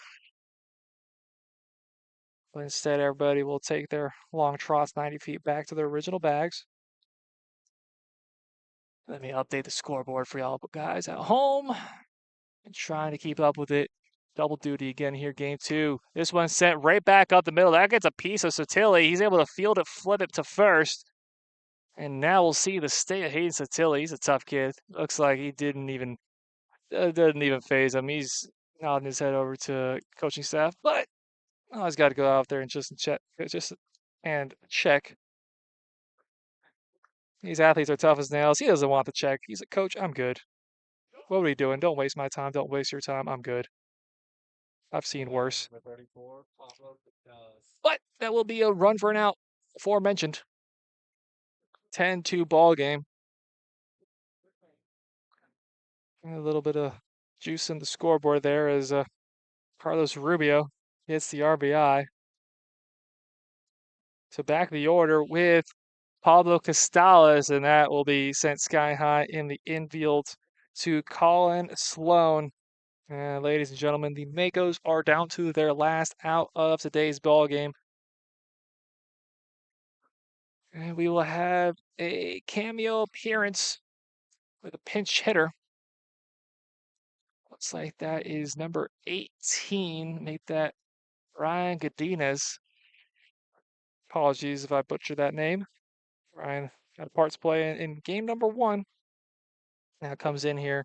But instead, everybody will take their long trots 90 feet back to their original bags. Let me update the scoreboard for y'all guys at home. And trying to keep up with it. Double duty again here, game 2. This one sent right back up the middle. That gets a piece of Sotilli. He's able to field it, flip it to first. And now we'll see the state of Hayden Sotilli. He's a tough kid. Looks like he doesn't even phase him. He's nodding his head over to coaching staff, but I always got to go out there and just check. These athletes are tough as nails. He doesn't want the check. He's a coach. I'm good. What are we doing? Don't waste my time. Don't waste your time. I'm good. I've seen worse. But that will be a run for an out. Aforementioned. 10-2 ball game. A little bit of juice in the scoreboard there as Carlos Rubio hits the RBI. So back the order with Pablo Costales, and that will be sent sky high in the infield to Colin Sloan. And ladies and gentlemen, the Makos are down to their last out of today's ball game. And we will have a cameo appearance with a pinch hitter. Looks like that is number 18. Make that Ryan Godinez. Apologies if I butchered that name. Ryan got a part to play in game number 1. Now comes in here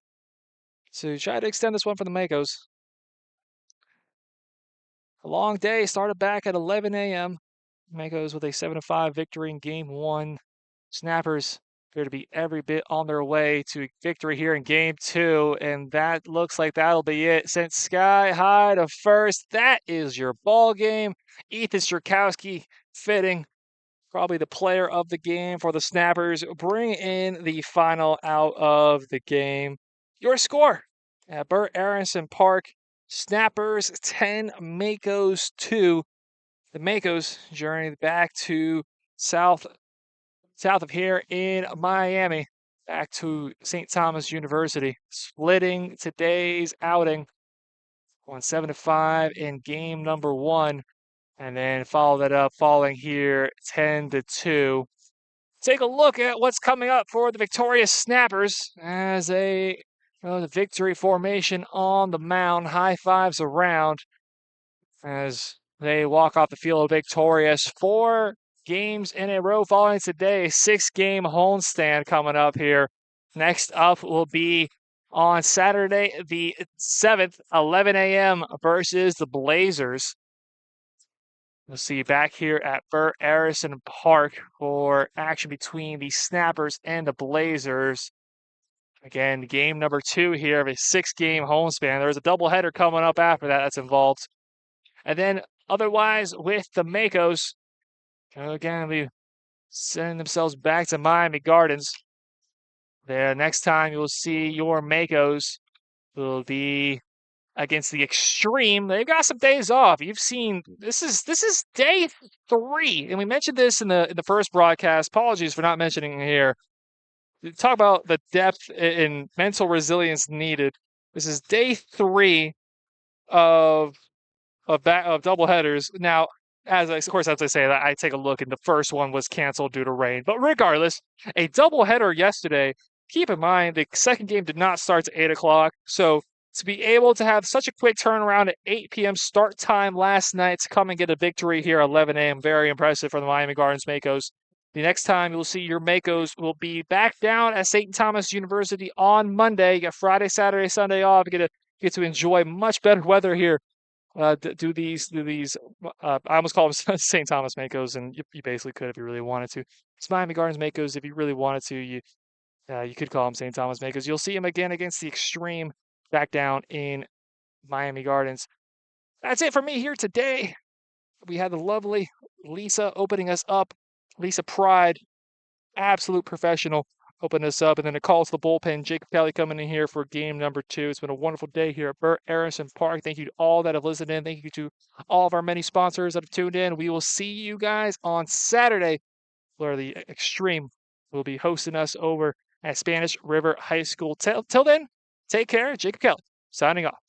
to try to extend this one for the Makos. A long day started back at 11 a.m. Makos with a 7-5 victory in game 1. Snappers appear to be every bit on their way to victory here in game 2, and that looks like that'll be it. Sent sky high to first. That is your ball game. Ethan Strakowski, fitting, probably the player of the game for the Snappers. Bring in the final out of the game. Your score at Burt Aronson Park: Snappers 10, Makos 2. The Makos journey back to south of here in Miami, back to St. Thomas University, splitting today's outing, going 7-5 in game number 1, and then follow that up, falling here 10-2. Take a look at what's coming up for the victorious Snappers as the victory formation on the mound, high fives around as they walk off the field victorious. 4 games in a row following today. 6-game homestand coming up here. Next up will be on Saturday the 7th, 11 a.m. versus the Blazers. We'll see you back here at Burt Aronson Park for action between the Snappers and the Blazers. Again, game number 2 here of a 6-game homespan. There's a doubleheader coming up after that that's involved. And then otherwise with the Makos, again, be sending themselves back to Miami Gardens. The next time you'll see your Makos will be against the Extreme. They've got some days off. You've seen this is day 3, and we mentioned this in the first broadcast. Apologies for not mentioning it here. Talk about the depth and mental resilience needed. This is day 3 of double headers. Now, as I say that, I take a look, and the first one was canceled due to rain. But regardless, a double header yesterday. Keep in mind the second game did not start at 8 o'clock, so to be able to have such a quick turnaround at 8 p.m. start time last night to come and get a victory here at 11 a.m. Very impressive for the Miami Gardens Makos. The next time you'll see your Makos will be back down at St. Thomas University on Monday. You got Friday, Saturday, Sunday off. You get to enjoy much better weather here. Do these. I almost call them St. Thomas Makos, and you basically could if you really wanted to. It's Miami Gardens Makos. If you really wanted to, you could call them St. Thomas Makos. You'll see them again against the Extreme back down in Miami Gardens. That's it for me here today. We had the lovely Lisa opening us up. Lisa Pride, absolute professional, open us up. And then a call to the bullpen. Jacob Kelly coming in here for game number 2. It's been a wonderful day here at Burt Aronson Park. Thank you to all that have listened in. Thank you to all of our many sponsors that have tuned in. We will see you guys on Saturday, where the Extreme will be hosting us over at Spanish River High School. Till then, take care. Jacob Kelly, signing off.